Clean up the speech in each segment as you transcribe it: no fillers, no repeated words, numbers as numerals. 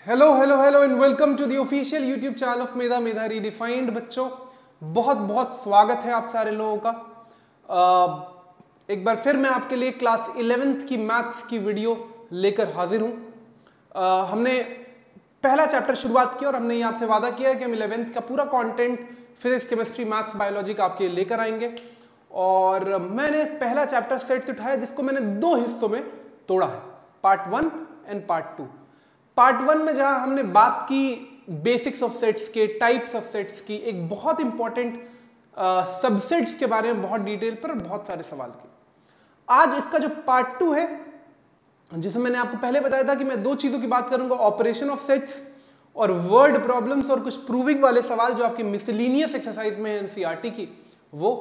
Hello hello hello and welcome to the official YouTube channel of Medha redefined. बच्चों बहुत बहुत स्वागत है आप सारे लोगों का। एक बार फिर मैं आपके लिए क्लास 11th की मैथ्स की वीडियो लेकर हाजिर हूं। हमने पहला चैप्टर शुरुआत किया और हमने ये आपसे वादा किया है कि हम 11th का पूरा content physics chemistry maths biology का आपके लिए लेकर आएंगे। और मैंने पहला चैप्टर सेट्स उठाया जिसको मैंने दो हिस्सों में तोड़ा है, पार्ट 1 एंड पार्ट 2। पार्ट 1 में जहां हमने बात की बेसिक्स ऑफ सेट्स के, टाइप्स ऑफ सेट्स की, एक बहुत इंपॉर्टेंट सबसेट्स के बारे में बहुत डिटेल पर बहुत सारे सवाल किए। आज इसका जो पार्ट 2 है, जिसमें मैंने आपको पहले बताया था कि मैं दो चीजों की बात करूंगा, ऑपरेशन ऑफ सेट्स और वर्ड प्रॉब्लम्स और कुछ प्रूविंग वाले सवाल जो आपकी मिसलिनियस एक्सरसाइज में एनसीईआरटी की वो।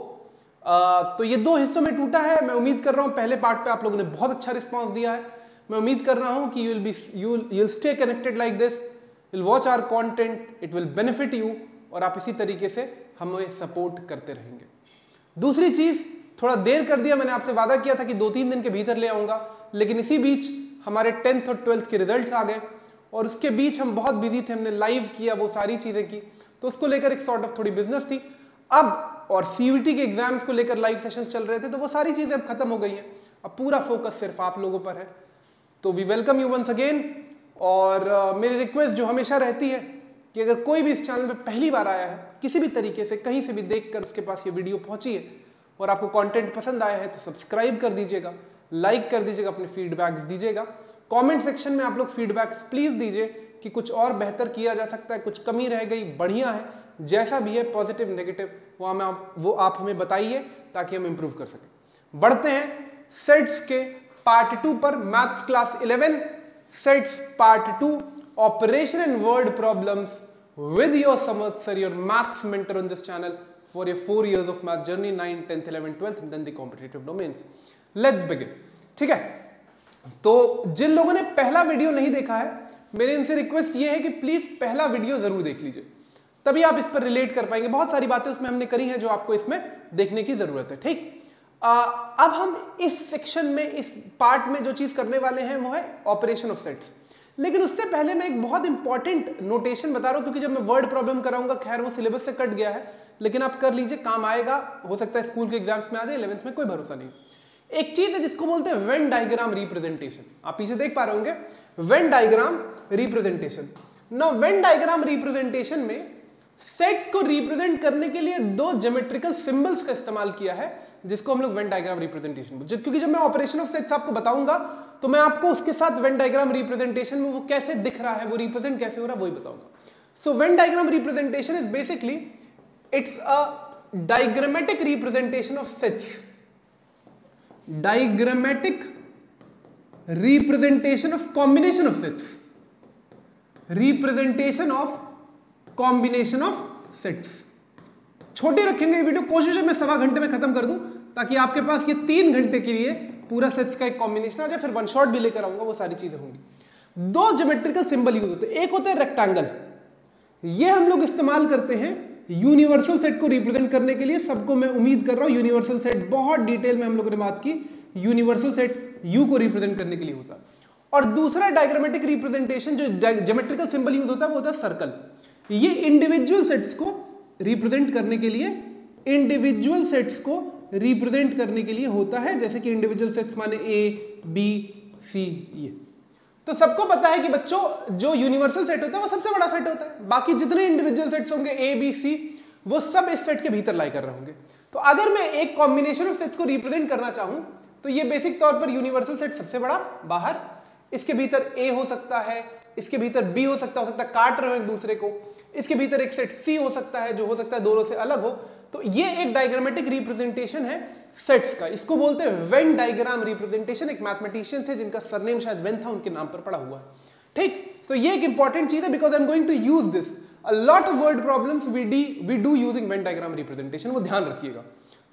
तो ये दो हिस्सों में टूटा है। मैं उम्मीद कर रहा हूं पहले पार्ट पे आप लोगों ने बहुत अच्छा रिस्पॉन्स दिया है। मैं उम्मीद कर रहा हूं कि you'll stay connected like this, you'll watch our content, it will benefit you और आप इसी तरीके से हमें सपोर्ट करते रहेंगे। दूसरी चीज, थोड़ा देर कर दिया, मैंने आपसे वादा किया था कि 2-3 दिन के भीतर ले आऊंगा, लेकिन इसी बीच हमारे 10th और 12th के रिजल्ट्स आ गए और उसके बीच हम बहुत बिजी थे। हमने लाइव किया, वो सारी चीजें की, तो उसको लेकर एक सॉर्ट ऑफ थोड़ी बिजनेस थी अब, और सीयूईटी के एग्जाम्स को लेकर लाइव सेशंस चल रहे थे, तो वो सारी चीजें अब खत्म हो गई हैं। अब पूरा फोकस सिर्फ आप लोगों पर है। तो we welcome you once again. और मेरी रिक्वेस्ट जो हमेशा रहती है कि अगर कोई भी इस चैनल पे पहली बार आया है, किसी भी तरीके से कहीं से भी देखकर उसके पास ये वीडियो पहुंची है और आपको कंटेंट पसंद आया है, तो सब्सक्राइब कर दीजिएगा, लाइक कर दीजिएगा, अपने फीडबैक्स दीजिएगा। कमेंट सेक्शन में आप लोग फीडबैक्स प्लीज दीजिए कि कुछ और बेहतर किया जा सकता है, कुछ कमी रह गई, बढ़िया है, जैसा भी है, पॉजिटिव नेगेटिव, वो आप हमें बताइए ताकि हम इंप्रूव कर सकें। बढ़ते हैं सेट्स के पार्ट 2 पर। Maths class 11 sets part 2, operation and word problems with your Samarth sir, your maths mentor on this channel for your 4 years of math journey, 9th, 10th, 11th, 12th and then the competitive domains. Let's begin. ठीक है, तो जिन लोगों ने पहला video नहीं देखा है, मेरे इनसे रिक्वेस्ट ये है कि प्लीज पहला वीडियो जरूर देख लीजिए, तभी आप इस पर रिलेट कर पाएंगे। बहुत सारी बातें उसमें हमने करी हैं जो आपको इसमें देखने की जरूरत है। ठीक, अब हम इस सेक्शन में, इस पार्ट में जो चीज करने वाले हैं वो है ऑपरेशन ऑफ सेट्स। लेकिन उससे पहले मैं एक बहुत इंपॉर्टेंट नोटेशन बता रहा हूं, क्योंकि जब मैं वर्ड प्रॉब्लम कराऊंगा, खैर वो सिलेबस से कट गया है, लेकिन आप कर लीजिए, काम आएगा, हो सकता है स्कूल के एग्जाम्स में आ जाए, 11th में कोई भरोसा नहीं। एक चीज है जिसको बोलते हैं वेन डायग्राम रिप्रेजेंटेशन। आप पीछे देख पा रहे होंगे, when diagram representation. Now when diagram representation में सेट्स को रिप्रेजेंट करने के लिए दो ज्योमेट्रिकल सिंबल्स का इस्तेमाल किया है, जिसको हम लोग वेन डायग्राम रिप्रेजेंटेशन बोलते हैं। क्योंकि जब मैं ऑपरेशन ऑफ सेट्स आपको बताऊंगा, तो मैं आपको उसके साथ वेन डायग्राम रिप्रेजेंटेशन में वो कैसे दिख रहा है, वो रिप्रेजेंट कैसे हो रहा है, वही बताऊंगा। So when diagram representation is basically it's a diagrammatic representation of sets, diagrammatic representation of combination of sets, representation of combination of sets. छोटे रखेंगे ये वीडियो, कोशिश है मैं 1.25 घंटे में खत्म कर दूं, ताकि आपके पास ये 3 घंटे के लिए पूरा सेट्स का एक कॉम्बिनेशन आ जाए। फिर वन शॉट भी लेकर आऊंगा, वो सारी चीजें होंगी। दो ज्योमेट्रिकल सिंबल यूज होते हैं, एक होता है रेक्टेंगल, ये हम लोग इस्तेमाल करते हैं यूनिवर्सल सेट को रिप्रेजेंट करने के लिए। सबको मैं उम्मीद कर रहा हूं यूनिवर्सल सेट बहुत डिटेल में हम लोगों ने बात की, यूनिवर्सल सेट यू को रिप्रेजेंट करने के लिए होता है। और दूसरा डायग्रामेटिक रिप्रेजेंटेशन जो ज्योमेट्रिकल सिंबल यूज होता है वो होता है सर्कल। ये इंडिविजुअल सेट्स को रिप्रेजेंट करने के लिए, इंडिविजुअल सेट्स को रिप्रेजेंट करने के लिए होता है, जैसे कि इंडिविजुअल सेट्स माने ए बी सी। ये तो सबको पता है कि बच्चों जो यूनिवर्सल सेट होता है वो सबसे बड़ा सेट होता है, बाकी जितने इंडिविजुअल सेट्स होंगे ए बी सी वो सब इस सेट के भीतर लाई कर रहे होंगे। तो अगर मैं एक कॉम्बिनेशन ऑफ सेट्स को रिप्रेजेंट करना चाहूं, तो ये बेसिक तौर पर यूनिवर्सल सेट सबसे बड़ा बाहर, इसके भीतर ए हो सकता है, इसके भीतर बी हो सकता है, काट रहे हो एक दूसरे को, इसके भीतर एक सेट सी हो सकता है, जो हो सकता है दोनों से अलग हो। तो ये एक डायग्रामेटिक रिप्रेजेंटेशन है सेट्स का, इसको बोलते हैं वेन डायग्राम रिप्रेजेंटेशन। एक मैथमेटिशियन थे जिनका सरनेम शायद वेन था, उनके नाम पर पड़ा हुआ है। ठीक, तो ये एक इंपॉर्टेंट चीज है, because I am going to use this a lot of word problems we do using Venn diagram representation, वो ध्यान रखिएगा।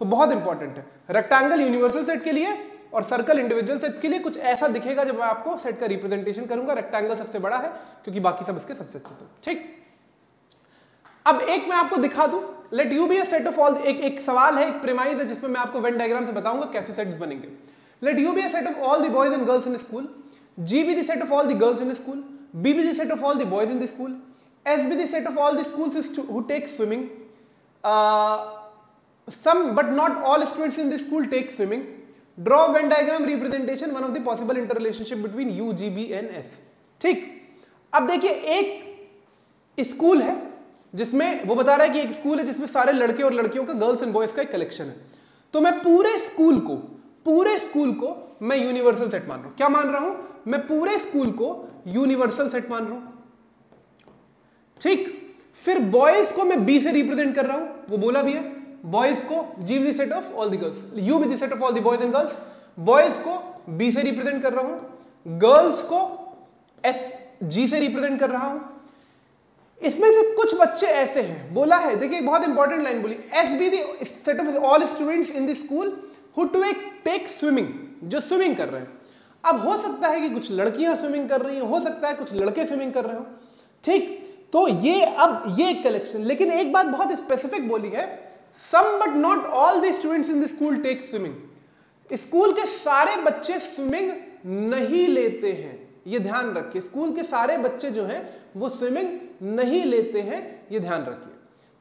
तो बहुत इंपॉर्टेंट है। रेक्टेंगल यूनिवर्सल सेट के लिए और सर्कल इंडिविजुअल सेट के लिए कुछ ऐसा दिखेगा जब मैं आपको सेट का रिप्रेजेंटेशन करूंगा। रेक्टेंगल सबसे बड़ा है क्योंकि बाकी सब इसके सबसे छोटे हैं। ठीक, अब एक मैं आपको दिखा दूं, late U be a set of all, एक सवाल है, एक प्रीमाइज है, जिसमें मैं आपको वेन डायग्राम से बताऊंगा कैसे सेट्स बनेंगे। Late U be a set of all the boys and girls in school, G B the set of all the girls in school, B be the set of all the boys in the school, S be the set of all the schools who take swimming, some but not all students in the school take swimming. Draw Venn diagram representation one of the possible interrelationship between U, G, B and S. ठीक, अब देखिए एक school है जिसमें वो बता रहा है कि एक स्कूल है जिसमें सारे लड़के और लड़कियों का, गर्ल्स एंड बॉयज का एक कलेक्शन है। तो मैं पूरे स्कूल को मैं यूनिवर्सल सेट मान रहा हूं। क्या मान रहा हूं? मैं पूरे स्कूल को यूनिवर्सल सेट मान रहा हूं। ठीक, फिर बॉयज को मैं बी से रिप्रेजेंट कर रहा हूं, वो बोला भी है, बॉयज को G with the set of all the girls, U with the set of all the boys and girls, boys को बी से रिप्रेजेंट कर रहा हूं, गर्ल्स को एस जी से रिप्रेजेंट कर रहा हूं। इसमें से कुछ बच्चे ऐसे हैं, बोला है, देखिए बहुत इंपॉर्टेंट लाइन बोली, as B the set of all students in the school who to take swimming, जो स्विमिंग कर रहे हैं। अब हो सकता है कि कुछ लड़कियां स्विमिंग कर रही हैं, हो सकता है कुछ लड़के स्विमिंग कर रहे हो। ठीक, तो ये कलेक्शन, लेकिन एक बात बहुत स्पेसिफिक बोली है, some but not all the students in the school take swimming. School के सारे बच्चे स्विमिंग नहीं लेते हैं, ये ध्यान रखिए। स्कूल के सारे बच्चे जो हैं वो स्विमिंग नहीं लेते हैं, ये ध्यान रखिए।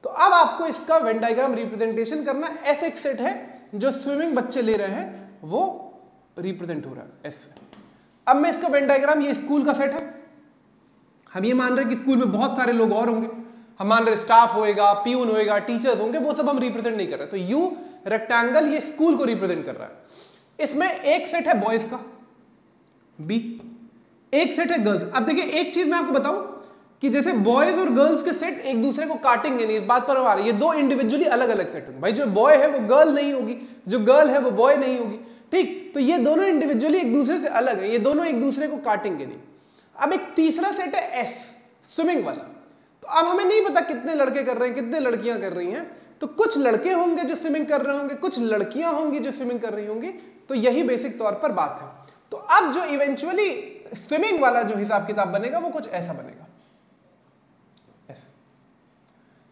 तो अब आपको इसका वेन डायग्राम रिप्रेजेंटेशन करना, ऐसे एक सेट है जो स्विमिंग बच्चे ले रहे हैं, वो रिप्रेजेंट हो रहा है ऐसे। अब मैं इसका वेन डायग्राम, ये स्कूल का सेट है, हम ये मान रहे हैं कि स्कूल में बहुत सारे लोग और होंगे, हम मान रहे स्टाफ होएगा, प्यून होएगा, टीचर्स होंगे, वो सब हम रिप्रेजेंट नहीं कर रहे। तो यू रेक्टेंगल ये स्कूल को रिप्रेजेंट कर रहा है। इसमें एक सेट है बॉयज का, बी, एक सेट है गर्ल्स। अब देखिए एक चीज मैं आपको बताऊं कि जैसे बॉयज और गर्ल्स के सेट एक दूसरे को काटेंगे नहीं, इस बात पर हमारे ये दो इंडिविजुअली अलग अलग सेट होंगे। भाई जो बॉय है वो गर्ल नहीं होगी, जो गर्ल है वो बॉय नहीं होगी। ठीक, तो ये दोनों इंडिविजुअली एक दूसरे से अलग है, ये दोनों एक दूसरे को काटेंगे नहीं। अब एक तीसरा सेट है एस, स्विमिंग वाला। तो अब हमें नहीं पता कितने लड़के कर रहे हैं, कितने लड़कियां कर रही हैं। तो कुछ लड़के होंगे जो स्विमिंग कर रहे होंगे, कुछ लड़कियां होंगी जो स्विमिंग कर रही होंगी। तो यही बेसिक तौर पर बात है। तो अब जो इवेंचुअली स्विमिंग वाला जो हिसाब किताब बनेगा वो कुछ ऐसा बनेगा।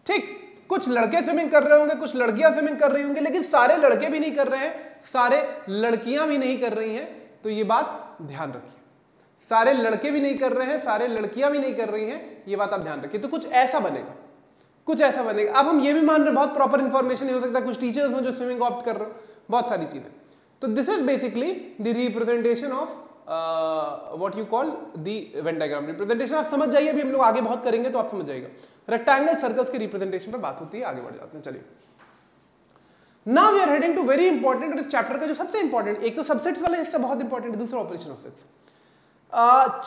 ठीक, कुछ लड़के स्विमिंग कर रहे होंगे, कुछ लड़कियां स्विमिंग कर रही होंगी, लेकिन सारे लड़के भी नहीं कर रहे हैं, सारे लड़कियां भी नहीं कर रही हैं। तो ये बात ध्यान रखिए, सारे लड़के भी नहीं कर रहे हैं, सारे लड़कियां भी नहीं कर रही हैं, ये बात आप ध्यान रखिए। तो कुछ ऐसा बनेगा, कुछ ऐसा बनेगा। अब हम ये भी मान रहे हैं बहुत प्रॉपर इंफॉर्मेशन नहीं हो सकता, कुछ टीचर्स हैं जो स्विमिंग ऑप्ट कर रहे हो, बहुत सारी चीजें। तो this is basically the representation of what you call the Venn diagram representation. आप समझ जाइए, अभी हम लोग आगे बहुत करेंगे तो आप समझ जाइएगा। रेक्टेंगल सर्कल्स के रिप्रेजेंटेशन पे बात होती है, आगे बढ़ जाते हैं। चलिए, now we are heading to very important, और इस चैप्टर का जो सबसे इंपॉर्टेंट, एक तो सबसेट्स वाला हिस्सा बहुत इंपॉर्टेंट है, दूसरा ऑपरेशन ऑफ सेट्स।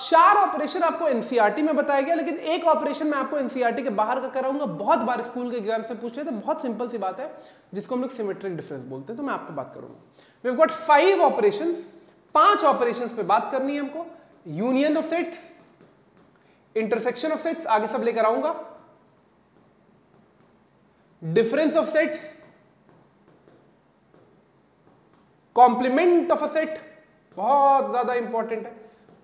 4 ऑपरेशन आपको एनसीईआरटी में बताया गया, लेकिन एक ऑपरेशन मैं आपको एनसीईआरटी के बाहर का कराऊंगा। बहुत बार स्कूल के एग्जाम से पूछ रहे थे, बहुत सिंपल सी बात है जिसको हम लोग सिमेट्रिक डिफरेंस बोलते हैं। तो मैं आपको बात करूंगा। We have got 5 operations, 5 operations पे बात करनी है हमको। Union of sets, intersection of sets, आगे सब लेकर आऊंगा, difference of sets, complement of a set, बहुत ज्यादा इंपॉर्टेंट है,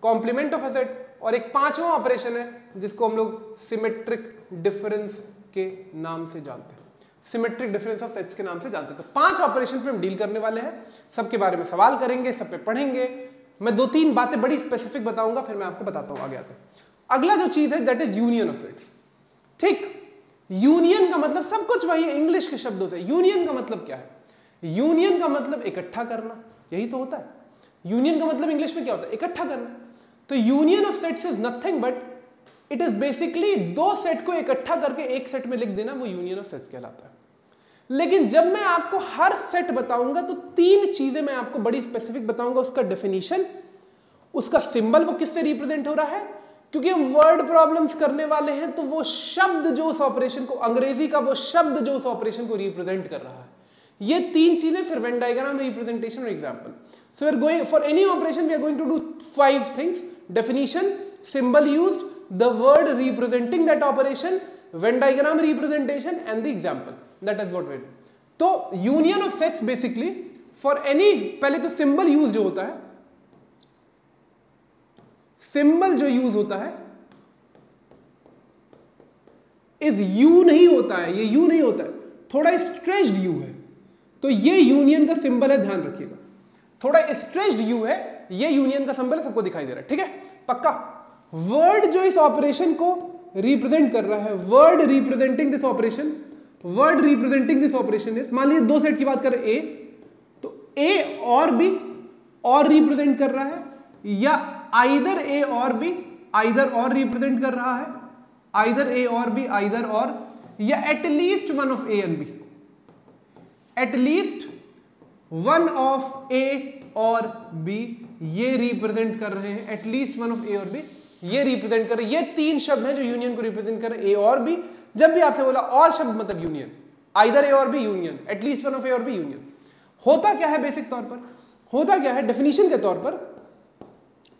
कॉम्प्लीमेंट ऑफ अ सेट, और एक 5वां ऑपरेशन है जिसको हम लोग सिमेट्रिक डिफरेंस के नाम से जानते हैं, सिमेट्रिक डिफरेंस ऑफ सेट्स के नाम से जानते हैं। तो 5 ऑपरेशन पे हम डील करने वाले हैं, सबके बारे में सवाल करेंगे, सब पे पढ़ेंगे। मैं 2-3 बातें बड़ी स्पेसिफिक बताऊंगा, फिर मैं आपको बताता हूं आगे आते हैं। अगला जो चीज है that is union of sets. ठीक, यूनियन का मतलब सब कुछ वही है इंग्लिश के शब्दों से। यूनियन का मतलब क्या है? यूनियन का मतलब इकट्ठा करना, यही तो होता है। यूनियन का मतलब इंग्लिश में क्या होता है? इकट्ठा करना। तो union of sets is nothing but it is basically 2 set को इकट्ठा करके एक सेट में लिख देना, वो यूनियन ऑफ सेट्स कहलाता है। लेकिन जब मैं आपको हर सेट बताऊंगा तो 3 चीजें मैं आपको बड़ी स्पेसिफिक बताऊंगा। उसका डेफिनेशन, उसका सिंबल, वो किससे रिप्रेजेंट हो रहा है, क्योंकि हम वर्ड प्रॉब्लम्स करने वाले हैं। तो वो शब्द जो उस ऑपरेशन को, अंग्रेजी का वो शब्द जो उस ऑपरेशन को रिप्रेजेंट कर रहा है, ये 3 चीजें, फिर वेन डायग्राम, रिप्रेजेंटेशन और example. So we are going for any operation, we are going to do 5 things: definition, symbol used, the word representing that operation, Venn diagram representation and the example. That is what we do. तो union of sets basically for any, पहले तो symbol use जो होता है, symbol जो use होता है इस यू नहीं होता है, ये यू नहीं होता है, थोड़ा स्ट्रेच्ड यू है। तो ये यूनियन का सिंबल है, ध्यान रखिएगा। थोड़ा स्ट्रेच्ड यू है, ये यूनियन का सिंबल है, सबको दिखाई दे रहा है, ठीक है, पक्का। वर्ड जो इस ऑपरेशन को रिप्रेजेंट कर रहा है, word representing this operation, word representing this operation is, मान लीजिए दो सेट की बात करें ए, तो ए और बी और रिप्रेजेंट कर रहा है, या आइदर ए और बी, आइदर और रिप्रेजेंट कर रहा है, आइदर ए और बी, आइदर और, या at least one of A and B, at least one of A और बी ये रिप्रेजेंट कर रहे हैं, एटलीस्ट वन ऑफ ए और बी ये रिप्रेजेंट कर रहे हैं। ये तीन शब्द हैं जो यूनियन को रिप्रेजेंट कर रहे हैं, ए और बी। जब भी आपसे बोला और शब्द मतलब यूनियन, आइदर ए और B union, at least one of A और बी यूनियन। होता क्या है बेसिक तौर पर, होता क्या है डेफिनेशन के तौर पर,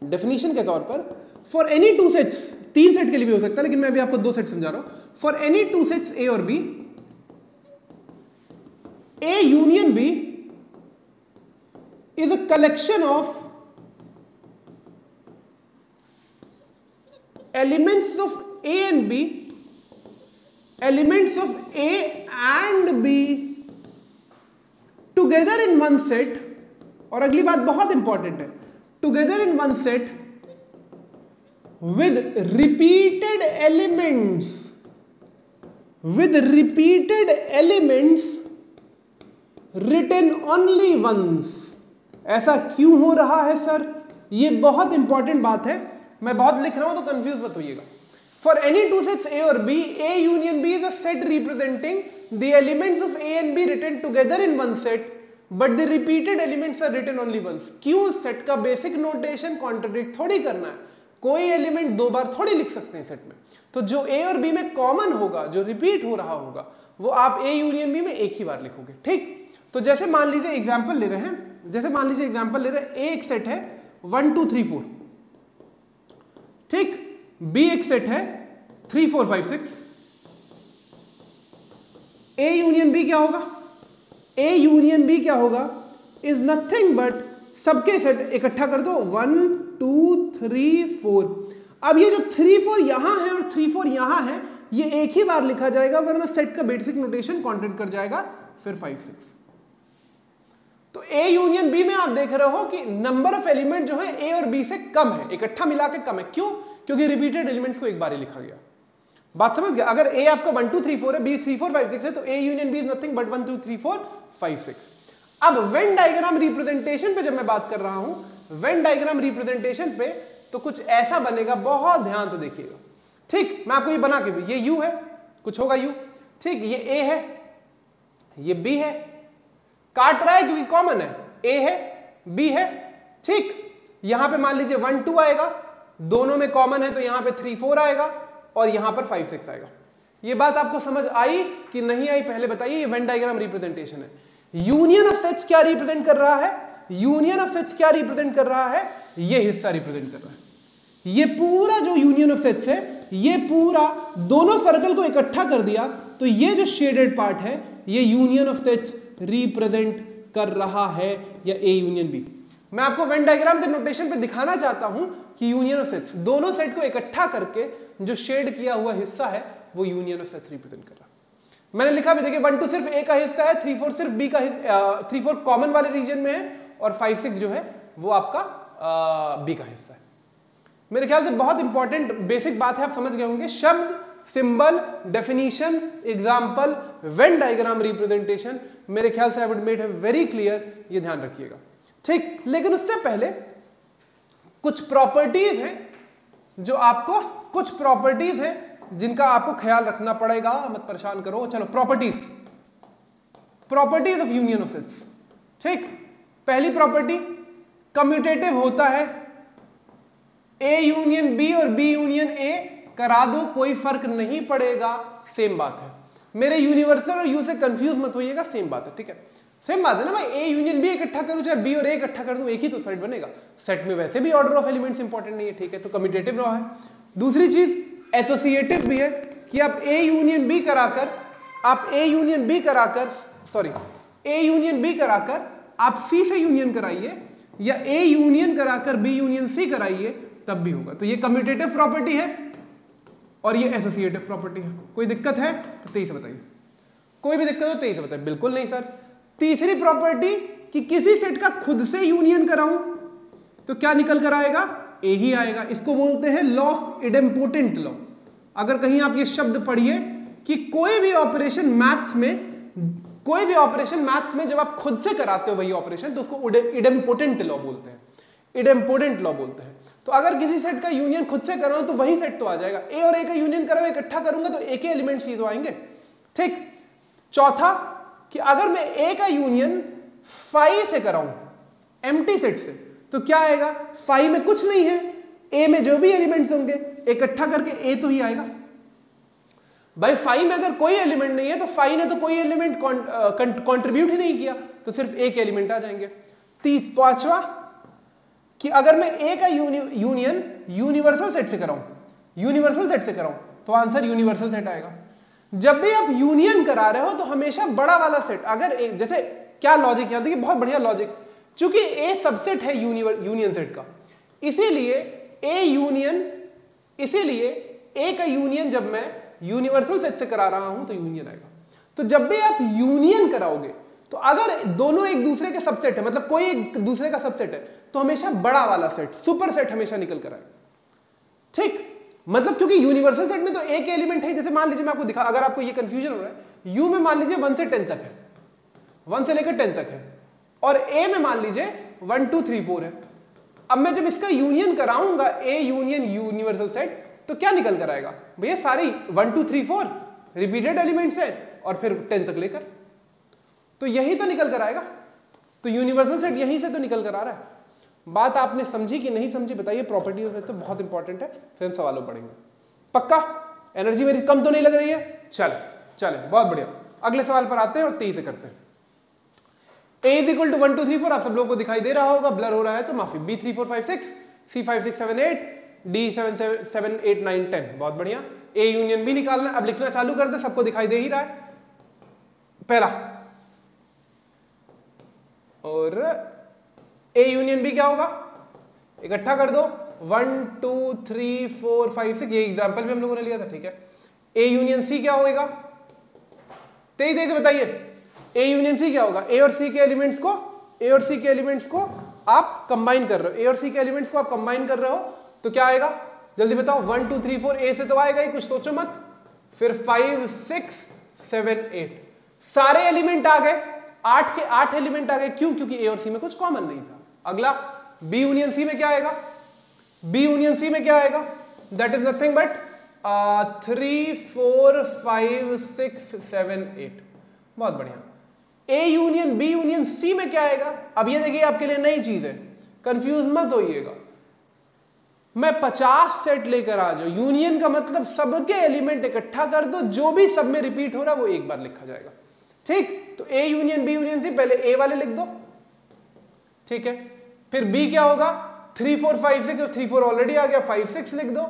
डेफिनेशन के तौर पर फॉर एनी टू सेट्स, तीन सेट के लिए भी हो सकता है लेकिन मैं अभी आपको दो सेट समझा रहा हूं, for any two sets A और B, A union B is a collection of elements of A and B, elements of A and B together in one set, और अगली बात बहुत इंपॉर्टेंट है, together in one set with repeated elements, with repeated elements written only once। ऐसा क्यों हो रहा है सर, ये बहुत इंपॉर्टेंट बात है, मैं बहुत लिख रहा हूं तो कंफ्यूज मत होइएगा। For any two sets A और B, A union B is a set representing the elements of A and B written together in one set but the repeated elements are written only once. क्यों, set का basic notation contradict थोड़ी करना है, कोई element दो बार थोड़ी लिख सकते हैं सेट में, तो जो ए और बी में कॉमन होगा, जो रिपीट हो रहा होगा, वो आप ए यूनियन बी में एक ही बार लिखोगे। ठीक, तो जैसे मान लीजिए एग्जाम्पल ले रहे हैं, जैसे मान लीजिए एग्जांपल ले रहे हैं, ए एक सेट है 1 2 3 4, ठीक, बी एक सेट है 3 4 5 6, ए यूनियन बी क्या होगा, ए यूनियन बी क्या होगा, इज नथिंग बट, सबके सेट इकट्ठा कर दो 1 2 3 4। अब ये जो 3 4 यहां है और 3 4 यहां है, ये एक ही बार लिखा जाएगा, वरना सेट का बेसिक नोटेशन कॉन्ट्रैक्ट कर जाएगा फिर 5 6। तो ए यूनियन बी में आप देख रहे हो कि नंबर ऑफ एलिमेंट जो है ए और बी से कम है, इकट्ठा मिला के कम है। क्यों, क्योंकि रिपीटेड एलिमेंट्स को एक बार ही लिखा गया। बात समझ गया, अगर ए आपका 1 2 3 4 है, बी 3 4 5 6 है, तो A union B is nothing but 1 2 3 4 5 6। अब वेन डायग्राम रिप्रेजेंटेशन पे जब मैं बात कर रहा हूं, वेन डायग्राम रिप्रेजेंटेशन पे, तो कुछ ऐसा बनेगा, बहुत ध्यान से देखिएगा। ठीक, मैं आपको ये बना के भी, ये यू है, कुछ होगा यू, ठीक, ये ए है, ये बी है, काट रहा है क्योंकि कॉमन है, ए है बी है, ठीक, यहां पे मान लीजिए 1 2 आएगा, दोनों में कॉमन है तो यहां पे 3 4 आएगा और यहां पर 5 6 आएगा। ये बात आपको समझ आई कि नहीं आई पहले बताइए। ये वेन डायग्राम रिप्रेजेंटेशन है। यूनियन ऑफ सेट्स क्या रिप्रेजेंट कर रहा है, यूनियन ऑफ सेट्स क्या रिप्रेजेंट कर रहा है, ये हिस्सा रिप्रेजेंट कर रहा है। ये पूरा जो यूनियन ऑफ सेट्स है, ये पूरा दोनों सर्कल को इकट्ठा कर दिया, तो ये जो शेडेड पार्ट है ये यूनियन ऑफ सेट्स रिप्रेजेंट कर रहा है, या ए यूनियन बी। मैं आपको वेन डायग्राम के नोटेशन पे दिखाना चाहता हूं कि यूनियन ऑफ सेट्स, दोनों सेट को इकट्ठा करके जो शेड किया हुआ हिस्सा है वो यूनियन ऑफ सेट्स रिप्रेजेंट कर रहा है। मैंने लिखा भी देखिए, 1 2 सिर्फ ए का हिस्सा है, 3 4 सिर्फ बी का, 3 4 कॉमन वाले रीजन में है, और 5 6 जो है वो आपका बी का हिस्सा है। मेरे ख्याल से बहुत इंपॉर्टेंट बेसिक बात है, आप समझ गए होंगे। शब्द, symbol, definition, example, when diagram representation, मेरे ख्याल से आई वुड मेड है वेरी क्लियर, ये ध्यान रखिएगा। ठीक, लेकिन उससे पहले कुछ प्रॉपर्टीज हैं जो आपको, कुछ प्रॉपर्टीज हैं जिनका आपको ख्याल रखना पड़ेगा, मत परेशान करो। चलो, properties, properties of union of sets. ठीक, पहली प्रॉपर्टी, कम्यूटेटिव होता है, ए यूनियन बी और बी यूनियन ए करा दो, कोई फर्क नहीं पड़ेगा, सेम बात है। मेरे यूनिवर्सल और यू से कंफ्यूज मत होइएगा, सेम बात है। ठीक है, सेम बात है ना भाई, ए यूनियन बी इकट्ठा करूं चाहे बी और ए इकट्ठा कर दूं, एक ही तो सेट बनेगा। सेट में वैसे भी ऑर्डर ऑफ एलिमेंट्स इंपॉर्टेंट नहीं है, ठीक है, तो कम्यूटेटिव रहा है। दूसरी चीज एसोसिएटिव भी है कि आप ए यूनियन बी कराकर, आप ए यूनियन बी कराकर, सॉरी, ए यूनियन बी कराकर आप सी से यूनियन कराइए, या ए यूनियन कराकर बी यूनियन सी कराइए, तब भी होगा। तो ये कम्यूटेटिव प्रॉपर्टी है और ये एसोसिएटिव प्रॉपर्टी है। कोई दिक्कत है तो तेजी से बताइए, कोई भी दिक्कत हो तेजी से बताइए। बिल्कुल नहीं सर। तीसरी प्रॉपर्टी कि किसी सेट का खुद से यूनियन कराऊं तो क्या निकल कर आएगा, ए ही आएगा। इसको बोलते हैं लॉ ऑफ इडेम्पोटेंट लॉ। अगर कहीं आप ये शब्द पढ़िए कि कोई भी ऑपरेशन मैथ्स में जब आप खुद से कराते हो वही ऑपरेशन, तो उसको इडेम्पोटेंट लॉ बोलते हैं, इडेम्पोटेंट लॉ बोलते हैं। तो अगर किसी सेट का यूनियन खुद से करो तो वही सेट तो आ जाएगा। ए और ए का यूनियन करो, इकट्ठा करूंगा तो ए के एलिमेंट्स ही तो आएंगे। ठीक। चौथा कि अगर मैं ए का यूनियन फाई से कराऊं, एम्प्टी सेट से, तो क्या आएगा? फाई में कुछ नहीं है, ए में जो भी एलिमेंट्स होंगे इकट्ठा करके ए तो ही आएगा। भाई फाई में अगर कोई एलिमेंट नहीं है तो फाई ने तो कोई एलिमेंट कंट्रीब्यूट ही नहीं किया, तो सिर्फ ए के एलिमेंट आ जाएंगे। पांचवा कि अगर मैं ए का यूनियन यूनिवर्सल सेट से कराऊं, तो आंसर यूनिवर्सल सेट आएगा। जब भी आप यूनियन करा रहे हो तो हमेशा बड़ा वाला सेट, अगर जैसे क्या लॉजिक है, देखिए बहुत बढ़िया लॉजिक, चूंकि ए सबसेट है यूनियन सेट का, इसीलिए ए का यूनियन जब मैं यूनिवर्सल सेट से करा रहा हूं तो यूनियन आएगा। तो जब भी आप यूनियन कराओगे तो अगर दोनों एक दूसरे के सबसेट है, मतलब कोई एक दूसरे का सबसेट है, तो हमेशा बड़ा वाला सेट, सुपर सेट हमेशा निकल कर आएगा। ठीक। मतलब क्योंकि यूनिवर्सल सेट में तो एक एलिमेंट है, जैसे मान लीजिए मैं आपको दिखा, अगर आपको ये कंफ्यूजन हो रहा है, यू में मान लीजिए 1 से 10 तक है, 1 से लेकर 10 तक है, और ए में मान लीजिए 1 2 3 4 है। अब मैं जब इसका यूनियन कराऊंगा, ए यूनियन यूनिवर्सल सेट, तो क्या निकल कर आएगा भैया? सारी 1 2 3 4 रिपीटेड एलिमेंट्स है और फिर 10 तक लेकर, तो यही तो निकल कर आएगा। तो यूनिवर्सल सेट यहीं से तो निकल कर आ रहा है। बात आपने समझी कि नहीं समझी बताइए। प्रॉपर्टी ऑफ सेट तो बहुत इंपॉर्टेंट है, फिर हम सवालों पढ़ेंगे। पक्का? एनर्जी मेरी कम तो नहीं लग रही है? चले बहुत बढ़िया। अगले सवाल पर आते हैं और तेजी से करते हैं। A इज इक्वल टू 1 2 3 4 आप सब लोगों को दिखाई दे रहा होगा, ब्लर हो रहा है तो माफी। B 3 4 5 6, C 5 6 7 8, D 7 7 8 9 10। बहुत बढ़िया। A यूनियन B निकालना। अब लिखना चालू कर दे, सबको दिखाई दे ही रहा है। पहला और A यूनियन B क्या होगा? इकट्ठा कर दो, 1 2 3 4 5 6, ये एग्जांपल भी हम लोगों ने लिया था। ठीक है। A यूनियन C क्या होगा? तेजी से बताइए। A यूनियन C क्या होगा? A और C के एलिमेंट्स को आप कंबाइन कर रहे हो, A और C के एलिमेंट्स को आप कंबाइन कर रहे हो, तो क्या आएगा? जल्दी बताओ। 1 2 3 4 A से तो आएगा ही, कुछ सोचो मत। फिर 5 6 7 8 सारे एलिमेंट आ गए, 8 के 8 एलिमेंट आ गए। क्यों? क्योंकि A और C में कुछ कॉमन नहीं था। अगला B यूनियन C में क्या आएगा? B यूनियन C में क्या आएगा? That is nothing but 3 4 5 6 7 8। बहुत बढ़िया। A union B union C में क्या आएगा? अब ये देखिए आपके लिए नई चीज है, कंफ्यूज मत होइएगा। मैं 50 सेट लेकर आ जाऊं, यूनियन का मतलब सबके एलिमेंट इकट्ठा कर दो, जो भी सब में रिपीट हो रहा है वो एक बार लिखा जाएगा। ठीक। तो A union B union C, पहले A वाले लिख दो। ठीक है। फिर B क्या होगा? 3 4 5 6, 3 4 ऑलरेडी आ गया, 5 6 लिख दो।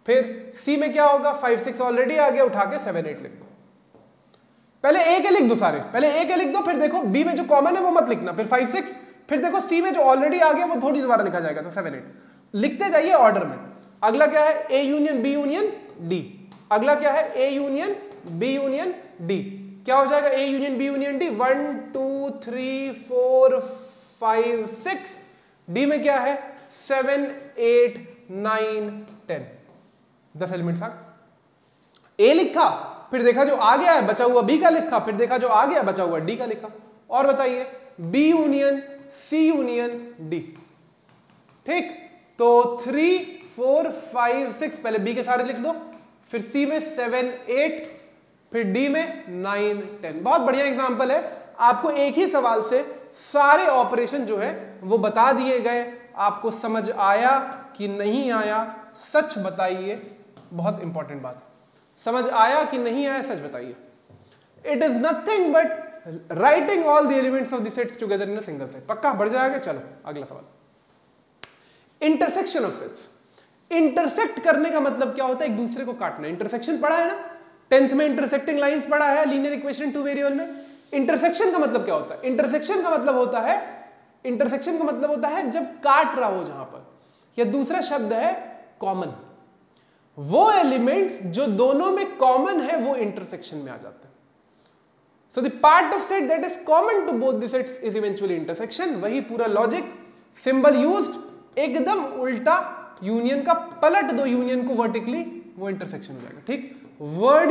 फिर C में क्या होगा? 5 6 ऑलरेडी आ गया, उठा के 7 8 लिख दो। पहले A के लिख दो सारे, पहले A के लिख दो, फिर देखो B में जो कॉमन है वो मत लिखना, फिर 5 6, फिर देखो C में जो ऑलरेडी आ गया वो थोड़ी दोबारा लिखा जाएगा, तो 7 8 लिखते जाइए ऑर्डर में। अगला क्या है? A union B union D। अगला क्या है? A union B union D। क्या हो जाएगा? A union B union D। 1 2 3 4 5 6। D में क्या है? 7 8 9 10। 10 एलिमेंट्स आ गए। A लिखा, फिर देखा जो आ गया है बचा हुआ B का लिखा, फिर देखा जो आ गया बचा हुआ D का लिखा। और बताइए B union C union D। ठीक। तो 3 4 5 6, पहले B के सारे लिख दो, फिर C में 7 8, फिर D में 9 10। बहुत बढ़िया एग्जांपल है। आपको एक ही सवाल से सारे ऑपरेशन जो है वो बता दिए गए। आपको समझ आया कि नहीं आया? सच बताइए, बहुत इंपॉर्टेंट बात। समझ आया कि नहीं आया? सच बताइए। It is nothing but writing all the elements of the sets together in a single set. पक्का? बढ़ जाएगा। चलो अगला सवाल। Intersection of sets. इंटरसेक्ट करने का मतलब क्या होता है? एक दूसरे को काटना। इंटरसेक्शन पढ़ा है ना 10th में, इंटरसेक्टिंग लाइंस पढ़ा है, लीनियर इक्वेशन 2 वेरिएबल में। इंटरसेक्शन का मतलब क्या होता है? इंटरसेक्शन का मतलब होता है जब काट रहा हो जहां पर, या दूसरा शब्द है कॉमन। वो एलिमेंट जो दोनों में कॉमन है वो इंटरसेक्शन में आ जाता है। So the part of set that is common to both the sets is eventually intersection. वही पूरा लॉजिक, सिंबल यूज्ड एकदम उल्टा यूनियन का पलट दो यूनियन को वर्टिकली, वो इंटरसेक्शन हो जाएगा। ठीक, word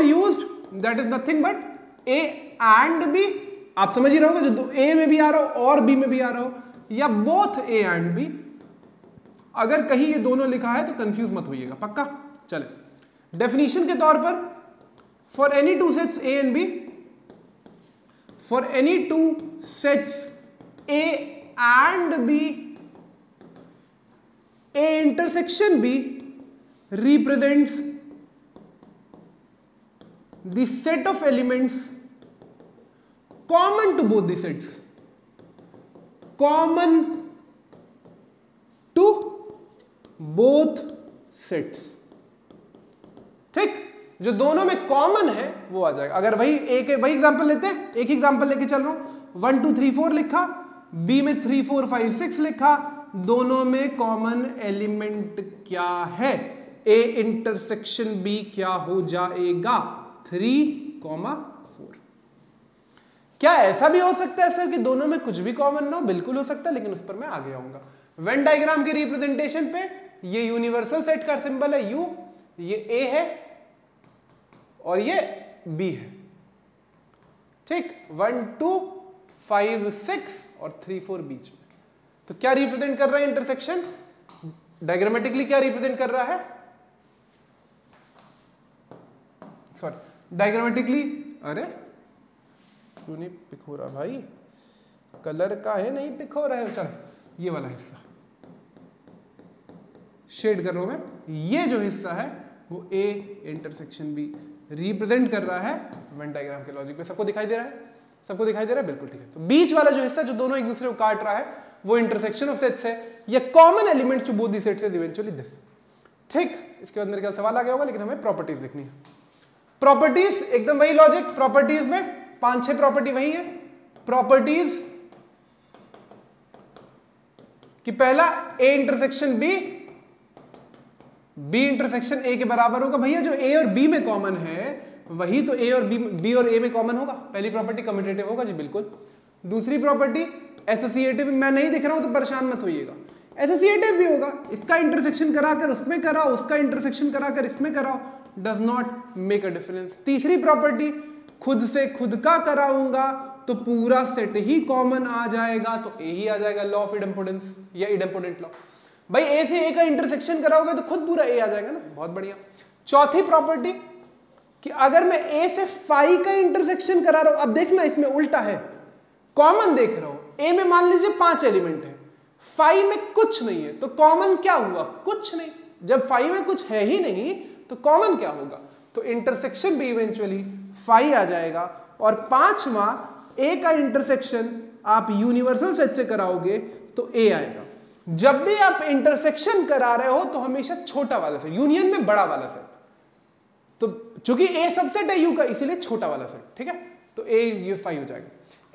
used that is nothing but A and B. आप समझ ही रहोगे, जो ए में भी आ रहा हो और बी में भी आ रहा हो, या बोथ ए एंड बी। अगर कहीं ये दोनों लिखा है तो कंफ्यूज मत होइएगा, पक्का। चले डेफिनेशन के तौर पर, for any two sets A and B, for any two sets A and B, A intersection B represents the set of elements common to both the sets, common to both sets। ठीक, जो दोनों में common है वो आ जाएगा। अगर वही example लेते हैं, एक एग्जांपल लेके चल रहा हूं, 1 2 3 4 लिखा, बी में 3 4 5 6 लिखा, दोनों में कॉमन एलिमेंट क्या है? ए इंटरसेक्शन बी क्या हो जाएगा? 3,4। क्या ऐसा भी हो सकता है सर कि दोनों में कुछ भी कॉमन ना हो? बिल्कुल हो सकता है, लेकिन उस पर मैं आगे आऊंगा। वेन डायग्राम के रिप्रेजेंटेशन पे ये यूनिवर्सल सेट का सिंबल है यू, ये ए है और ये बी है। ठीक, 1 2 5 6 और 3 4 बीच में। तो क्या रिप्रेजेंट कर रहा है इंटरसेक्शन? डायग्रामेटिकली क्या रिप्रेजेंट कर रहा है? सॉरी, डायग्रामेटिकली, अरे क्यों नहीं पिक हो रहा भाई? कलर का है, नहीं पिक हो रहा है। चलो ये वाला हिस्सा शेड कर रहा हूं मैं। ये जो हिस्सा है वो ए इंटरसेक्शन बी रिप्रेजेंट कर रहा है वेन डायग्राम के लॉजिक पे। सबको दिखाई दे रहा है? सबको दिखाई दे रहा है? बिल्कुल ठीक है। तो बीच वाला जो हिस्सा जो दोनों एक दूसरे को काट रहा है वो इंटरसेक्शन ऑफ सेट्स है। ये common elements to both the sets is eventually this. ठीक, इसके बाद मेरे ख्याल सवाल आ गया होगा, लेकिन हमें प्रॉपर्टीज लिखनी है। प्रॉपर्टीज एकदम वही लॉजिक, प्रॉपर्टीज में 5-6 प्रॉपर्टी वही है। प्रॉपर्टीज कि पहला A intersection B, B intersection A के बराबर होगा। भैया जो ए और बी में कॉमन है वही तो ए और बी और ए में कॉमन होगा। पहली प्रॉपर्टी कम्यूटेटिव होगा जी, बिल्कुल। दूसरी प्रॉपर्टी एसोसिएटिव, मैं नहीं दिख रहा हूं तो परेशान मत होइएगा, एसोसिएटिव भी होगा। इसका इंटरसेक्शन कराकर उसमें कराओ, उसका इंटरसेक्शन कराकर इसमें कराओ, does not make a difference. तीसरी प्रॉपर्टी, खुद से खुद का कराऊंगा तो पूरा सेट ही कॉमन आ जाएगा, तो ए ही आ जाएगा, लॉ ऑफ इडेम्पोटेंस या इडेम्पोटेंट लॉ। भाई ए से ए का इंटरसेक्शन कराओगे तो खुद पूरा ए आ जाएगा ना, बहुत बढ़िया। चौथी प्रॉपर्टी कि अगर मैं ए से फाई का इंटरसेक्शन करा रहा हूं, अब देखना इसमें उल्टा है, कॉमन देख रहा हूं। ए में मान लीजिए 5 एलिमेंट है, फाई में कुछ नहीं है, तो कॉमन क्या हुआ? कुछ नहीं। जब फाई में कुछ है ही नहीं तो कॉमन क्या होगा? तो इंटरसेक्शन भी इवेंचुअली फाई आ जाएगा। और 5वां, ए का इंटरसेक्शन आप यूनिवर्सल सेट से कराओगे तो ए आएगा। जब भी आप इंटरसेक्शन करा रहे हो तो हमेशा छोटा वाला सेट, यूनियन में बड़ा वाला सेट। तो चूंकि ए सबसेट है यू का, इसीलिए छोटा वाला सेट। ठीक है, तो ए ये फाई हो जाएगा।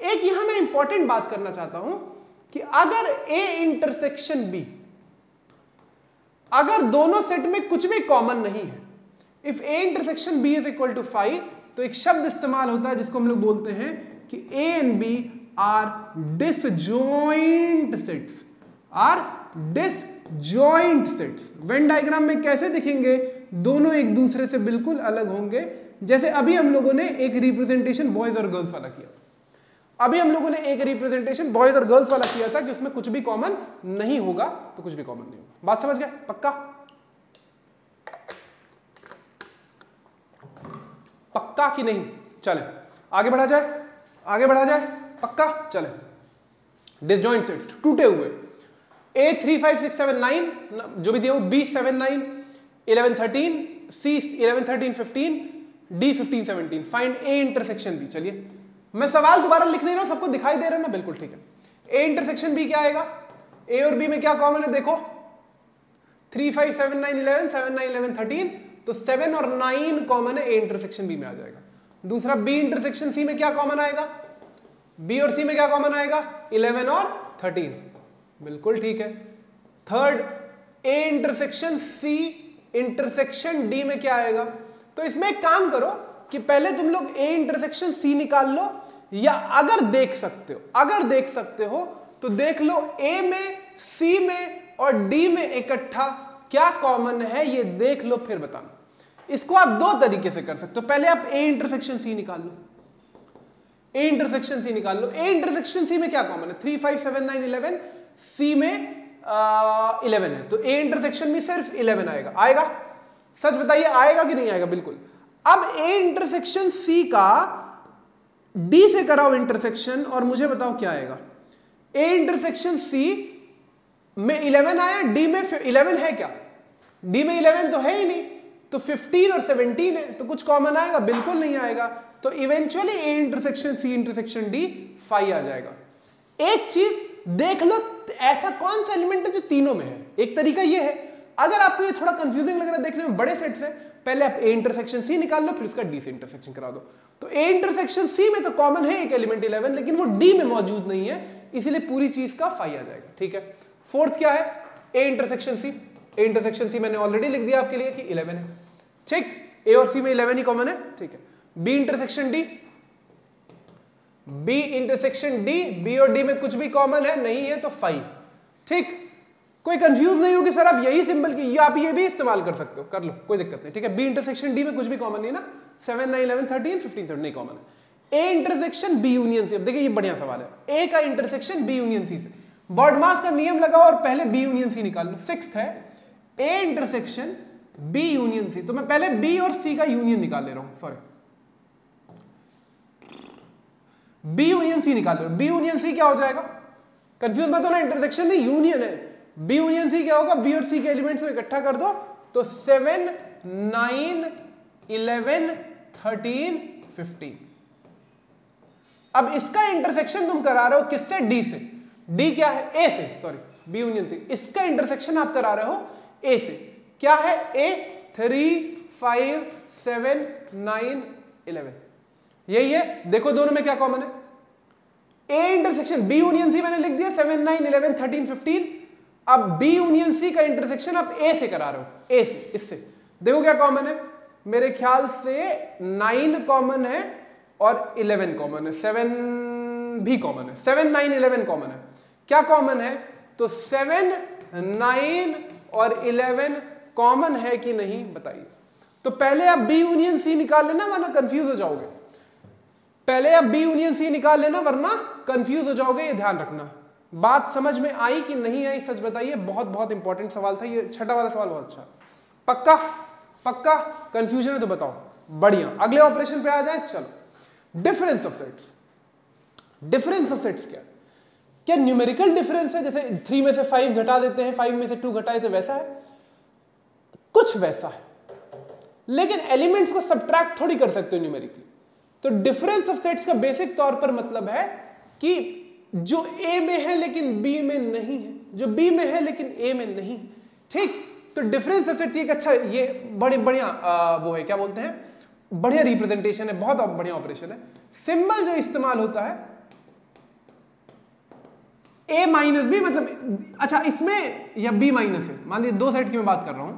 एक यहां मैं इंपॉर्टेंट बात करना चाहता हूं कि अगर ए इंटरसेक्शन बी, अगर दोनों सेट में कुछ भी कॉमन नहीं है, if A intersection B is equal to phi, तो एक शब्द इस्तेमाल होता है जिसको हम लोग बोलते हैं कि A and B are disjoint sets, are disjoint sets. Venn diagram में कैसे दिखेंगे? दोनों एक दूसरे से बिल्कुल अलग होंगे। जैसे अभी हम लोगों ने एक रिप्रेजेंटेशन बॉयज और गर्ल्स वाला किया, अभी हम लोगों ने एक रिप्रेजेंटेशन बॉयज और गर्ल्स वाला किया था कि उसमें कुछ भी कॉमन नहीं होगा, तो कुछ भी कॉमन नहीं होगा। बात समझ गए? पक्का? पक्का कि नहीं? चले आगे बढ़ा जाए, आगे बढ़ा जाए। पक्का? चले, डिसजॉइंट सेट्स, टूटे हुए। A 3 5 6 7 9 जो भी दिया हो, B 7 9 11 13, C 11 13 15, D 15 17। Find A intersection B। चलिए मैं सवाल दोबारा लिख नहीं रहा हूं, सबको दिखाई दे रहा है ना? बिल्कुल ठीक है। A इंटरसेक्शन B क्या आएगा? A और B में क्या कॉमन है? देखो 3 5 7 9 11 7 9 11 13, तो 7 और 9 कॉमन है, A इंटरसेक्शन B में आ जाएगा। दूसरा B इंटरसेक्शन C में क्या कॉमन आएगा? B और C में क्या कॉमन आएगा? 11 और 13, बिल्कुल ठीक है। Third, A intersection C intersection D में क्या आएगा? तो इसमें एक काम करो कि पहले तुम लोग A इंटरसेक्शन C निकाल लो, या अगर देख सकते हो तो देख लो A में सी में और डी में इकट्ठा क्या कॉमन है ये देख लो फिर बताना। इसको आप दो तरीके से कर सकते हो। पहले आप ए इंटरसेक्शन सी निकाल लो, ए इंटरसेक्शन सी निकाल लो। ए इंटरसेक्शन सी में क्या कॉमन है? 3 5 7 9 11, सी में 11 है, तो ए इंटरसेक्शन में सिर्फ 11 आएगा। आएगा? सच बताइए आएगा कि नहीं आएगा? बिल्कुल। अब ए इंटरसेक्शन सी का डी से कराओ इंटरसेक्शन और मुझे बताओ क्या आएगा। ए इंटरसेक्शन सी में 11 आया, डी में 11 है क्या? डी में 11 तो है ही नहीं, तो 15 और 17 है, तो कुछ कॉमन आएगा? बिल्कुल नहीं आएगा। तो eventually A intersection C intersection D 5 आ जाएगा। एक चीज देख लो, ऐसा कौन सा एलिमेंट है जो तीनों में है? एक तरीका ये है, अगर आपको ये थोड़ा कंफ्यूजिंग लग रहा है देखने में बड़े सेट से, पहले आप ए इंटरसेक्शन सी निकाल लो, फिर उसका डी से इंटरसेक्शन करा दो। तो ए इंटरसेक्शन सी में तो कॉमन है एक एलिमेंट 11, लेकिन वो डी में मौजूद नहीं है, इसीलिए पूरी चीज का 5 आ जाएगा। ठीक है। फोर्थ क्या है? A intersection C. A intersection सी मैंने ऑलरेडी लिख दिया आपके लिए कि 11 है। ठीक, ए और सी में 11 ही कॉमन है। ठीक है। B intersection D, B intersection D, B और डी में कुछ भी कॉमन है नहीं है तो 5। ठीक, कोई कंफ्यूज नहीं होगी सर आप यही सिंबल की, आप ये भी इस्तेमाल कर सकते हो, कर लो कोई दिक्कत नहीं। ठीक है। बी इंटरसेक्शन डी में कुछ भी कॉमन नहीं ना, 7 9 11 13 15 13 नहीं कॉमन है। A intersection B union C, अब देखिए ये बढ़िया सवाल है। ए का इंटरसेक्शन बी यूनियन सी से, बॉडमास का नियम लगाओ और पहले बी यूनियन सी निकाल लो। सिक्स्थ है A intersection B union C, तो मैं पहले बी और सी का यूनियन निकाल ले रहा हूं, सॉरी बी यूनियन सी निकाल लो। बी यूनियन सी क्या हो जाएगा? कंफ्यूज मत होना, इंटरसेक्शन नहीं यूनियन है। बी यूनियन सी क्या होगा? बी और सी के एलिमेंट्स को इकट्ठा कर दो तो 7 9 11 13 15। अब इसका इंटरसेक्शन तुम करा रहे हो किससे? डी से। डी क्या है? ए से, सॉरी बी यूनियन सी। इसका इंटरसेक्शन आप करा रहे हो ए से। क्या है? ए 3 5 7 9 11, यही है। देखो दोनों में क्या कॉमन है? A intersection B union C मैंने लिख दिया 7 9 11 13 15। अब बी यूनियन सी का इंटरसेक्शन आप ए से करा रहे हो, ए से, इससे। देखो क्या कॉमन है? मेरे ख्याल से 9 कॉमन है और 11 कॉमन है, 7 भी कॉमन है, 7 9 11 कॉमन है। क्या कॉमन है? तो 7 9 और 11 कॉमन है कि नहीं बताइए। तो पहले आप बी यूनियन सी निकाल लेना वरना कंफ्यूज हो जाओगे। पहले आप बी यूनियन सी निकाल लेना वरना कंफ्यूज हो जाओगे, ये ध्यान रखना। बात समझ में आई कि नहीं आई सच बताइए। बहुत बहुत इंपॉर्टेंट सवाल था ये, छठा वाला सवाल बहुत अच्छा। पक्का? पक्का? कंफ्यूजन है तो बताओ। बढ़िया, अगले ऑपरेशन पे आ जाए। चलो, difference of sets. Difference of sets क्या न्यूमेरिकल डिफरेंस है? जैसे 3 में से 5 घटा देते हैं, 5 में से 2 घटाए तो वैसा है? कुछ वैसा है, लेकिन एलिमेंट्स को सब्ट्रैक्ट थोड़ी कर सकते हो न्यूमेरिकली। तो डिफरेंस ऑफ सेट्स का बेसिक तौर पर मतलब है कि जो ए में है लेकिन बी में नहीं है, जो बी में है लेकिन ए में नहीं। ठीक, तो डिफरेंस ऑफ सेट्स एक अच्छा, ये बड़े बढ़िया वो है, क्या बोलते हैं, बढ़िया रिप्रेजेंटेशन है, बहुत बढ़िया ऑपरेशन है। सिंबल जो इस्तेमाल होता है ए माइनस बी, मतलब अच्छा इसमें या बी माइनस ए, मान लीजिए 2 सेट की मैं बात कर रहा हूं,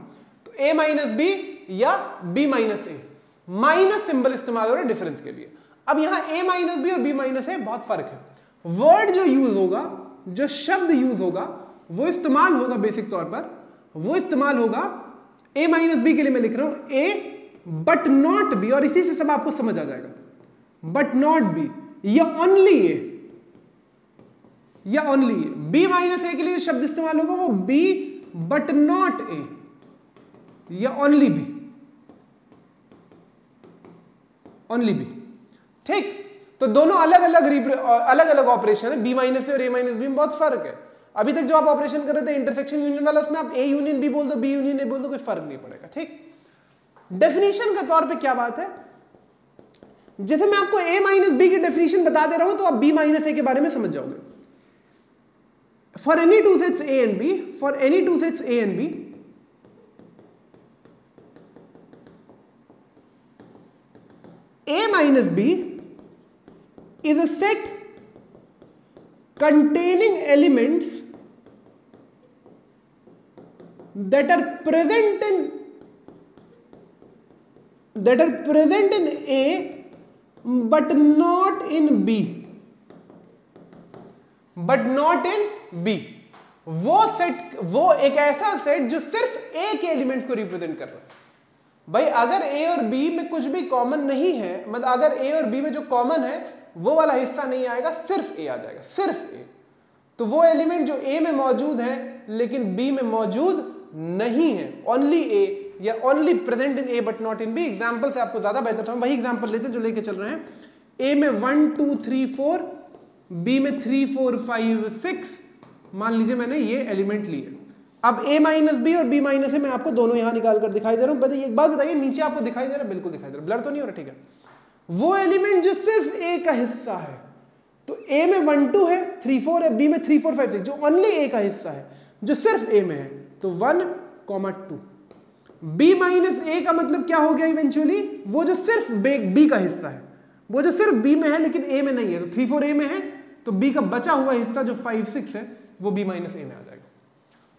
तो ए माइनस बी या बी माइनस ए, माइनस सिंबल इस्तेमाल हो रहा है डिफरेंस के लिए। अब यहां ए माइनस बी और बी माइनस ए बहुत फर्क है। वर्ड जो यूज होगा, जो शब्द यूज होगा वो इस्तेमाल होगा बेसिक तौर पर, वो इस्तेमाल होगा ए माइनस बी के लिए मैं लिख रहा हूं ए बट नॉट बी, और इसी से सब आपको समझ आ जाएगा। बट नॉट बी या ओनली ए, या ओनली ए। बी माइनस ए के लिए शब्द इस्तेमाल होगा वो बी बट नॉट ए या ओनली बी, ओनली बी। ठीक, तो दोनों अलग अलग ऑपरेशन है। बी माइनस ए और ए माइनस बी में बहुत फर्क है। अभी तक जो आप ऑपरेशन कर रहे थे इंटरसेक्शन यूनियन वाला, उसमें आप ए यूनियन बी बोल दो, बी यूनियन ए बोल दो, कोई फर्क नहीं पड़ेगा। ठीक, डेफिनेशन के तौर पे क्या बात है, जैसे मैं आपको ए माइनस बी की डेफिनेशन बता दे रहा हूं तो आप बी माइनस ए के बारे में समझ जाओगे। For any two sets A and B, for any two sets A and B, A minus B is a set containing elements that are present in A but not in B, but not in B। वो एक ऐसा set जो सिर्फ ए के elements को represent कर रहा है। भाई अगर ए और बी में कुछ भी कॉमन नहीं है, मतलब अगर ए और बी में जो कॉमन है वो वाला हिस्सा नहीं आएगा, सिर्फ ए आ जाएगा, सिर्फ ए, तो वो एलिमेंट जो ए में मौजूद है लेकिन बी में मौजूद नहीं है, ओनली ए या only present in A but not in B. Example से आपको ज्यादा बेहतर समझ, वही एग्जांपल लेते हैं जो लेके चल रहे हैं। ए में 1 2 3 4, बी में 3 4 5 6, मान लीजिए मैंने ये एलिमेंट लिए। अब a माइनस बी और b माइनस ए मैं आपको दोनों यहां निकाल कर दिखाई दे रहा हूं। बताइए एक बात बताइए, नीचे आपको दिखाई दे रहा है? बिल्कुल दिखाई दे रहा है, ब्लर तो नहीं हो रहा, ठीक है। वो एलिमेंट जो सिर्फ a का हिस्सा है, तो a में 1 2 है, 3 4 है, b में 3 4 5 6, जो ओनली a का हिस्सा है, जो सिर्फ a में है, तो 1 2। b माइनस a का मतलब क्या हो गया इवेंचुअली? वो जो सिर्फ b का हिस्सा है, वो जो सिर्फ b में है लेकिन a में नहीं है, तो 3 4 a में है, तो b का बचा हुआ हिस्सा जो 5 6 है वो b माइनस a में आ जाएगा,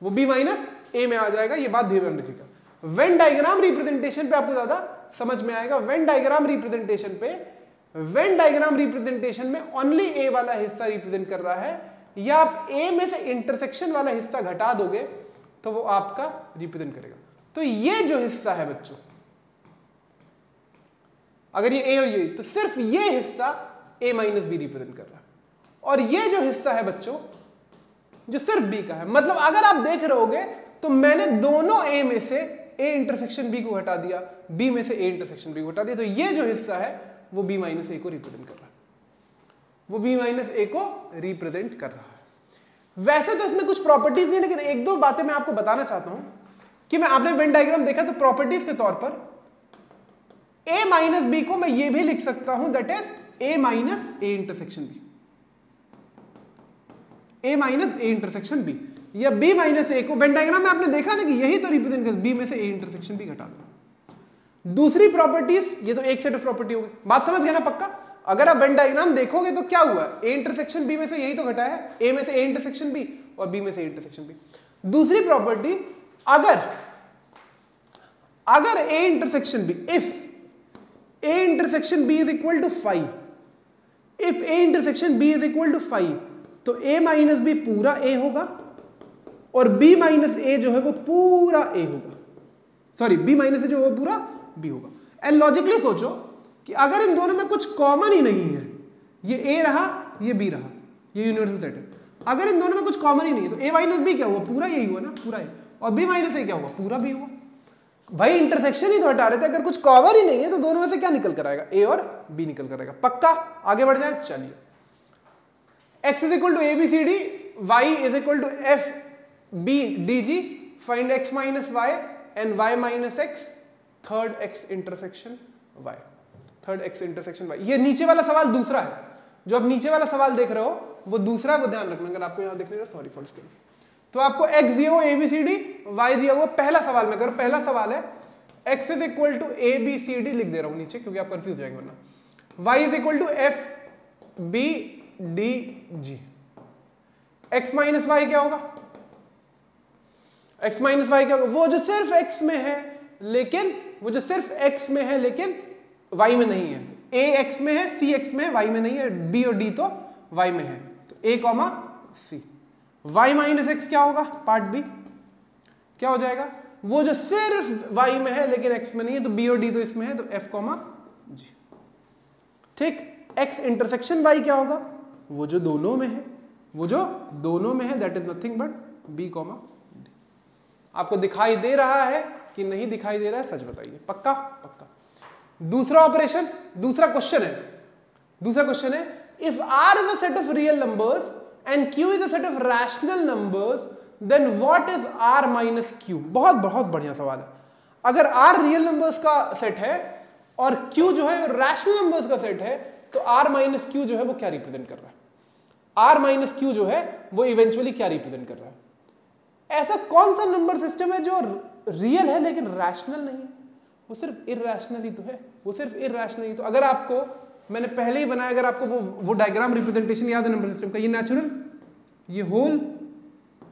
वो b माइनस a में आ जाएगा। ये बात ध्यान रखिएगा। वेन डायग्राम रिप्रेजेंटेशन पे आपको ज्यादा समझ में आएगा। वेन डायग्राम रिप्रेजेंटेशन में ओनली a वाला हिस्सा रिप्रेजेंट कर रहा है, या आप a में से इंटरसेक्शन वाला हिस्सा घटा दोगे तो वो आपका रिप्रेजेंट करेगा। तो ये जो हिस्सा है बच्चों, अगर ये a और ये, तो सिर्फ ये हिस्सा a माइनस बी रिप्रेजेंट कर रहा है, और ये जो हिस्सा है बच्चों जो सिर्फ b का है, मतलब अगर आप देख रहे होगे तो मैंने दोनों a में से a इंटरसेक्शन b को हटा दिया, b में से a इंटरसेक्शन b को हटा दिया, तो ये जो हिस्सा है वो b माइनस a को रिप्रेजेंट कर रहा है, वो b माइनस a को रिप्रेजेंट कर रहा है। वैसे तो इसमें कुछ प्रॉपर्टीज नहीं, लेकिन एक दो बातें मैं आपको बताना चाहता हूं कि मैं आपने वेन डायग्राम देखा तो प्रॉपर्टीज के तौर पर a माइनस बी को मैं ये भी लिख सकता हूं, that is a minus a intersection b, a minus a intersection b, या b माइनस a को वेन डायग्राम में आपने देखा ना कि यही तो रिप्रेजेंट कर, b में से a इंटरसेक्शन b घटा दो। दूसरी प्रॉपर्टीज, ये तो एक सेट ऑफ प्रॉपर्टी हो गई, बात समझ गए ना पक्का? अगर आप वेन डायग्राम देखोगे तो क्या हुआ, a इंटरसेक्शन b में से यही तो घटाया है, a में से a इंटरसेक्शन b और b में से a इंटरसेक्शन b। दूसरी प्रॉपर्टी, अगर a intersection b, if a intersection b is equal to 5, if a intersection b is equal to 5, तो a माइनस बी पूरा a होगा और b माइनस a जो है वो पूरा a होगा, सॉरी b माइनस a जो है वो पूरा b होगा। एंड लॉजिकली सोचो कि अगर इन दोनों में कुछ कॉमन ही नहीं है, ये a रहा ये b रहा, ये यूनिवर्सल सेट है, अगर इन दोनों में कुछ कॉमन ही नहीं है तो a माइनस b क्या हुआ, पूरा यही हुआ ना, पूरा a, और b माइनस a क्या हुआ, पूरा b हुआ। भाई इंटरसेक्शन ही तो हटा रहे थे, अगर कुछ कॉमन ही नहीं है तो दोनों में से क्या निकल कर आएगा, a और b निकल कर आएगा। पक्का? आगे बढ़ जाए, चलिए। x is equal to ABCD, y is equal to FBDG, find x minus y and y minus x, third x intersection y, third x intersection y। ये नीचे वाला सवाल दूसरा है, जो आप नीचे वाला सवाल देख रहे हो वो दूसरा है, वो ध्यान रखना। अगर आपको यहाँ देख रहे हो, सॉरी फॉर स्किप, तो आपको x दिया हुआ ABCD, y दिया हुआ, पहला सवाल में करो, पहला सवाल है x is equal to ABCD, लिख दे रहा हूँ नीचे क्योंकि आप कंफ्यूज हो जाएंगे वरना, y is equal to FBDG, x minus Y क्या होगा, x माइनस वाई क्या होगा, वो जो सिर्फ x में है लेकिन वो जो सिर्फ x में है लेकिन y में नहीं है, a x में है, c x में है, y में नहीं है, b और d तो y में है, तो a comma c। y minus x क्या होगा, पार्ट b क्या हो जाएगा, वो जो सिर्फ y में है लेकिन x में नहीं है, तो b और d तो इसमें है, तो f कॉमा g। ठीक, x इंटरसेक्शन y क्या होगा, वो जो दोनों में है, वो जो दोनों में है, that is nothing but b comma d। आपको दिखाई दे रहा है कि नहीं दिखाई दे रहा है, सच बताइए, पक्का? पक्का। दूसरा ऑपरेशन, दूसरा क्वेश्चन है, if r is a set of real numbers and q is a set of rational numbers, then what is r minus q। बहुत बहुत बढ़िया सवाल है। अगर r रियल नंबर्स का सेट है और q जो है रैशनल नंबर्स का सेट है, तो r माइनस q जो है वो क्या रिप्रेजेंट कर रहा है, r माइनस q जो है वो इवेंचुअली क्या रिप्रेजेंट कर रहा है। ऐसा कौन सा नंबर सिस्टम है जो रियल है लेकिन रैशनल नहीं है, वो सिर्फ इरैशनल ही तो है, वो सिर्फ इरैशनल ही तो। अगर आपको मैंने पहले ही बनाया, अगर आपको वो डायग्राम रिप्रेजेंटेशन याद है नंबर सिस्टम का, ये नेचुरल, ये होल,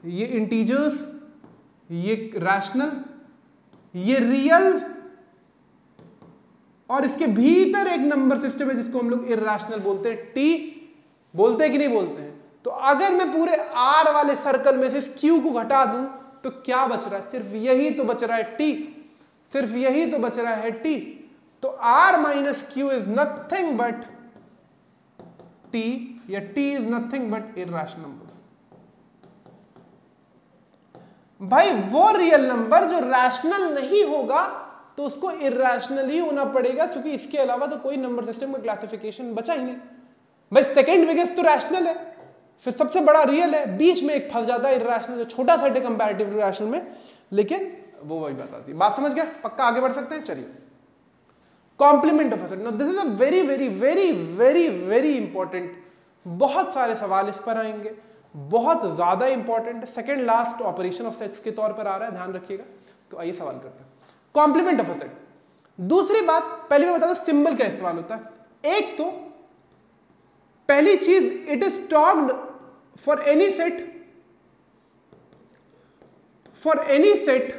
ये इंटीजर्स, ये रैशनल, ये रियल, और इसके भीतर एक नंबर सिस्टम है जिसको हम लोग इरैशनल बोलते हैं, टी बोलते हैं कि नहीं बोलते हैं। तो अगर मैं पूरे R वाले सर्कल में से इस Q को घटा दूं तो क्या बच रहा है? सिर्फ यही तो बच रहा है T, सिर्फ यही तो बच रहा है T। तो R minus Q is nothing but T, या T is nothing but irrational numbers. भाई वो रियल नंबर जो रैशनल नहीं होगा तो उसको इर्रेशनल ही होना पड़ेगा, क्योंकि इसके अलावा तो कोई नंबर सिस्टम का क्लासिफिकेशन बचा ही नहीं। भाई सेकंड बिगेस्ट तो रैशनल है, फिर सबसे बड़ा रियल है, बीच में एक फंस जाता है इर्रेशनल, जो छोटा सेट है कंपैरेटिव रैशनल में, लेकिन वो वही बात आती है। बात समझ गया? पक्का आगे बढ़ सकते हैं? चलिए, complement of a set. Now this is a very very very very very important, बहुत सारे सवाल इस पर आएंगे, बहुत ज्यादा इंपॉर्टेंट है, second last operation of sets के तौर पर आ रहा है, ध्यान रखिएगा। तो आइए सवाल करते हैं, कॉम्प्लीमेंट ऑफ अ सेट। दूसरी बात, पहले मैं बता दूं सिंबल का इस्तेमाल होता है। एक तो पहली चीज, it is talked for any set, for any set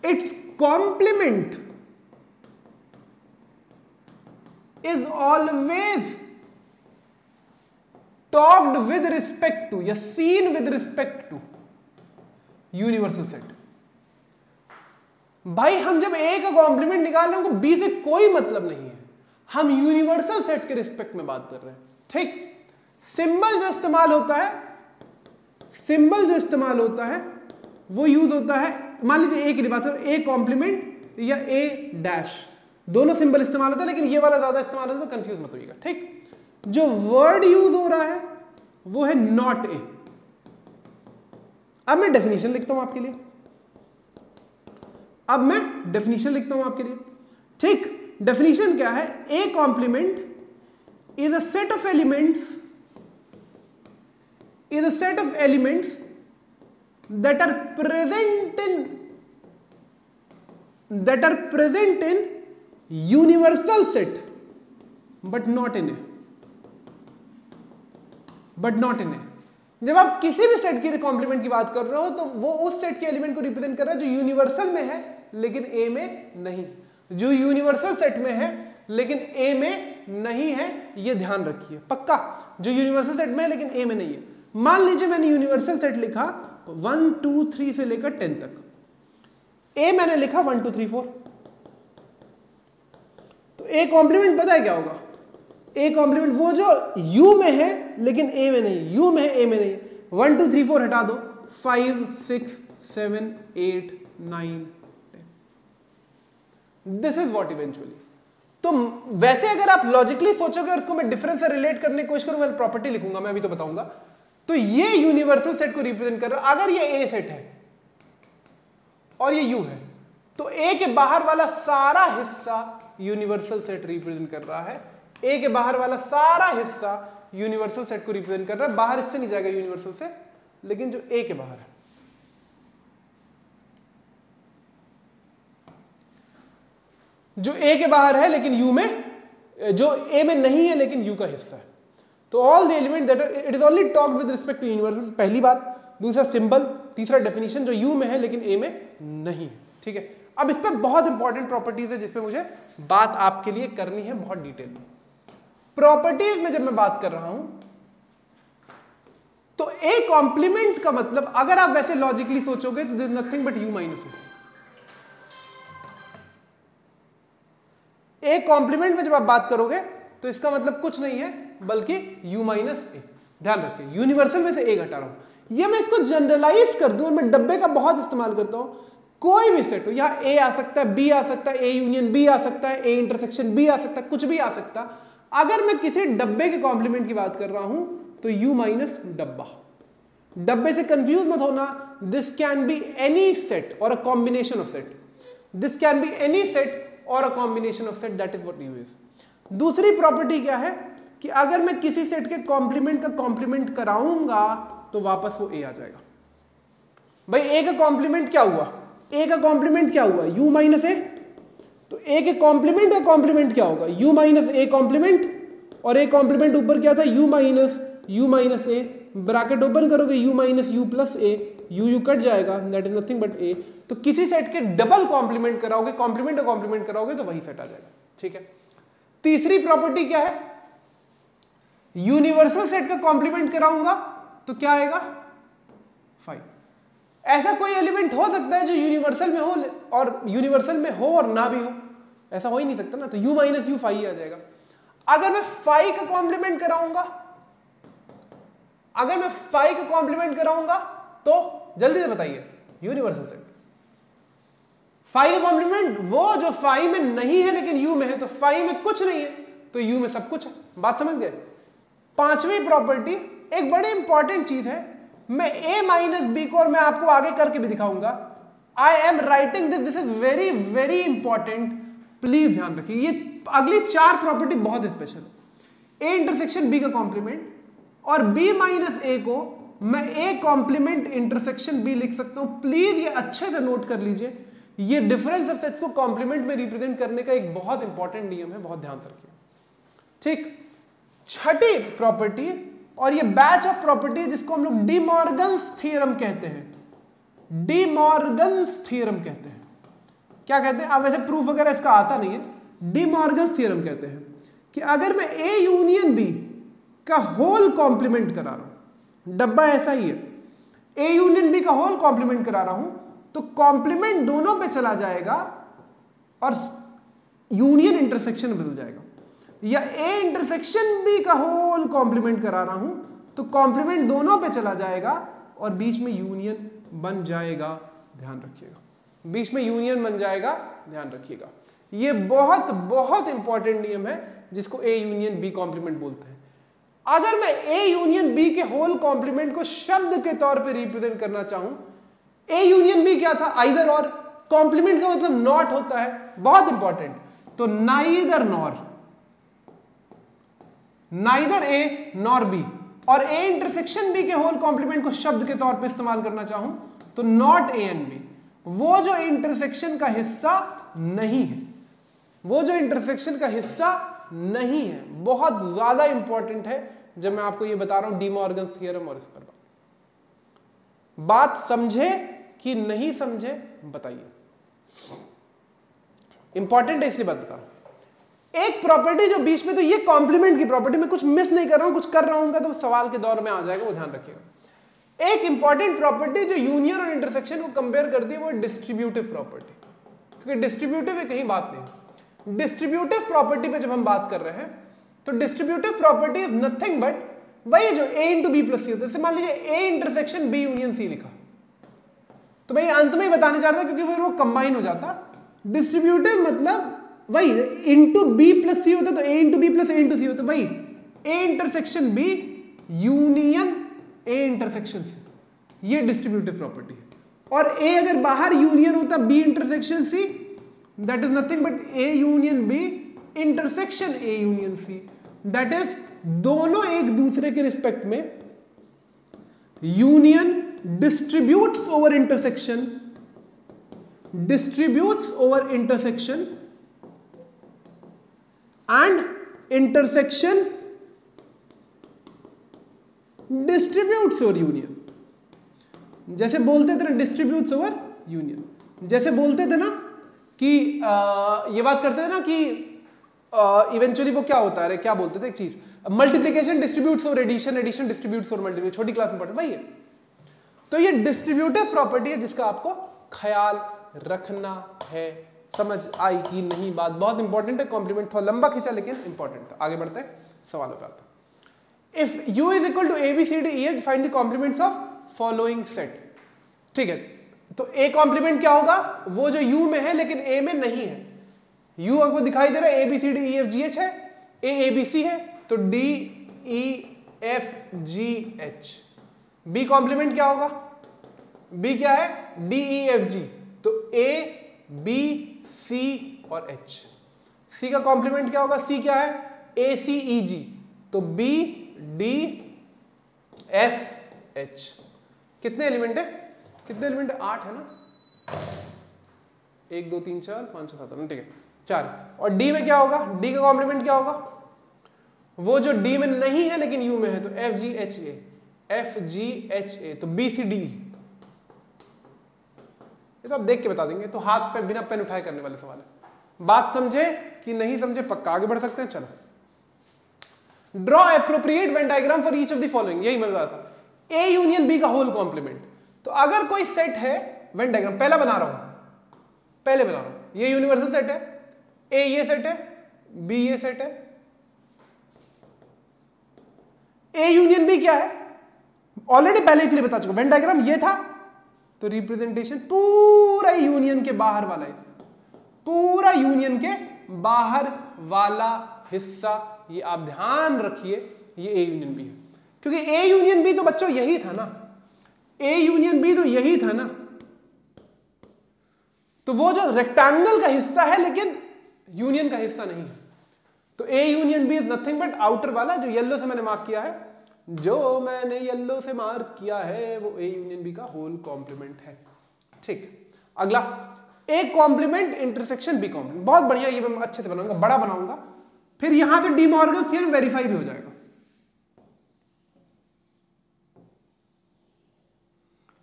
its complement is always talked with respect to या seen with respect to universal set. भाई हम जब ए का कॉम्प्लीमेंट निकाल रहे हैं, हमको बी से कोई मतलब नहीं है, हम यूनिवर्सल सेट के रिस्पेक्ट में बात कर रहे हैं, ठीक। सिंबल जो इस्तेमाल होता है, सिंबल जो इस्तेमाल होता है वो यूज होता है, मान लीजिए ए की बात करो, ए कॉम्प्लीमेंट या ए डैश, दोनों सिंबल इस्तेमाल होता है, लेकिन ये वाला ज्यादा इस्तेमाल होता है, तो कंफ्यूज मत होइएगा, ठीक। जो वर्ड यूज हो रहा है वो है नॉट ए। अब मैं डेफिनेशन लिखता हूं आपके लिए, अब मैं डेफिनेशन लिखता हूं आपके लिए, ठीक। डेफिनेशन क्या है? A complement is a set of elements, is a set of elements that are present in universal set but not in a, जब आप किसी भी सेट की कॉम्प्लीमेंट की बात कर रहे हो तो वो उस सेट के एलिमेंट को रिप्रेजेंट कर रहा है जो यूनिवर्सल में है लेकिन ए में नहीं, जो यूनिवर्सल सेट में है लेकिन ए में नहीं है, ये ध्यान रखिए पक्का। जो यूनिवर्सल सेट में है लेकिन ए में नहीं है। मान लीजिए मैंने यूनिवर्सल सेट लिखा 1 2 3 से लेकर 10 तक, ए मैंने लिखा 1 2 3 4, तो ए कॉम्प्लीमेंट पता है क्या होगा? ए कॉम्प्लीमेंट वो जो यू में है लेकिन ए में नहीं, यू में है ए में नहीं। 1 2 3 4 हटा दो, 5 6 7 8 9 10, दिस इज व्हाट इवेंचुअली। तो वैसे अगर आप लॉजिकली सोचोगे और उसको मैं डिफरेंस से रिलेट करने की कोशिश करूं, मैं प्रॉपर्टी लिखूंगा, मैं अभी तो बताऊंगा। तो ये यूनिवर्सल सेट को रिप्रेजेंट कर रहा है। अगर ये ए सेट है और ये यू है तो ए के बाहर वाला सारा हिस्सा यूनिवर्सल सेट रिप्रेजेंट कर रहा है, ए के बाहर वाला सारा हिस्सा यूनिवर्सल सेट को रिप्रेजेंट कर रहा है। बाहर इससे नहीं जाएगा यूनिवर्सल से, लेकिन जो ए के बाहर है, जो ए के बाहर है लेकिन यू में, जो ए में नहीं है लेकिन यू का हिस्सा है। तो all the element that it is only talked with respect to universal, पहली बात। दूसरा सिंबल, तीसरा डेफिनेशन जो यू में है लेकिन ए में नहीं है, ठीक है। अब इस पर बहुत इंपॉर्टेंट प्रॉपर्टीज है जिसपे मुझे बात आपके लिए करनी है बहुत डिटेल में। प्रॉपर्टीज में जब मैं बात कर रहा हूं तो ए कॉम्प्लीमेंट का मतलब, अगर आप वैसे लॉजिकली सोचोगे तो this is nothing but U minus A. A complement में जब आप बात करोगे तो इसका मतलब कुछ नहीं है बल्कि u माइनस ए। ध्यान रखिए, यूनिवर्सल में से ए घटा रहा हूं। ये मैं इसको जनरलाइज कर दूं और मैं डब्बे का बहुत इस्तेमाल करता हूं। कोई भी सेट हो, यहां ए आ सकता है, बी आ सकता है, ए यूनियन बी आ सकता है, ए इंटरसेक्शन बी आ सकता है, कुछ भी आ सकता है। अगर मैं किसी डब्बे के कॉम्प्लीमेंट की बात कर रहा हूं तो u माइनस डब्बा। डब्बे से कंफ्यूज मत होना, this can be any set or a combination of set, this can be any set or a combination of set, that is what u is. दूसरी प्रॉपर्टी क्या है कि अगर मैं किसी सेट के कॉम्प्लीमेंट का कॉम्प्लीमेंट कराऊंगा तो वापस वो ए आ जाएगा। भाई ए का कॉम्प्लीमेंट क्या हुआ? ए का कॉम्प्लीमेंट क्या हुआ? u माइनस ए। तो ए के कॉम्प्लीमेंट का कॉम्प्लीमेंट क्या होगा? u माइनस ए कॉम्प्लीमेंट, और ए कॉम्प्लीमेंट ऊपर क्या था? u माइनस ए, ब्रैकेट ओपन करोगे u minus you plus A, you cut जाएगा, दैट इज नथिंग बट ए। तो किसी सेट के डबल कॉम्प्लीमेंट कराओगे, कॉम्प्लीमेंट और कॉम्प्लीमेंट कराओगे तो वही सेट आ जाएगा, ठीक है। तीसरी प्रॉपर्टी क्या है? यूनिवर्सल सेट का कॉम्प्लीमेंट कराऊंगा तो क्या आएगा 5। ऐसा कोई एलिमेंट हो सकता है जो यूनिवर्सल में हो और यूनिवर्सल में हो और ना भी हो, ऐसा हो ही नहीं सकता ना, तो u माइनस यू 5 आ जाएगा। अगर मैं 5 का कॉम्प्लीमेंट कराऊंगा, अगर मैं 5 का कॉम्प्लीमेंट कराऊंगा तो जल्दी से बताइए यूनिवर्सल सेट 5 का कॉम्प्लीमेंट वो जो 5 में नहीं है लेकिन u में है, तो 5 में कुछ नहीं है तो u में सब कुछ है। बात समझ गए? पांचवी प्रॉपर्टी एक बड़ी इंपॉर्टेंट चीज है, मैं a माइनस बी को और मैं आपको आगे करके भी दिखाऊंगा। I am writing this is very very important, please ध्यान रखिए। ये अगली 4 प्रॉपर्टी बहुत स्पेशल है। a इंटरसेक्शन b का कॉम्प्लीमेंट और b माइनस a को मैं a कॉम्प्लीमेंट इंटरसेक्शन b लिख सकता हूं। प्लीज ये अच्छे से नोट कर लीजिए, ये डिफरेंस ऑफ सेट्स को कॉम्प्लीमेंट में रिप्रेजेंट करने का एक बहुत इंपॉर्टेंट नियम है, बहुत ध्यान रखिए। ठीक, छठी प्रॉपर्टी, और ये बैच ऑफ प्रॉपर्टी है जिसको हम लोग डी मॉर्गन्स थ्योरम कहते हैं। डी मॉर्गन्स थ्योरम कहते हैं। क्या कहते हैं? अब वैसे प्रूफ वगैरह इसका आता नहीं है, डी मॉर्गन्स थ्योरम कहते हैं कि अगर मैं ए यूनियन बी का होल कॉम्प्लीमेंट करा रहा हूं, डब्बा ऐसा ही है, ए यूनियन बी का होल कॉम्प्लीमेंट करा रहा हूं तो कॉम्प्लीमेंट दोनों पे चला जाएगा और यूनियन इंटरसेक्शन बदल जाएगा। या ए इंटरसेक्शन बी का होल कॉम्प्लीमेंट करा रहा हूं तो कॉम्प्लीमेंट दोनों पे चला जाएगा और बीच में यूनियन बन जाएगा, ध्यान रखिएगा, बीच में यूनियन बन जाएगा, ध्यान रखिएगा। ये बहुत बहुत इंपॉर्टेंट नियम है जिसको ए यूनियन बी कॉम्प्लीमेंट बोलते हैं। अगर मैं ए यूनियन बी के होल कॉम्प्लीमेंट को शब्द के तौर पे रिप्रेजेंट करना चाहूं, ए यूनियन बी क्या था? आइदर और। कॉम्प्लीमेंट का मतलब नॉट होता है, बहुत इंपॉर्टेंट, तो neither nor, neither A nor be. और ए इंटरसेक्शन बी के होल कॉम्प्लीमेंट को शब्द के तौर पे इस्तेमाल करना चाहूं तो नॉट ए एंड बी, वो जो इंटरसेक्शन का हिस्सा नहीं है, वो जो इंटरसेक्शन का हिस्सा नहीं है। बहुत ज्यादा इंपॉर्टेंट है जब मैं आपको ये बता रहा हूं डी मॉर्गन्स थ्योरम, और इस पर बात समझे कि नहीं समझे बताइए। इंपॉर्टेंट है इसलिए बात बता रहा हूं। एक प्रॉपर्टी जो बीच में, तो ये कॉम्प्लीमेंट की प्रॉपर्टी, मैं कुछ मिस नहीं कर रहा हूं, कुछ कर रहा हूं तो सवाल के दौर में आ जाएगा, वो ध्यान रखिएगा। एक इंपॉर्टेंट प्रॉपर्टी जो यूनियन और इंटरसेक्शन को कंपेयर करती है वो डिस्ट्रीब्यूटिव प्रॉपर्टी, क्योंकि डिस्ट्रीब्यूटिव है कहीं बात नहीं। डिस्ट्रीब्यूटिव प्रॉपर्टी पे जब हम बात कर रहे हैं तो distributive property is nothing but वही जो a इंटू बी प्लस सी होता है। जैसे मान लीजिए a intersection b union c लिखा, तो मैं अंत में ही बताने चाह रहा था क्योंकि फिर वो कंबाइन हो जाता। डिस्ट्रीब्यूटिव मतलब वही इंटू बी प्लस सी होता है, तो a into B plus a into C होता है, वही a intersection b union a intersection c, ये डिस्ट्रीब्यूटिव प्रॉपर्टी है। और a अगर बाहर यूनियन होता b intersection c, that is nothing but a union b intersection a union c, that इज दोनों एक दूसरे के रिस्पेक्ट में union distributes over intersection, distributes over intersection and intersection distributes over union। जैसे बोलते थे ना distributes over union, जैसे बोलते थे ना कि ये बात करते थे ना कि इवेंचुअली वो क्या होता है, क्या बोलते थे एक चीज, multiplication distributes over addition, addition distributes over multiplication, छोटी क्लास में पढ़ते वही है। तो ये डिस्ट्रीब्यूटिव प्रॉपर्टी है जिसका आपको ख्याल रखना है। समझ आई कि नहीं? बात बहुत इंपॉर्टेंट है। कॉम्प्लीमेंट थोड़ा लंबा खींचा लेकिन इंपॉर्टेंट था। आगे बढ़ते हैं, सवालों पे आते हैं। If u is equal to A B C D E F, find the complements of following set. ठीक है, तो ए कॉम्प्लीमेंट क्या होगा? वो जो u में है लेकिन a में नहीं है। u आपको दिखाई दे रहा है, A B C D E F G H है, a बी सी है, तो d e f g h। b complement क्या होगा? b क्या है? d e f g, तो a b c और h। c का कॉम्प्लीमेंट क्या होगा? c क्या है? a c e g, तो b d f h। कितने एलिमेंट है? कितने एलिमेंट है? 8 है ना, 1 2 3 4 5 6 7, ठीक है 4। और d में क्या होगा? d का कॉम्प्लीमेंट क्या होगा? वो जो d में नहीं है लेकिन u में है, तो f g h a, f g h a, तो b c d। ये तो आप देख के बता देंगे, तो हाथ पे बिना पेन उठाए करने वाले सवाल है। बात समझे कि नहीं समझे? पक्का आगे बढ़ सकते हैं। चलो draw appropriate Venn diagram for each of the following, यही मैं बता रहा था, ए यूनियन बी का होल कॉम्प्लीमेंट। तो अगर कोई सेट है, वेन डायग्राम पहले बना रहा हूं, ये यूनिवर्सल सेट है, ए ये सेट है, बी ये सेट है, ए यूनियन बी क्या है, ऑलरेडी पहले इसलिए बता चुका, वेन डायग्राम ये था, तो रिप्रेजेंटेशन पूरा यूनियन के बाहर वाला है, पूरा यूनियन के बाहर वाला हिस्सा, ये आप ध्यान रखिए, ये ए यूनियन बी है, क्योंकि ए यूनियन बी तो बच्चों यही था ना, ए यूनियन बी तो यही था ना, तो वो जो रेक्टेंगल का हिस्सा है लेकिन यूनियन का हिस्सा नहीं है, तो A union B is nothing but outer वाला, जो येलो से मैंने मार्क किया है, जो मैंने येलो से मार्क किया है वो ए यूनियन बी का होल कॉम्प्लीमेंट है। ठीक, अगला A complement intersection B complement, बहुत बढ़िया, ये मैं अच्छे से बनाऊंगा, बड़ा बनाऊंगा, फिर यहां से डी मॉर्गन थ्योरम वेरीफाई भी हो जाएगा।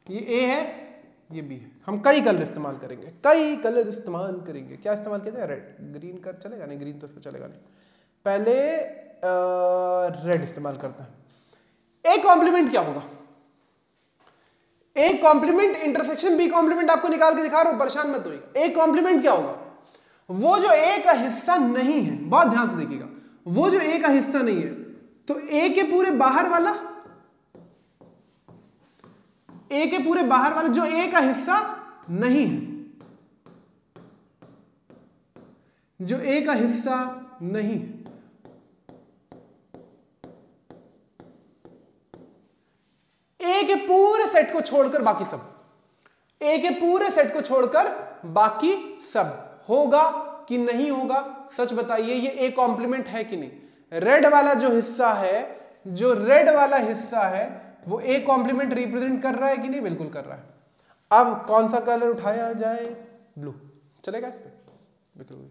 ये ए है, ये बी है, हम कई कलर इस्तेमाल करेंगे, क्या इस्तेमाल किया जाए, रेड, ग्रीन कर चलेगा नहीं, ग्रीन तो इसमें चलेगा नहीं, पहले रेड इस्तेमाल करते हैं। ए कॉम्प्लीमेंट क्या होगा, A complement intersection B complement आपको निकाल के दिखा रहा हूं, परेशान मत होइए। ए कॉम्प्लीमेंट क्या होगा, वो जो ए का हिस्सा नहीं है, बहुत ध्यान से देखिएगा, वो जो ए का हिस्सा नहीं है, तो ए के पूरे बाहर वाला, ए के पूरे बाहर वाला जो ए का हिस्सा नहीं है, जो ए का हिस्सा नहीं है, ए के पूरे सेट को छोड़कर बाकी सब, ए के पूरे सेट को छोड़कर बाकी सब होगा कि नहीं होगा, सच बताइए, ये ए कॉम्प्लीमेंट है कि नहीं। रेड वाला जो हिस्सा है, जो रेड वाला हिस्सा है, वो ए कॉम्प्लीमेंट रिप्रेजेंट कर रहा है कि नहीं, बिल्कुल कर रहा है। अब कौन सा कलर उठाया जाए, ब्लू चलेगा इस पे, बिल्कुल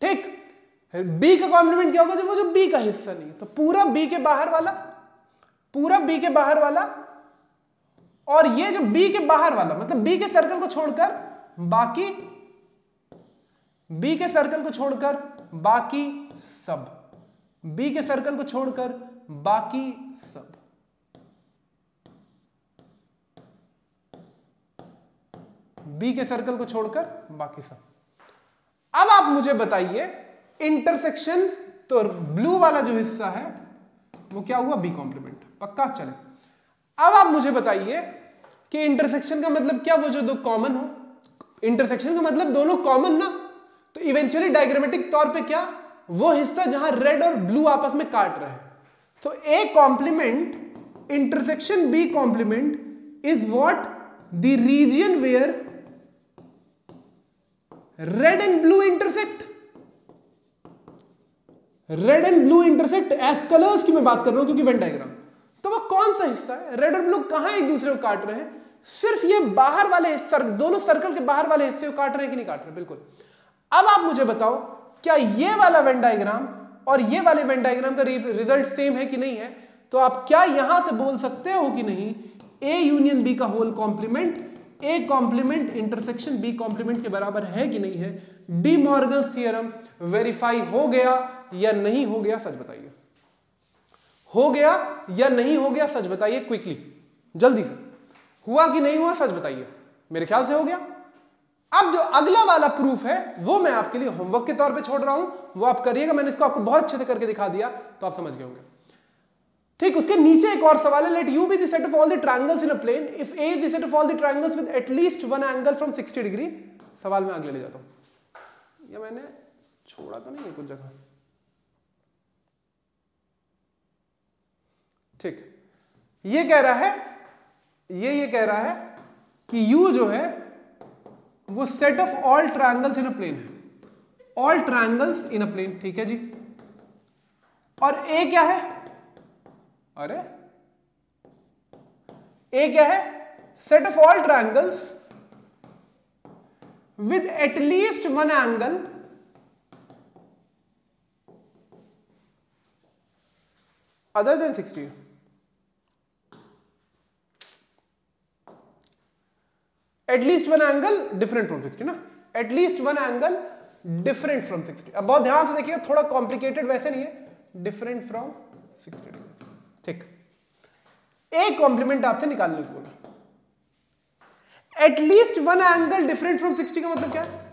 ठीक। बी का कॉम्प्लीमेंट क्या होगा, जो वो जो बी का हिस्सा नहीं, तो पूरा बी के बाहर वाला, पूरा बी के बाहर वाला, और ये जो बी के बाहर वाला मतलब बी के सर्कल को छोड़कर बाकी, बी के सर्कल को छोड़कर बाकी सब, बी के सर्कल को छोड़कर बाकी सब, बी के सर्कल को छोड़कर बाकी सब। अब आप मुझे बताइए इंटरसेक्शन, तो ब्लू वाला जो हिस्सा है वो क्या हुआ, बी कॉम्प्लीमेंट, पक्का चले। अब आप मुझे बताइए कि इंटरसेक्शन का मतलब क्या, वो जो दो कॉमन हो, इंटरसेक्शन का मतलब दोनों कॉमन ना, तो इवेंचुअली डायग्रामेटिक तौर पे क्या, वो हिस्सा जहां रेड और ब्लू आपस में काट रहे हैं, तो A complement intersection B complement is what, the region where red and blue intersect, red and blue intersect as colours की मैं बात कर रहा हूं, क्योंकि वेन डायग्राम, तो वो कौन सा हिस्सा है, रेड और ब्लू कहां एक दूसरे को काट रहे हैं, सिर्फ ये बाहर वाले दोनों सर्कल के बाहर वाले हिस्से को काट रहे हैं कि नहीं काट रहे, बिल्कुल। अब आप मुझे बताओ, क्या ये वाला वेन डायग्राम और ये वाले वेन डायग्राम का रिजल्ट सेम है कि नहीं है, तो आप क्या यहां से बोल सकते हो कि नहीं, ए यूनियन बी का whole complement A complement intersection B complement के बराबर है कि नहीं है। डी मॉर्गन्स थ्योरम वेरीफाई हो गया या नहीं हो गया, सच बताइए, हो गया या नहीं हो गया, सच बताइए क्विकली, जल्दी से, हुआ कि नहीं हुआ, सच बताइए। मेरे ख्याल से हो गया। अब जो अगला वाला प्रूफ है वो मैं आपके लिए होमवर्क के तौर पे छोड़ रहा हूं, वो आप करिएगा, मैंने इसको आपको बहुत अच्छे से करके दिखा दिया, तो आप समझ गए होंगे। ठीक, उसके नीचे एक और सवाल है, let U be the set of all the triangles in a plane if A is the set of all the triangles with at least one angle from 60 degree. सवाल में अगले ले जाता हूं, या मैंने छोड़ा तो नहीं है कुछ जगह। ठीक, ये कह रहा है, ये कह रहा है कि U जो है वो set of all triangles in a plane है, all triangles in a plane, ठीक है जी। और A क्या है, अरे A क्या है, set of all triangles with at least one angle other than 60। At least one angle different from 60 ना, at least one angle different from 60। अब बहुत ध्यान से देखिएगा, थोड़ा कॉम्प्लिकेटेड वैसे नहीं है, डिफरेंट फ्रॉम 60 डिग्री। ठीक, एक कॉम्प्लीमेंट आपसे निकालने को बोला। At least one angle different from 60 का मतलब क्या है?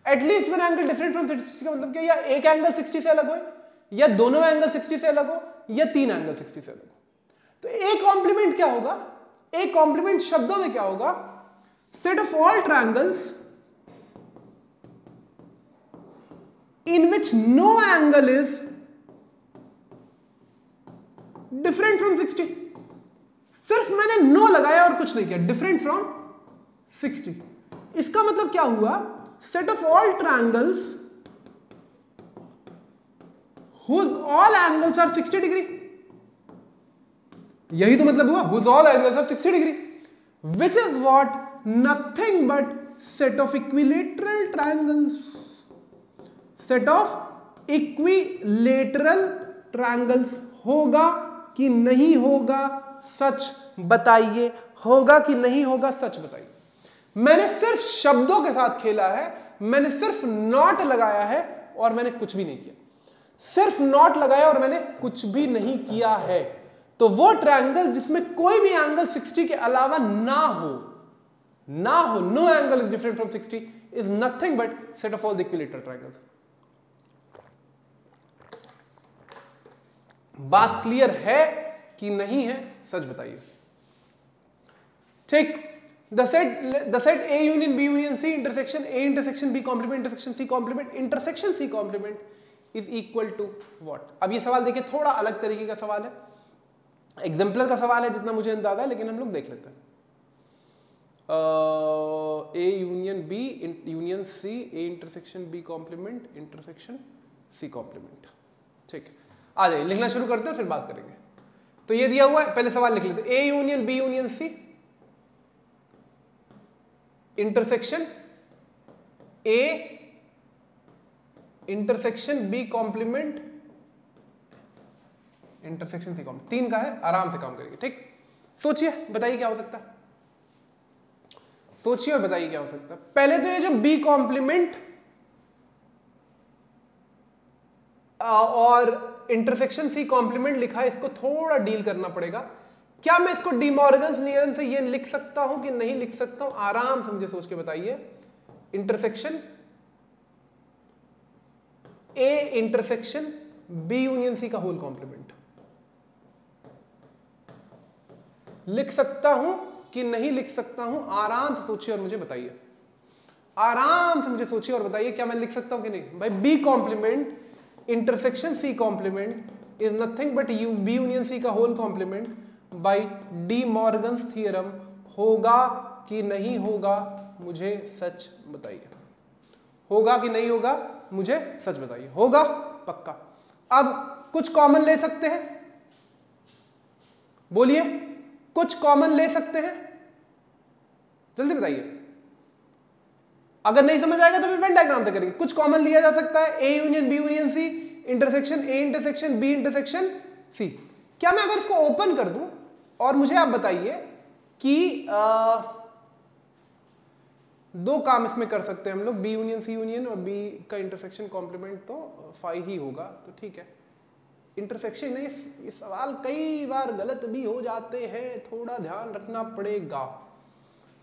At least one angle different from 60 का मतलब क्या? या एक एंगल 60 से अलग हो, या दोनों एंगल 60 से अलग हो, या तीन एंगल 60 से अलग हो। तो एक कॉम्प्लीमेंट क्या होगा? एक कॉम्प्लीमेंट शब्दों में क्या होगा? Set of all triangles in which no angle is different from 60। सिर्फ मैंने नो लगाया और कुछ नहीं किया, डिफरेंट फ्रॉम 60। इसका मतलब क्या हुआ? Set of all triangles whose all angles are 60 degree. यही तो मतलब हुआ, whose all angles are 60 degree, which is what? Nothing but set of equilateral triangles। set of equilateral triangles होगा कि नहीं होगा? सच बताइए, होगा कि नहीं होगा? सच बताइए। मैंने सिर्फ शब्दों के साथ खेला है, मैंने सिर्फ नॉट लगाया है और मैंने कुछ भी नहीं किया। सिर्फ नॉट लगाया और मैंने कुछ भी नहीं किया है। तो वो ट्रायंगल जिसमें कोई भी एंगल 60 के अलावा ना हो, no angle is different from 60, is nothing but set of all the equilateral triangles. बात क्लियर है कि नहीं है? सच बताइए। ठीक, the set A union B union C intersection A intersection B complement intersection C complement intersection C complement is equal to what? अब ये सवाल देखिए, थोड़ा अलग तरीके का सवाल है, एग्जाम्पलर का सवाल है जितना मुझे अंदाजा है, लेकिन हम लोग देख लेते हैं। A union B union C A intersection B complement intersection C complement। ठीक, आ जाइए, लिखना शुरू करते हैं फिर बात करेंगे। तो ये दिया हुआ है, पहले सवाल लिख लेते हैं। A union B union C intersection A intersection B complement intersection C complement. तीन का है, आराम से काम करेंगे। ठीक, सोचिए, बताइए क्या हो सकता है? सोचिए और बताइए क्या हो सकता है। पहले तो ये जो B कॉम्प्लीमेंट और इंटरसेक्शन C कॉम्प्लीमेंट लिखा है, इसको थोड़ा डील करना पड़ेगा। क्या मैं इसको डी मॉर्गन्स नियम से ये लिख सकता हूं कि नहीं लिख सकता हूं? आराम से मुझे सोच के बताइए। Intersection A intersection B union C का होल कॉम्प्लीमेंट लिख सकता हूं कि नहीं लिख सकता हूं? आराम से सोचिए और मुझे बताइए। आराम से मुझे सोचिए और बताइए, क्या मैं लिख सकता हूं कि नहीं? भाई B complement intersection C complement is nothing but B union C का whole complement by De Morgan's theorem. होगा कि नहीं होगा? मुझे सच बताइए। होगा कि नहीं होगा? मुझे सच बताइए। होगा पक्का। अब कुछ कॉमन ले सकते हैं, बोलिए, कुछ कॉमन ले सकते हैं? जल्दी बताइए। अगर नहीं समझ आएगा तो फिर वेन डायग्राम से करेंगे। कुछ कॉमन लिया जा सकता है, A union B union C intersection A intersection B intersection C। क्या मैं अगर इसको ओपन कर दूं और मुझे आप बताइए कि दो काम इसमें कर सकते हैं हम लोग, B यूनियन C यूनियन और B का इंटरसेक्शन कॉम्प्लीमेंट तो फाई ही होगा, तो ठीक है। इंटरसेक्शन है, ये सवाल कई बार गलत भी हो जाते हैं, थोड़ा ध्यान रखना पड़ेगा।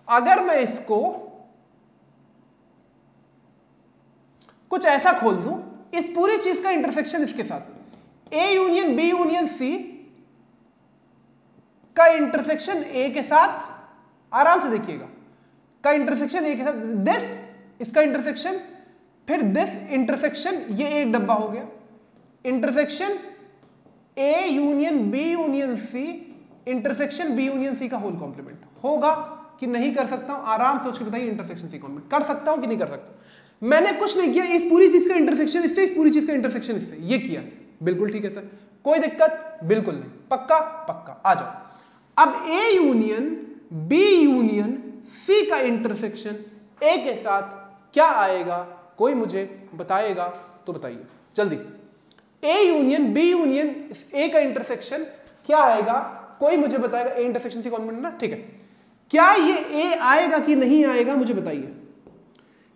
अगर मैं इसको कुछ ऐसा खोल दूं, इस पूरी चीज का इंटरसेक्शन इसके साथ A union B union C का इंटरसेक्शन A के साथ, आराम से देखिएगा, का इंटरसेक्शन A के साथ दिस, इसका इंटरसेक्शन, फिर दिस इंटरसेक्शन, ये एक डब्बा हो गया। Intersection A union B union C intersection B union C का होल कॉम्प्लीमेंट। होगा कि नहीं कर सकता हूं? आराम सोच के बताइए। इंटरसेक्शन C कॉम्प्लीमेंट कर सकता हूं कि नहीं कर सकता? मैंने कुछ नहीं किया, इस पूरी चीज का इंटरसेक्शन इससे, इस पूरी चीज का इंटरसेक्शन इससे, ये किया, बिल्कुल ठीक है सर, कोई दिक्कत बिल्कुल नहीं, पक्का पक्का। आ जाओ। अब A union B union C का इंटरसेक्शन A के साथ क्या आएगा? कोई मुझे बताएगा तो बताइए जल्दी। A union B union A का इंटरसेक्शन क्या आएगा? कोई मुझे बताएगा। A इंटरसेक्शन C कॉम्प्लीमेंट ना, ठीक है। क्या ये A आएगा कि नहीं आएगा? मुझे बताइए,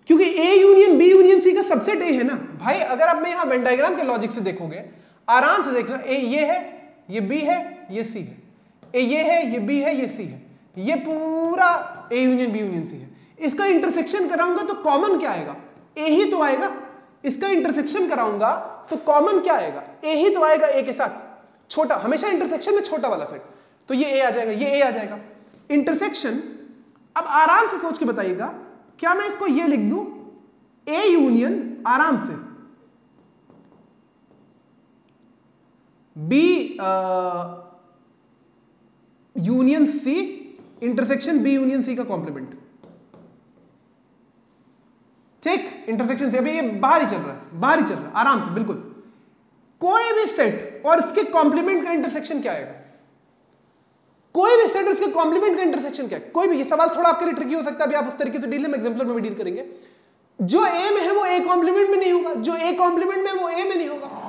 क्योंकि A union B union C का सबसेट A है ना भाई। अगर अब मैं यहां वेन डायग्राम के लॉजिक से देखोगे, आराम से देखना, A ये है, ये बी है, ये सी है, ए ये है, ये बी है, ये सी है, ये पूरा A union B union C है। इसका इंटरसेक्शन कराऊंगा तो कॉमन क्या आएगा? ए ही तो आएगा। इसका इंटरसेक्शन कराऊंगा तो कॉमन क्या आएगा? ए ही तो आएगा ए के साथ, छोटा, हमेशा इंटरसेक्शन में छोटा वाला सेट, तो ये ए आ जाएगा, ये ए आ जाएगा। इंटरसेक्शन, अब आराम से सोच के बताइएगा, क्या मैं इसको ये लिख दूं ए यूनियन आराम से B union C intersection B union C का कॉम्प्लीमेंट, ठीक, इंटरसेक्शन से अभी ये बाहर ही चल रहा है, बाहर ही चल रहा है आराम से, बिल्कुल। कोई भी सेट और इसके कॉम्प्लीमेंट का इंटरसेक्शन क्या आएगा? कोई भी सेट और इसके कॉम्प्लीमेंट का इंटरसेक्शन क्या है? कोई भी, ये सवाल थोड़ा आपके लिए ट्रिकी हो सकता है, अभी आप उस तरीके से डील में एग्जांपल में भी डील करेंगे। जो ए में है वो ए कॉम्प्लीमेंट में नहीं होगा, जो ए कॉम्प्लीमेंट में वो ए में नहीं होगा।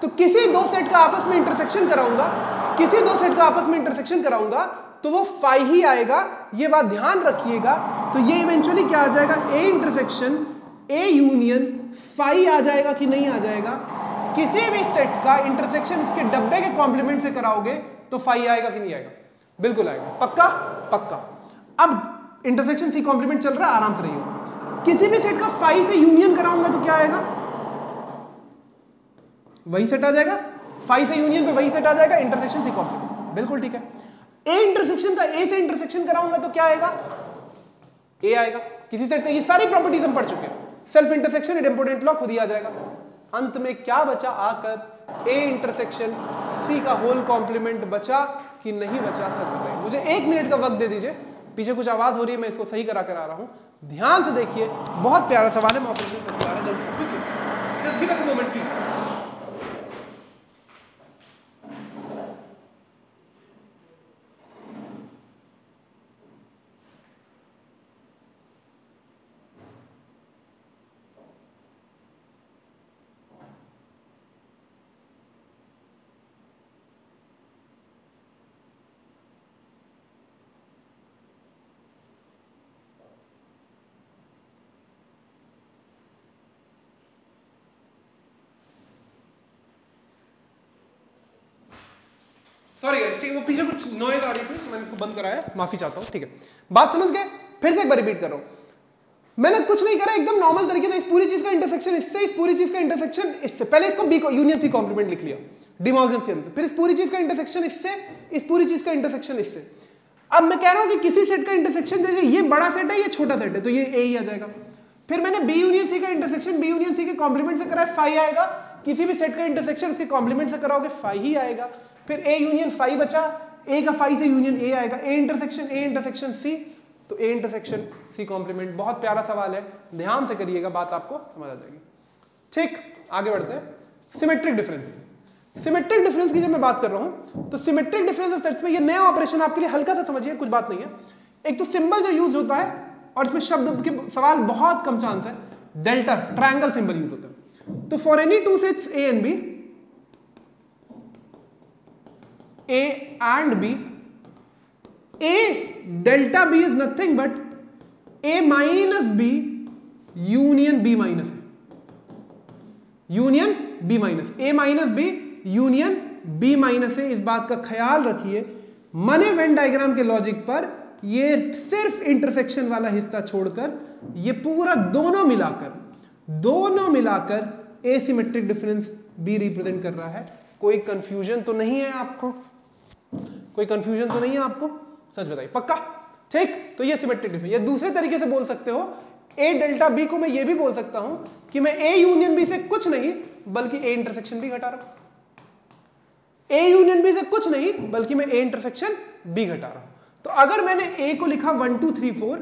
तो किसी दो सेट का आपस में इंटरसेक्शन कराऊंगा, किसी दो सेट का आपस में इंटरसेक्शन कराऊंगा तो वो फाई ही आएगा, ये बात ध्यान रखिएगा। तो ये इवेंचुअली क्या आ जाएगा? A intersection A union phi आ जाएगा कि नहीं आ जाएगा? किसी भी सेट का इंटरसेक्शन इसके डब्बे के कॉम्प्लीमेंट से कराओगे तो फाई आएगा कि नहीं आएगा? बिल्कुल आएगा, पक्का पक्का। अब इंटरसेक्शन सी कॉम्प्लीमेंट चल रहा है, आराम से रहिएगा। किसी भी सेट का फाई से यूनियन कराऊंगा तो क्या आएगा? वही सेट आ जाएगा, फाई से यूनियन पे वही सेट आ जाएगा, इंटरसेक्शन सी कॉम्प्लीमेंट, बिल्कुल ठीक है। ए इंटरसेक्शन का ए से इंटरसेक्शन कराऊंगा तो क्या आएगा? ए आएगा। किसी सेट में ये सारी प्रॉपर्टीज हम पढ़ चुके हैं, सेल्फ इंटरसेक्शन इम्पोर्टेंट लॉ खुद ही आ जाएगा। अंत में क्या बचा आकर? ए इंटरसेक्शन सी का होल कॉम्प्लीमेंट बचा कि नहीं बचा? सच बताइए मुझे, 1 मिनट का वक्त दे दीजिए, पीछे कुछ आवाज हो रही है, मैं इसको सही करा कर आ रहा हूं, ध्यान से देखिए, बहुत प्यारा सवाल है, मैं ऑपरेशन करके आ रहा हूं, just give us a moment please. Sorry guys, वो पीछे कुछ नॉइज आ रही थी, मैंने इसको बंद कराया, माफी चाहता हूं, ठीक है। बात समझ गए? फिर से एक बार रिपीट कर रहा हूं, मैंने कुछ नहीं करा, एकदम नॉर्मल तरीके से इस पूरी चीज का इंटरसेक्शन इससे, इस पूरी चीज का इंटरसेक्शन इससे, पहले इसको बी को यूनियन सी कॉम्प्लीमेंट लिख लिया डी मॉर्गन थ्योरम से, फिर इस पूरी चीज का इंटरसेक्शन इससे, इस पूरी चीज का इंटरसेक्शन इससे। अब मैं कह रहा हूं कि किसी सेट का इंटरसेक्शन, जैसे ये बड़ा सेट है, ये छोटा सेट है, तो ये ए ही आ जाएगा। फिर मैंने बी यूनियन सी का इंटरसेक्शन बी यूनियन सी के कॉम्प्लीमेंट से कराया, फाई आएगा। किसी भी सेट का इंटरसेक्शन उसके कॉम्प्लीमेंट से कराओगे, फाई ही आएगा। फिर ए यूनियन फाई बचा, ए का फाई से यूनियन ए आएगा, ए इंटरसेक्शन सी, तो ए इंटरसेक्शन सी कॉम्प्लीमेंट। बहुत प्यारा सवाल है, ध्यान से करिएगा, बात आपको समझ आ जाएगी। ठीक, आगे बढ़ते हैं। Symmetric difference. सिमेट्रिक डिफरेंस की जब मैं बात कर रहा हूं तो सिमेट्रिक डिफरेंस ऑफ सेट्स में ये नया ऑपरेशन आपके लिए हल्का सा समझिए, कुछ बात नहीं है। एक तो सिंबल जो यूज होता है, और इसमें शब्द के सवाल बहुत कम चांस है, डेल्टा ट्रायंगल सिंबल यूज होता है। तो for any two sets A and B, A and B, A delta B is nothing but A minus B union B minus A, union B minus A minus B union B minus A। इस बात का ख्याल रखिए, money Venn diagram के logic पर ये सिर्फ intersection वाला हिस्सा छोड़कर ये पूरा दोनों मिलाकर एसिमेट्रिक डिफरेंस B रिप्रेजेंट कर रहा है। कोई कंफ्यूजन तो नहीं है आपको? कोई कंफ्यूजन तो नहीं है आपको? सच बताइए, पक्का? ठीक, तो ये सिमेट्रिक डिफरेंस। ये दूसरे तरीके से बोल सकते हो, ए डेल्टा बी को मैं ये भी बोल सकता हूं कि मैं ए यूनियन बी से कुछ नहीं बल्कि ए इंटरसेक्शन बी घटा रहा हूं। ए यूनियन बी से कुछ नहीं बल्कि मैं ए इंटरसेक्शन बी घटा रहा हूं। तो अगर मैंने ए को लिखा 1 2 3 4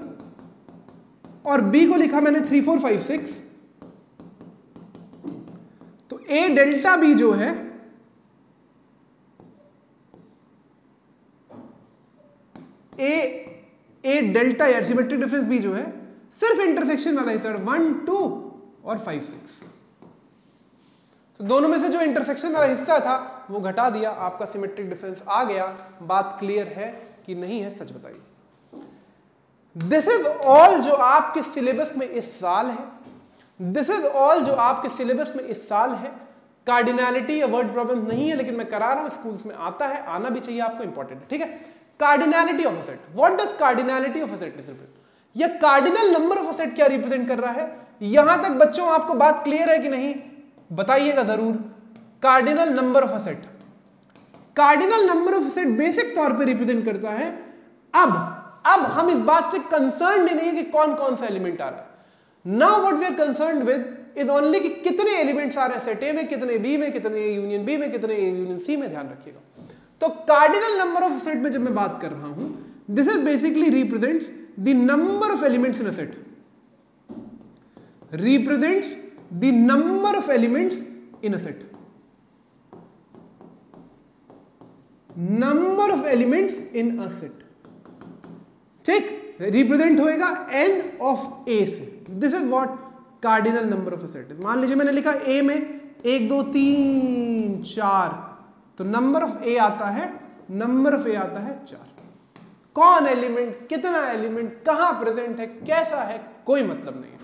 और बी को लिखा मैंने 3 4 5 6, तो ए डेल्टा बी जो है ए डेल्टा या सिमेट्रिक डिफरेंस बी जो है सिर्फ इंटरसेक्शन वाला हिस्सा 1 2 और 5 6, तो दोनों में से जो इंटरसेक्शन वाला हिस्सा था वो घटा दिया, आपका सिमेट्रिक डिफरेंस आ गया। बात क्लियर है कि नहीं है? सच बताइए। दिस इज ऑल जो आपके सिलेबस में इस साल है, दिस इज ऑल जो आपके सिलेबस में इस साल है। कार्डिनैलिटी वर्ड प्रॉब्लम नहीं है, लेकिन मैं करा रहा हूं, स्कूल्स में आता है, आना भी चाहिए आपको, इंपॉर्टेंट है, ठीक है। Cardinality of a set, what does cardinality of a set represent, या cardinal number of a set क्या रिप्रेजेंट कर रहा है। यहां तक बच्चों आपको बात क्लियर है कि नहीं, बताइएगा जरूर। Cardinal number of a set, cardinal number of a set basic तौर पे रिप्रेजेंट करता है। अब हम इस बात से कंसर्न नहीं है कि कौन कौन सा एलिमेंट आ रहा है। Now what we are concerned with is only कि कितने एलिमेंट्स आ रहे हैं सेट ए में, कितने बी में, कितने ए यूनियन बी में, कितने ए यूनियन सी में, ध्यान रखिएगा। तो कार्डिनल नंबर ऑफ सेट में जब मैं बात कर रहा हूं, this is basically represents the number of elements in a set, represents the number of elements in a set, number of elements in a set, ठीक, रिप्रेजेंट होएगा एन ऑफ ए से। This is what cardinal number of a set is. मान लीजिए मैंने लिखा ए में 1 2 3 4, तो number of ए आता है, नंबर ऑफ ए आता है 4। कौन एलिमेंट, कितना एलिमेंट, कहां प्रेजेंट है, कैसा है, कोई मतलब नहीं है।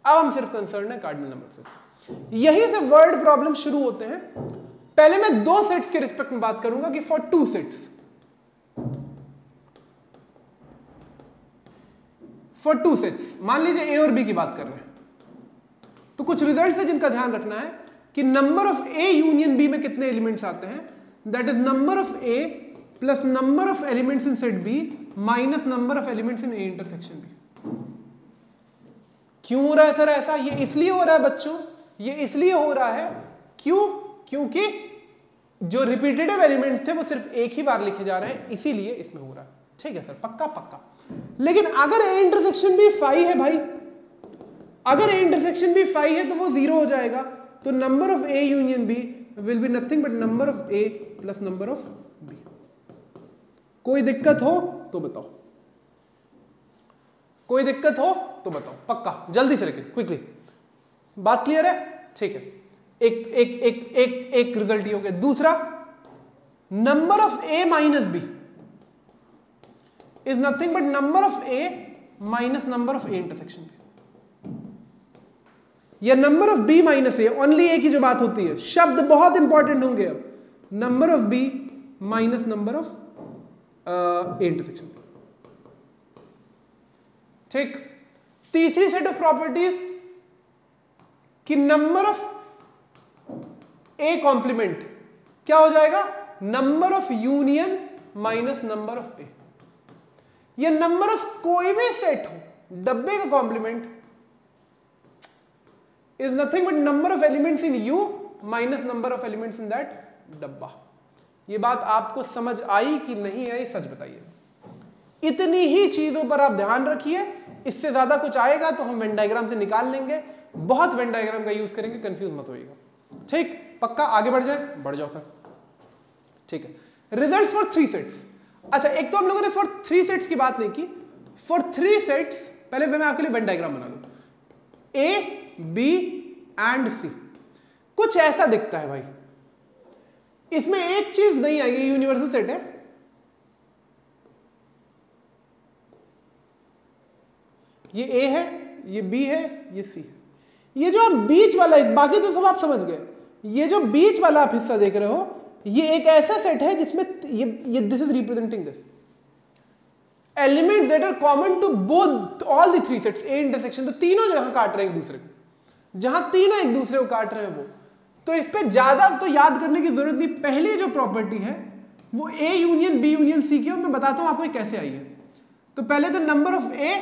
अब हम सिर्फ कंसर्न है कार्डिनल नंबर ऑफ सेट्स। यहीं से वर्ड प्रॉब्लम शुरू होते हैं। पहले मैं 2 सेट्स के रिस्पेक्ट में बात करूंगा कि फॉर 2 सेट्स, फॉर 2 सेट्स, मान लीजिए ए और बी की बात कर रहे हैं, तो कुछ रिजल्ट्स है जिनका ध्यान रखना है कि number of A union B में कितने एलिमेंट्स आते हैं, that is number of A plus number of elements in set B minus number of elements in A intersection B. क्यों हो रहा है सर ऐसा? ये इसलिए हो रहा है बच्चों, ये इसलिए हो रहा है, क्यों? क्योंकि जो रिपीटेटिव एलिमेंट्स थे वो सिर्फ एक ही बार लिखे जा रहे हैं, इसीलिए इसमें हो रहा है। ठीक है सर, पक्का पक्का। लेकिन अगर ए इंटरसेक्शन भी 5 है भाई, अगर ए इंटरसेक्शन भी 5 है तो वो 0 हो जाएगा। तो number of A union B will be nothing but number of A plus number of B. कोई दिक्कत हो तो बताओ, कोई दिक्कत हो तो बताओ, पक्का जल्दी से, लेकिन क्विकली। बात क्लियर है? ठीक है, एक रिजल्ट ये हो गया। दूसरा, number of A minus B is nothing but number of A minus number of A intersection B, या number of B minus A, only A की जो बात होती है, शब्द बहुत इंपॉर्टेंट होंगे अब, number of B minus number of A intersection. ठीक, तीसरी सेट ऑफ प्रॉपर्टीज कि नंबर ऑफ ए कॉम्प्लीमेंट क्या हो जाएगा, number of union minus number of A, या नंबर ऑफ कोई भी सेट हो डब्बे का complement is nothing but number of elements in U minus number of elements in that डब्बा। ये बात आपको समझ आई कि नहीं आई, सच बताइए। इतनी ही चीजों पर आप ध्यान रखिए, इससे ज्यादा कुछ आएगा तो हम वेन डायग्राम से निकाल लेंगे, बहुत वेन डायग्राम का यूज करेंगे, कंफ्यूज मत होइएगा। ठीक, पक्का आगे बढ़ जाए, बढ़ जाओ सर। ठीक है, रिजल्ट फॉर 3 सेट्स। अच्छा, एक तो हम लोगों ने फॉर 3 सेट्स की बात नहीं की, फॉर 3 सेट्स पहले मैं आपके लिए वेन डायग्राम बना दूं। ए बी एंड सी कुछ ऐसा दिखता है भाई, इसमें एक चीज नहीं आएगी, यूनिवर्सल सेट है, ये ए है, ये बी है, ये सी है। ये जो आप बीच वाला, बाकी तो सब आप समझ गए, ये जो बीच वाला आप हिस्सा देख रहे हो, ये एक ऐसा सेट है जिसमें ये this is representing this element that are common to both all the 3 sets A intersection. तो तीनों जहां काट रहे हैं एक दूसरे को, जहां तीनों एक दूसरे को काट रहे हैं वो, तो इस पे ज्यादा तो याद करने की जरूरत नहीं। पहली जो प्रॉपर्टी है वो A union B union C की, मैं बताता हूं आपको कैसे आई है। तो पहले तो number of A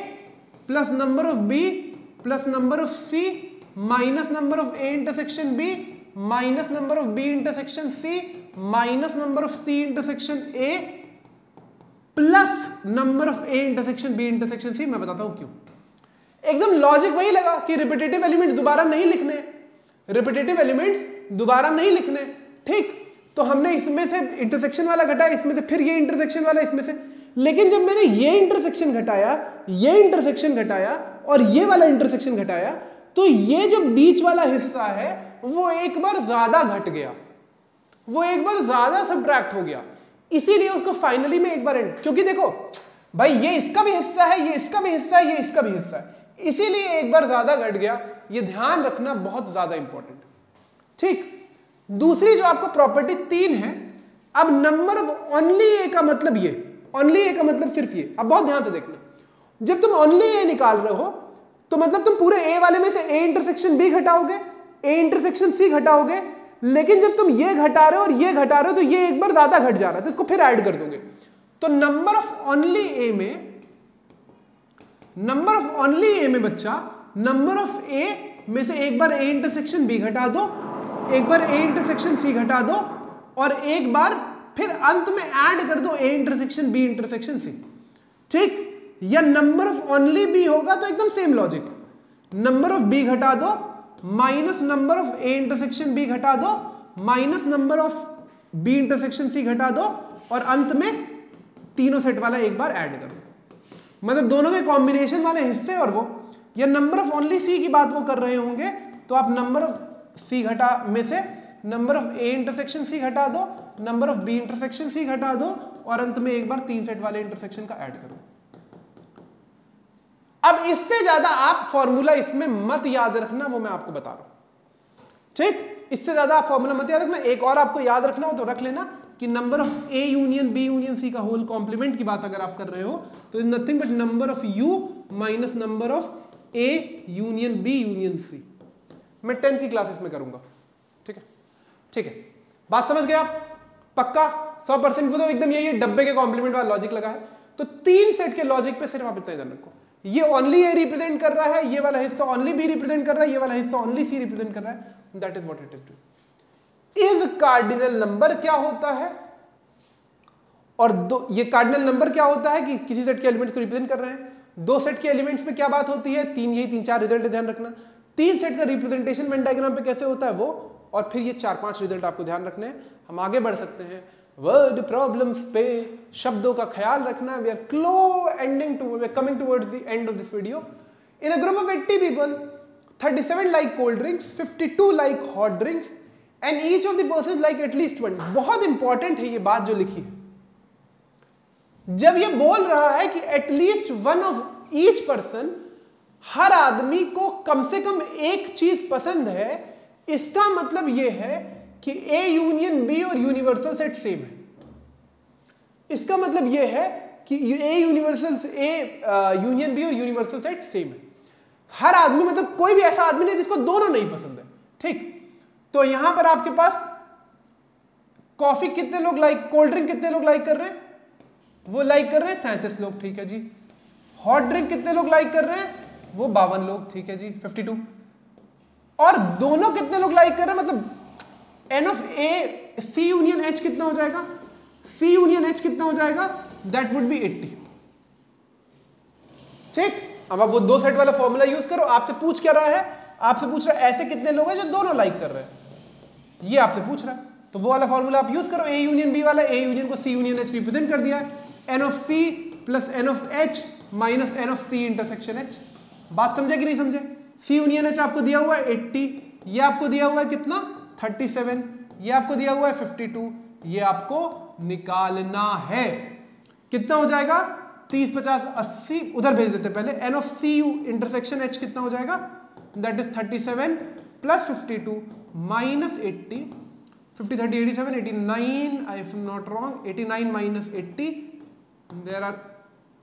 plus number of B plus number of C minus number of A intersection B minus number of B intersection C minus number of C intersection A plus number of A intersection B intersection C. मैं बताता हूं क्यों। एकदम logic वही लगा कि repetitive element दोबारा नहीं लिखने, रिपीटेटिव एलिमेंट्स दोबारा नहीं लिखने। ठीक, तो हमने इसमें से इंटरसेक्शन वाला घटाया, इसमें से फिर ये इंटरसेक्शन वाला इसमें से, लेकिन जब मैंने ये इंटरसेक्शन घटाया, ये इंटरसेक्शन घटाया और ये वाला इंटरसेक्शन घटाया, तो ये जो बीच वाला हिस्सा है वो एक बार ज्यादा घट गया, वो एक बार ज्यादा सब्ट्रैक्ट हो गया, इसीलिए उसको फाइनली में एक बार एंड, क्योंकि देखो भाई ये इसका भी हिस्सा है, ये इसका भी हिस्सा है, ये इसका भी हिस्सा है, इसीलिए एक बार ज्यादा घट गया। ये ध्यान रखना बहुत ज्यादा इंपॉर्टेंट। ठीक, दूसरी जो आपको प्रॉपर्टी 3 है, अब नंबर ऑफ ओनली ए का मतलब ये, ओनली ए का मतलब सिर्फ ये। अब बहुत ध्यान से देखना, जब तुम ओनली ए निकाल रहे हो तो मतलब तुम पूरे ए वाले में से ए इंटरसेक्शन बी घटाओगे, ए इंटरसेक्शन सी घटाओगे, लेकिन जब तुम ये घटा रहे हो और ये घटा रहे हो तो ये एक बार ज्यादा घट जा रहा है, तो इसको फिर ऐड कर दोगे। तो नंबर ऑफ ओनली ए में, नंबर ऑफ ओनली ए में बच्चा, नंबर ऑफ ए में से एक बार ए इंटरसेक्शन बी घटा दो, एक बार ए इंटरसेक्शन सी घटा दो, और एक बार फिर अंत में ऐड कर दो A intersection B intersection C. ठीक, या नंबर ऑफ ओनली बी होगा तो एकदम same logic, number of B घटा दो minus number of A intersection B घटा दो minus number of B intersection C घटा दो, और अंत में तीनों सेट वाला एक बार ऐड कर दो। मतलब दोनों के कॉम्बिनेशन वाले हिस्से और वो, या नंबर ऑफ ओनली सी की बात वो कर रहे होंगे तो आप नंबर ऑफ सी घटा में से number of A intersection C घटा दो, number of B intersection C घटा दो, और अंत में एक बार 3 सेट वाले इंटरसेक्शन का ऐड करो। अब इससे ज्यादा आप फॉर्मूला इसमें मत याद रखना, वो मैं आपको बता रहा हूं। ठीक, इससे ज्यादा आप फॉर्मूला मत याद रखना। एक और आपको याद रखना हो तो रख लेना कि number of A union B union C का होल कॉम्प्लीमेंट की बात अगर आप कर रहे हो तो is nothing but number of U minus number of A union B union C. मैं 10th की क्लासेस में करूंगा। ठीक है, ठीक है, बात समझ गए आप? पक्का 100%? वो तो एकदम यही डब्बे के कॉम्प्लीमेंट वाला लॉजिक लगा है। तो 3 सेट के लॉजिक पे सिर्फ आप इतना ध्यान रखो, ये ओनली ए रिप्रेजेंट कर रहा है, ये वाला हिस्सा ओनली बी रिप्रेजेंट कर रहा है, ये वाला हिस्सा ओनली सी रिप्रेजेंट कर रहा है। That is what it is doing. Is cardinal number क्या होता है, और ये कार्डिनल नंबर क्या होता है कि किसी सेट के एलिमेंट्स को रिप्रेजेंट कर रहे हैं। 2 सेट के एलिमेंट्स में क्या बात होती है, 3, यही 3-4 रिजल्ट ध्यान रखना। 3 सेट का रिप्रेजेंटेशन वेन डायग्राम पे कैसे होता है वो, और फिर ये 4-5 रिजल्ट आपको ध्यान रखने हैं। हम आगे बढ़ सकते हैं वर्ड प्रॉब्लम्स पे। शब्दों का ख्याल रखना। We are coming towards the end of this video. In a group of 80 people, 37 like cold drinks, 52 like hot drinks, and each of the person like at least 1। बहुत इंपॉर्टेंट है ये बात जो लिखी है। जब ये बोल रहा है कि एटलीस्ट 1 ऑफ ईच पर्सन, हर आदमी को कम से कम एक चीज पसंद है, इसका मतलब यह है कि ए यूनियन बी और यूनिवर्सल सेट सेम है। इसका मतलब यह है कि ए यूनियन बी और यूनिवर्सल सेट सेम है। हर आदमी, मतलब कोई भी ऐसा आदमी नहीं जिसको दोनों नहीं पसंद है। ठीक, तो यहां पर आपके पास कॉफी कितने लोग लाइक, कोल्ड ड्रिंक कितने लोग लाइक कर रहे हैं, वो लाइक कर रहे हैं 33 लोग। ठीक है जी। हॉट ड्रिंक कितने लोग लाइक कर रहे हैं, वो 52 लोग। ठीक है जी, 52। और दोनों कितने लोग लाइक कर रहे हैं, मतलब N of A C union H कितना हो जाएगा, सी यूनियन एच कितना हो जाएगा, दैट वुड बी 80। ठीक, अब आप वो 2 सेट वाला फॉर्मूला यूज करो। आपसे पूछ क्या रहा है, आपसे पूछ रहा है ऐसे कितने लोग हैं जो दोनों लाइक कर रहे हैं, ये आपसे पूछ रहा है। तो वो वाला फॉर्मूला आप यूज करो, ए यूनियन बी वाला। ए यूनियन को सी यूनियन एच रिप्रेजेंट कर दिया है, N of C plus N of H minus N of C intersection H. बात समझे कि नहीं समझे? सी यूनियन एच आपको दिया हुआ है 80, ये आपको दिया हुआ है कितना 37, ये आपको दिया हुआ है 52, ये आपको निकालना है। कितना हो जाएगा 30, 50, 80, उधर भेज देते पहले। N of C intersection H कितना हो जाएगा, that is 37 plus 52 minus 80, 50, 30, 87, 89, I am not wrong, 89 minus 80, there are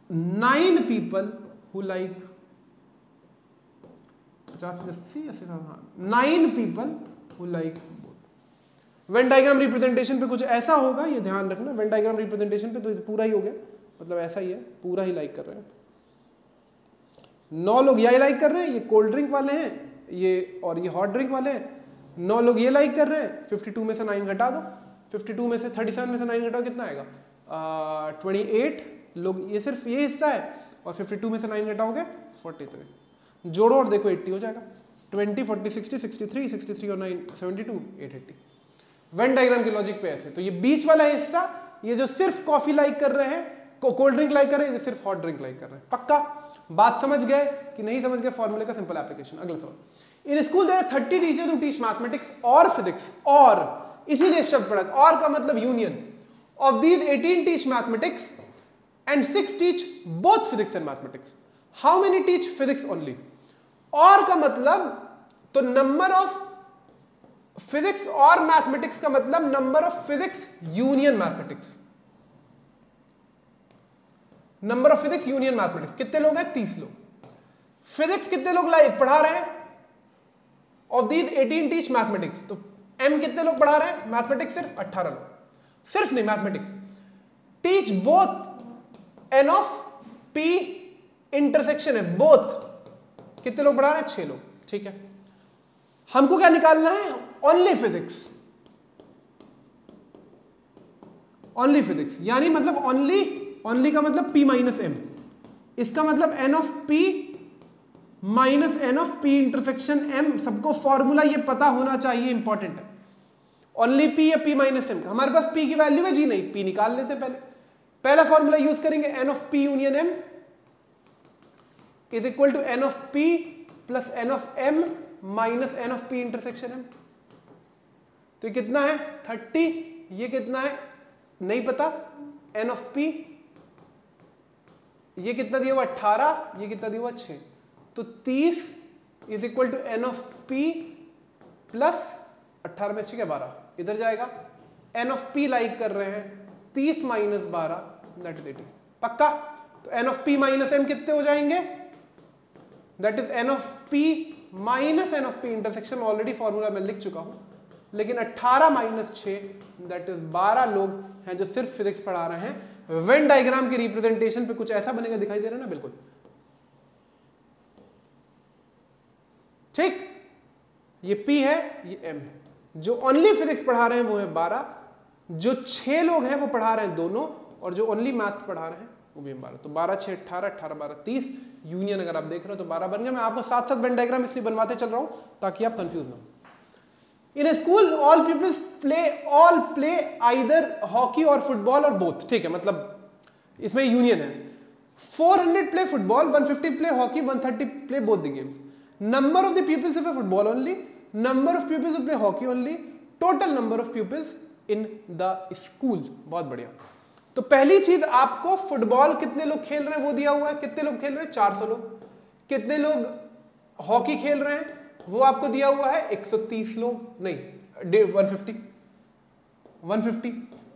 9 people who like 50, 80, 9 people who like both. Venn diagram representation पे कुछ ऐसा होगा, ये ध्यान रखना। वेन डायग्राम रिप्रेजेंटेशन पे तो पूरा ही हो गया, मतलब ऐसा ही है, पूरा ही लाइक कर रहे हैं। 9 लोग ये लाइक कर रहे हैं, ये कोल्ड ड्रिंक वाले हैं, ये और ये हॉट ड्रिंक वाले हैं। 9 लोग ये लाइक कर रहे हैं, 52 में से 9 घटा दो, 52 में से 37 में से 9 घटाओ, कितना आएगा 28 लोग, ये सिर्फ ये हिस्सा है, और 52 में से 9 घटाओगे 43, जोड़ो और देखो 80 हो जाएगा। 20, 40, 60, 63, 63 और 9, 72, 880। वेन डायग्राम के लॉजिक पे ऐसे। तो ये बीच वाला हिस्सा, ये जो सिर्फ कॉफी लाइक कर रहे हैं, कोल्ड ड्रिंक लाइक कर रहे हैं, ये सिर्फ हॉट ड्रिंक लाइक कर रहे हैं। पक्का बात समझ गए कि नहीं समझ गए? फॉर्मूले का सिंपल एप्लीकेशन। अगला सवाल। In school there are 30 teachers who teach mathematics और फिजिक्स, और इसीलिए शब्द पढ़ा, और का मतलब union. Of these 18 teach mathematics and 6 teach both physics and mathematics. How many teach physics only? और का मतलब, तो नंबर ऑफ फिजिक्स और मैथमेटिक्स का मतलब number of physics union mathematics. Number of physics union mathematics कितने लोग हैं? 30 लोग। फिजिक्स कितने लोग लाइव पढ़ा रहे हैं? Of these 18 teach mathematics. तो एम कितने लोग पढ़ा रहे हैं? मैथमेटिक्स सिर्फ 18 लोग। सिर्फ नहीं, mathematics teach both n of P intersection है, बोथ कितने लोग पढ़ा रहे हैं? 6 लोग। ठीक है, हमको क्या निकालना है? Only physics. ओनली फिजिक्स यानी मतलब ओनली का मतलब p माइनस एम, इसका मतलब n of p minus n of p intersection m। सबको फॉर्मूला ये पता होना चाहिए, इंपॉर्टेंट है। ओनली p या p माइनस एम, हमारे पास p की वैल्यू है जी? नहीं, p निकाल लेते पहला फॉर्मूला यूज करेंगे, n of p union m is equal to n of p plus n of m minus n of p intersection m। तो ये कितना है? 30। ये कितना है? नहीं पता। n ऑफ p ये कितना दिया हुआ? 18। ये कितना दिया हुआ? 6। तो 30 is equal to n of p plus 18 में 6 क्या 12 इधर जाएगा। n ऑफ p लाइक कर रहे हैं 30 माइनस 12 दैट इज 18। पक्का? तो n of p minus m कितने हो जाएंगे? That is n of p minus n of p intersection already formula में लिख चुका हूं, लेकिन 18 माइनस 6 दैट इज 12 लोग हैं जो सिर्फ फिजिक्स पढ़ा रहे हैं। वेन डायग्राम की रिप्रेजेंटेशन पे कुछ ऐसा बनेगा, दिखाई दे रहा है ना? बिल्कुल ठीक। ये P है, ये M है। जो ओनली फिजिक्स पढ़ा रहे हैं वो है 12, जो 6 लोग हैं वो पढ़ा रहे हैं दोनों, और जो ओनली मैथ पढ़ा रहे हैं वो भी 12। तो 12 6 18, 18 12 30। यूनियन अगर आप देख रहे हो तो 12 बन गया। मैं आपको साथ साथ वेन डायग्राम इसलिए बनवाते चल रहा हूं ताकि आप कंफ्यूज ना हो। In a school, all pupils play either hockey or football or both। ठीक है, मतलब इसमें यूनियन है। 400 play football, 150 play hockey, 130 play both the games. Number of the pupils if a football only, number of pupils who play hockey only, total number of pupils in the school। बहुत बढ़िया। तो पहली चीज आपको football कितने लोग खेल रहे हैं वो दिया हुआ है। कितने लोग खेल रहे हैं? 400 लोग। कितने लोग हॉकी खेल रहे हैं वो आपको दिया हुआ है 130 लोग, नहीं 150।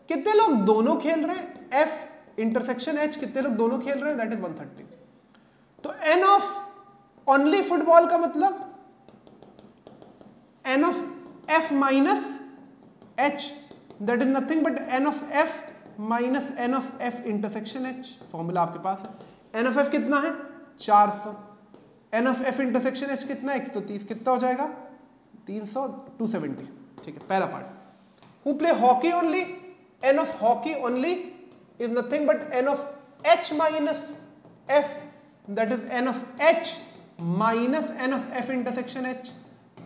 कितने लोग दोनों खेल रहे हैं? F इंटरसेक्शन H कितने लोग दोनों खेल रहे हैं? That is 130। तो n ऑफ ओनली फुटबॉल का मतलब n of F minus H that is nothing but n of F minus n of F intersection H। Formula आपके पास है। n ऑफ F कितना है? 400। n of f intersection h कितना है? 130। कितना हो जाएगा? 300 270। ठीक है, पहला part. Who play hockey only, n of hockey only is nothing but n of h minus f that is n of h minus n of f intersection h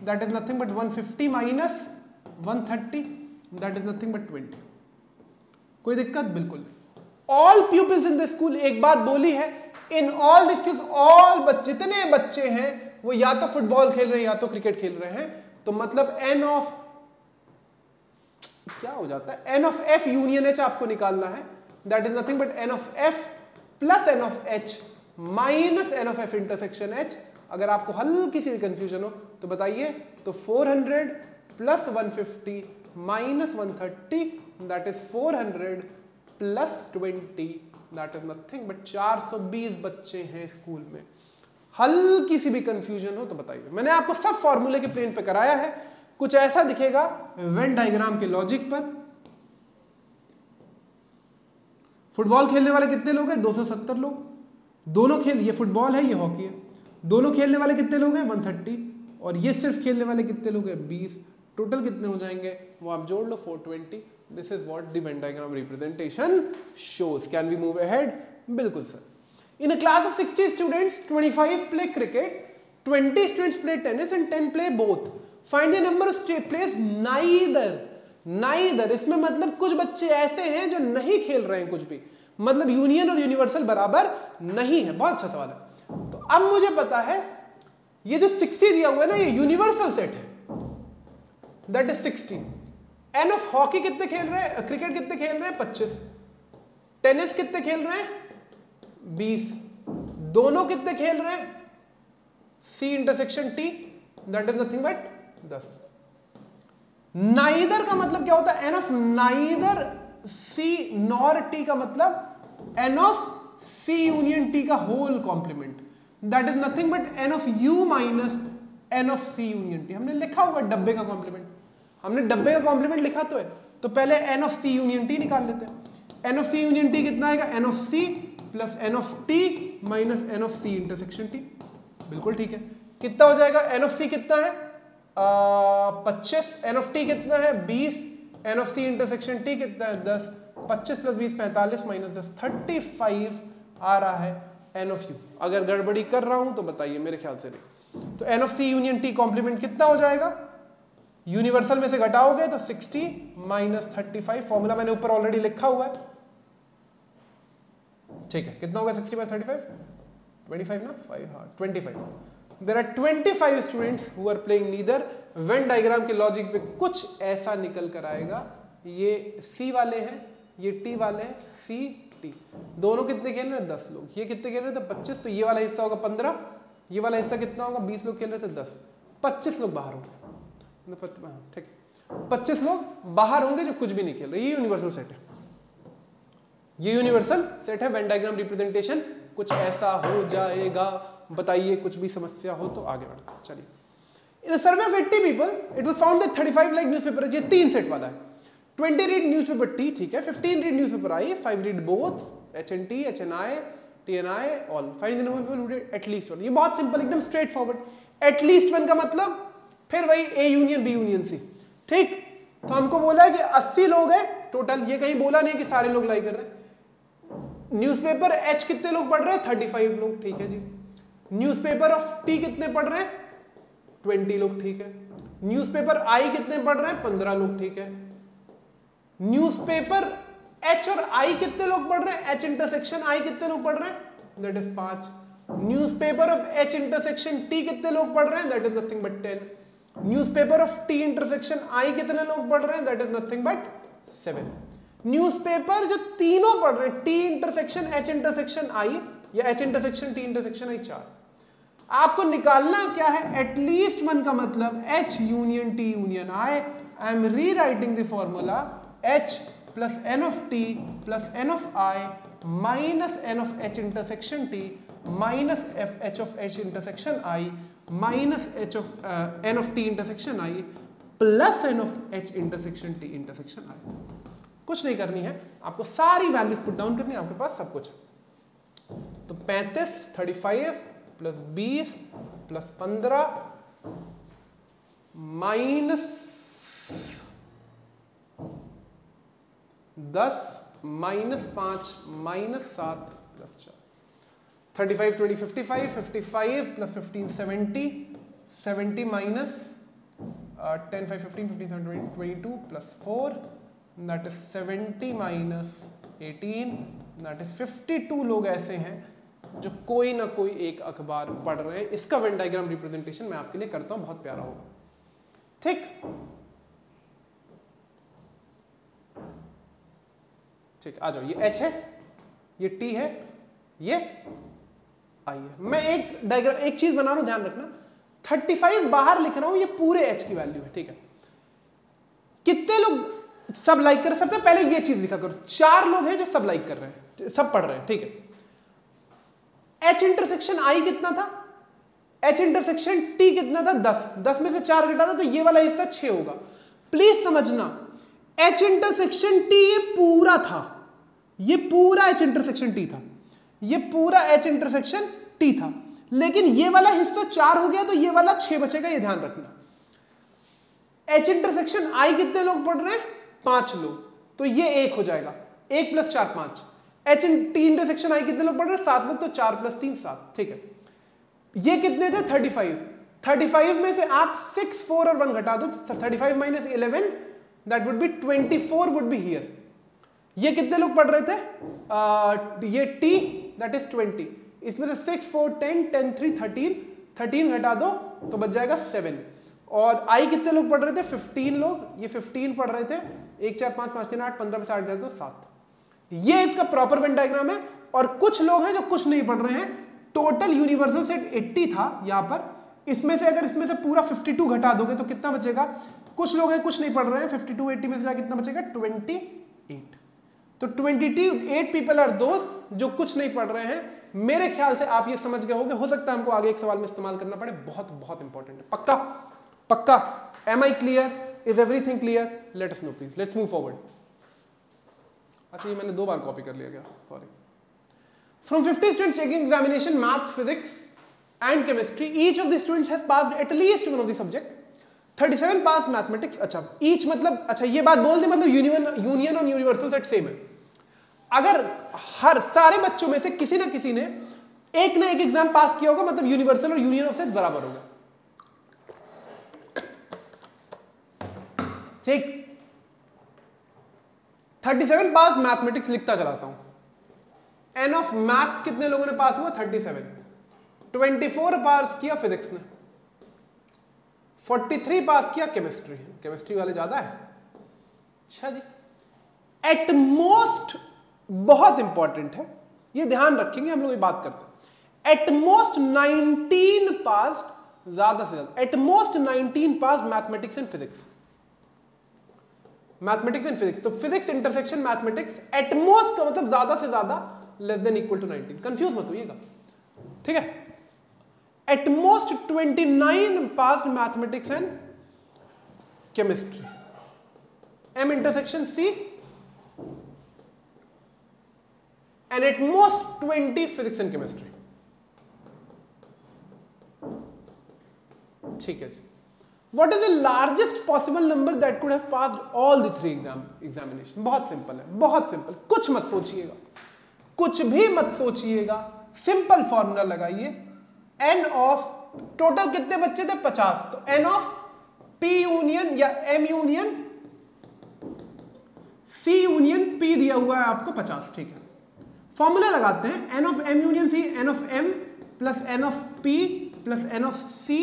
that is nothing but 150 minus 130 that is nothing but 20। कोई दिक्कत? बिल्कुल नहीं। All peoples in the school, एक बात बोली है, in all the schools all जितने बच्चे हैं वो या तो फुटबॉल खेल रहे हैं या तो क्रिकेट खेल रहे हैं। तो मतलब n ऑफ क्या हो जाता है? n of f union h आपको निकालना है। That is nothing but n of f plus n of h minus n of f intersection h। अगर आपको हल्की सी कंफ्यूजन हो तो बताइए। तो 400 plus 150 minus 130 that is 400 plus 20 that is nothing but 420 बच्चे हैं स्कूल में। हल्की सी भी कंफ्यूजन हो तो बताइए। मैंने आपको सब फॉर्मूले के प्लेन पे कराया है। कुछ ऐसा दिखेगा वेन डायग्राम के लॉजिक पर। फुटबॉल खेलने वाले कितने लोग हैं? 270 लोग। दोनों खेल, ये फुटबॉल है ये हॉकी है। दोनों खेलने वाले कितने लोग हैं? 130। और ये सिर्फ खेलने वाले कितने लोग हैं? 20। टोटल कितने हो जाएंगे वो आप जोड़ लो, 420। This is what the Venn diagram representation shows. Can we move ahead? बिल्कुल sir. In a class of 60 students, 25 play cricket, 20 students play tennis and 10 play both. Find the number of plays neither. Neither इसमें मतलब कुछ बच्चे ऐसे हैं जो नहीं खेल रहे हैं कुछ भी, मतलब यूनियन और यूनिवर्सल बराबर नहीं है। बहुत अच्छा सवाल है। तो अब मुझे पता है ये जो 60 दिया हुआ है ना ये यूनिवर्सल सेट है, that is 60। N of hockey कितने खेल रहे हैं? क्रिकेट कितने खेल रहे हैं? 25। टेनिस कितने खेल रहे हैं? 20। दोनों कितने खेल रहे हैं? C intersection T that is nothing but 10। Neither का मतलब क्या होता है? N of neither C nor T का मतलब N of C union T का whole complement, that is nothing but N of U minus N of C union T. हमने लिखा होगा डब्बे का कॉम्प्लीमेंट, हमने डब्बे का कॉम्प्लीमेंट लिखा तो है, तो पहले n of C union T निकाल लेते हैं। N of C union T कितना आएगा? N of C plus N of T minus N of C intersection T. बिल्कुल ठीक है। कितना हो जाएगा? एन ऑफ सी कितना है? 25। एन ऑफ टी कितना है? 20। N of C intersection T कितना है? 10। 25 प्लस 20 45 माइनस 10 35 आ रहा है एन ऑफ यू। अगर गड़बड़ी कर रहा हूं तो बताइए, मेरे ख्याल से नहीं। तो n of C union T complement कितना हो जाएगा? यूनिवर्सल में से घटाओगे तो 60 माइनस 35, फॉर्मूला मैंने ऊपर ऑलरेडी लिखा हुआ है, ठीक है। कितना होगा 60 माइनस 35? 25 ना? 5, हाँ 25। There are 25 students who are playing neither। Venn diagram के लॉजिक पे कुछ ऐसा निकल कर आएगा। ये C वाले हैं, ये T वाले हैं, C T। दोनों कितने खेल रहे हैं? 10 लोग। ये कितने खेल रहे थे? 25। तो ये वाला हिस्सा होगा 15, ये वाला हिस्सा कितना होगा? 20 लोग खेल रहे थे 10, 25 लोग बाहर होंगे, ठीक। 25 लोग बाहर होंगे जो कुछ भी नहीं खेल रहे। ये यूनिवर्सल सेट है, ये यूनिवर्सल सेट है। वेन डायग्राम रिप्रेजेंटेशन कुछ ऐसा हो जाएगा। बताइए कुछ भी समस्या हो तो आगे बढ़ते हैं। चलिए, in survey of 80 people it was found that 35 like newspaper. ये 3 सेट वाला है। 20 रीड न्यूज़पेपर टी, ठीक है। 15 read newspaper I, 5 read both HNT, HNI, TNI, all. Find the number of people who did at least one. ये बहुत simple, एकदम straight forward. At least one का मतलब फिर वही A union B union C, ठीक। तो हमको बोला है कि 80 लोग हैं टोटल। ये कहीं बोला नहीं कि सारे लोग लाइक कर रहे हैं। न्यूज़पेपर H कितने लोग पढ़ रहे हैं? 35 लोग, ठीक है जी। न्यूज़पेपर ऑफ T कितने पढ़ रहे हैं? 20 लोग, ठीक है। न्यूज़पेपर I कितने पढ़ रहे हैं? 15 लोग, ठीक है। न्यूज़पेपर H और I कितने लोग पढ़ रहे हैं? H इंटरसेक्शन I कितने लोग पढ़ रहे हैं? That is 5। Newspaper of H intersection T कितने लोग पढ़ रहे हैं? That is nothing but 10। Newspaper of T intersection I कितने लोग पढ़ रहे हैं? That is nothing but 7। Newspaper जो तीनों पढ़ रहे हैं, T intersection H intersection I या H intersection T intersection I, 4। आपको निकालना क्या है? एटलीस्ट वन का मतलब H union T union I। I am rewriting the formula H plus N of T plus N of I minus N of H intersection T minus H of H intersection I minus H of N of T intersection I plus N of H intersection T intersection I। कुछ नहीं करनी है आपको, सारी values put down करनी है, आपके पास सब कुछ है। तो 35 35 plus 20 plus 15 minus 10 minus 5 minus 7 plus 4। 35 20 55 55 plus 15 70 70 minus 10 5 15 15 7 22 plus 4 that is 70 minus 18 that is 52 लोग ऐसे हैं जो कोई ना कोई एक अखबार पढ़ रहे हैं। इसका वेन डायग्राम रिप्रेजेंटेशन मैं आपके लिए करता हूं, बहुत प्यारा होगा, ठीक। ठीक, आ जाओ। ये H है, ये T है, ये I है। मैं एक डायग्राम, एक चीज बना रहा हूं, ध्यान रखना। 35 बाहर लिख रहा हूं, ये पूरे H की वैल्यू है, ठीक है। कितने लोग सब लाइक कर रहे हैं? सबसे पहले ये चीज लिखा करो, 4 लोग हैं जो सब लाइक कर रहे हैं, सब पढ़ रहे हैं, ठीक है। H इंटरसेक्शन I कितना था? H इंटरसेक्शन T कितना था? 10। 10 में से 4 घटा दो तो ये वाला हिस्सा 6 होगा। प्लीज समझना, H इंटरसेक्शन T ये पूरा था, ये पूरा H इंटरसेक्शन T था, ये पूरा H इंटरसेक्शन T था, लेकिन ये वाला हिस्सा 4 हो गया तो ये वाला 6 बचेगा, ये ध्यान रखना। H इंटरसेक्शन I कितने लोग पढ़ रहे हैं? 5 लोग, तो ये 1 हो जाएगा। 1 plus 4 5। H T intersection I कितने लोग पढ़ रहे हैं? 7 लोग, तो 4 प्लस 3 7, ठीक है। ये कितने थे? 35। 35 में से आप 6 4 और 1 घटा दो, 35 minus 11 that would be 24 would be here. ये कितने लोग पढ़ रहे थे? ये T दैट इज 20। इसमें से 6 4 10 10 3 13 13 घटा दो तो बच जाएगा 7। और I कितने लोग पढ़ रहे थे? 15 लोग, ये 15 पढ़ रहे थे। 1 4 5 5 3 8 15 में से 8 जाए तो 7। ये इसका प्रॉपर वेन डायग्राम है। और कुछ लोग हैं जो कुछ नहीं पढ़ रहे हैं। टोटल यूनिवर्सल सेट 80 था यहां पर, इसमें से अगर इसमें से पूरा 52 घटा दोगे तो कितना बचेगा? कुछ लोग हैं कुछ नहीं पढ़ रहे हैं, 52 80 में से जाके कितना बचेगा 28। तो 28 पीपल आर दोस्त जो कुछ नहीं पढ़ रहे हैं। मेरे ख्याल से आप ये समझ गए होंगे, हो सकता है हमको आगे एक सवाल में इस्तेमाल करना पड़े, बहुत बहुत इंपॉर्टेंट है। पक्का पक्का? Am I clear? Is everything clear? Let us know please, let's move forward. अच्छा ये मैंने 2 बार कॉपी कर लिया गया, sorry. From 50 students taking examination maths, physics and chemistry, each of the students has passed at least one of the subject. 37 passed mathematics. अच्छा each मतलब, अच्छा ये बात बोल दे, मतलब यूनियन और यूनिवर्सल सेट सेम है। अगर हर सारे बच्चों में से किसी ना किसी ने एक ना एक एग्जाम पास किया होगा, मतलब यूनिवर्सल और यूनियन ऑफ सेट बराबर होगा। ठीक, 37 पास मैथमेटिक्स लिखता चलाता हूं। एन ऑफ मैथ्स कितने लोगों ने पास हुआ? 37। 24 पास किया फिजिक्स ने, 43 पास किया केमिस्ट्री। केमिस्ट्री वाले ज्यादा है। अच्छा जी, एट मोस्ट, बहुत इंपॉर्टेंट है, ये ध्यान रखेंगे हम लोग, ये बात करते हैं। एट मोस्ट 19 पास, ज्यादा से ज्यादा at most 19 pass mathematics and physics. Mathematics and physics, तो physics intersection mathematics at most का मतलब ज्यादा से ज्यादा, less than equal to 19। Confuse मत होइएगा, ठीक है। At most 29 pass mathematics and chemistry. M intersection C, and at most 20 physics and chemistry. ठीक है जी। What is the largest possible number that could have passed all the 3 examination? बहुत simple है, बहुत सिंपल, कुछ मत सोचिएगा, कुछ भी मत सोचिएगा, सिंपल फॉर्मूला लगाइए। n ऑफ, टोटल कितने बच्चे थे? 50। तो n ऑफ p यूनियन या m union c union p दिया हुआ है आपको 50, ठीक है। फॉर्मूला लगाते हैं, n of m union c, n of m plus n of p plus n of c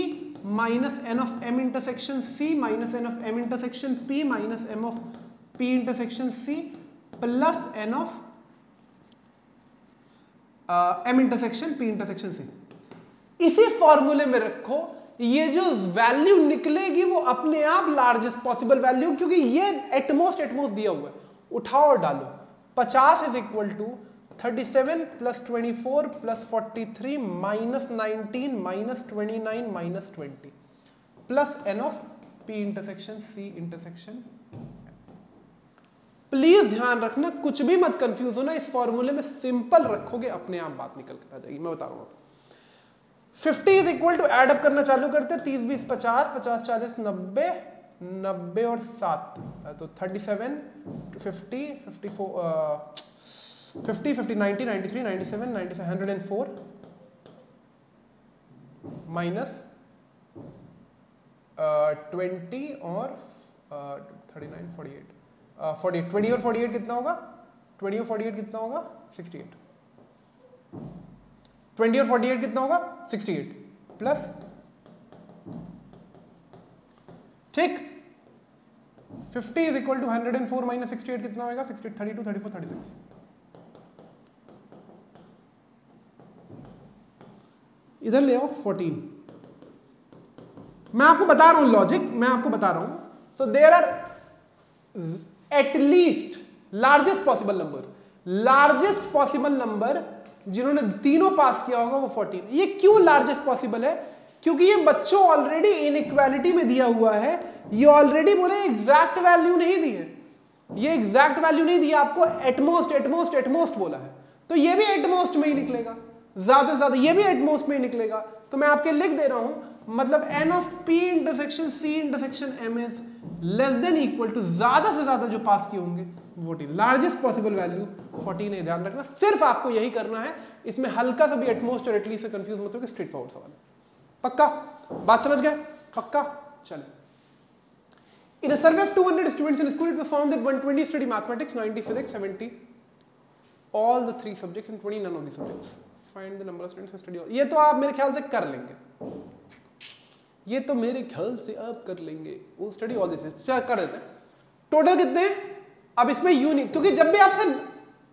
minus n of m intersection c minus n of m intersection p minus m of p intersection c plus n of m intersection p intersection c। इसी फॉर्मूले में रखो, ये जो value निकलेगी वो अपने आप लार्जेस्ट पॉसिबल वैल्यू, क्योंकि ये एटमोस्ट दिया हुआ है, उठाओ और डालो। 50 is equal to 37 plus 24 plus 43 minus 19 minus 29 minus 20 plus n of p intersection c intersection. Please ध्यान रखना, कुछ भी मत कंफ्यूज होना, इस फॉर्मूले में सिंपल रखोगे अपने आप बात निकल कर आ जाएगी, मैं बता रहा हूं। 50 is equal to add up करना चालू करते हैं, 30 20 50 50 40 90 90 और 7, तो 37 50 54 50 50 90 93 97 97 104 माइनस 20 और 39 48 48 20 और 48 कितना होगा? 20 और 48 कितना होगा? 68। 20 और 48 कितना होगा? 68 प्लस, ठीक, 50 इज इक्वल टू 104 माइनस 68 कितना होगा? 68 32 34 36। इधर ले आओ 14। मैं आपको बता रहा हूं लॉजिक, मैं आपको बता रहा हूं। So there are at least largest possible number जिन्होंने तीनों पास किया होगा वो 14। ये क्यों लार्जेस्ट पॉसिबल है? क्योंकि ये बच्चों ऑलरेडी इनइक्वालिटी में दिया हुआ है, ये ऑलरेडी बोले एग्जैक्ट वैल्यू नहीं दी है, ये एग्जैक्ट वैल्यू नहीं दी, आपको एटमोस्ट बोला है, तो ये भी एटमोस्ट में ही निकलेगा, ज्यादा से ज्यादा ये भी एटमोस्ट में ही निकलेगा। तो मैं आपके लिख दे रहा हूं, मतलब n of p intersection c intersection m is less than equal to, ज्यादा से ज्यादा जो पास किए होंगे 14, लार्जेस्ट पॉसिबल वैल्यू 14 है, ध्यान रखना। सिर्फ आपको यही करना है, इसमें हल्का सा भी एटमोस्ट और एटलीस्ट से कंफ्यूज मत हो, स्ट्रेट फॉरवर्ड सवाल। पक्का बात समझ गए? पक्का? चलो। In a survey of 200 students in a school, it was found that 120 study mathematics, 90 physics, 70 all the 3 subjects and 20 none of the subjects. Find the number of students who study all. ये तो आप मेरे ख्याल से कर लेंगे, ये तो मेरे ख्याल से आप कर लेंगे, वो स्टडी ऑल दिस कर देते हैं। टोटल कितने हैं? अब इसमें यूनियन, क्योंकि जब भी आपसे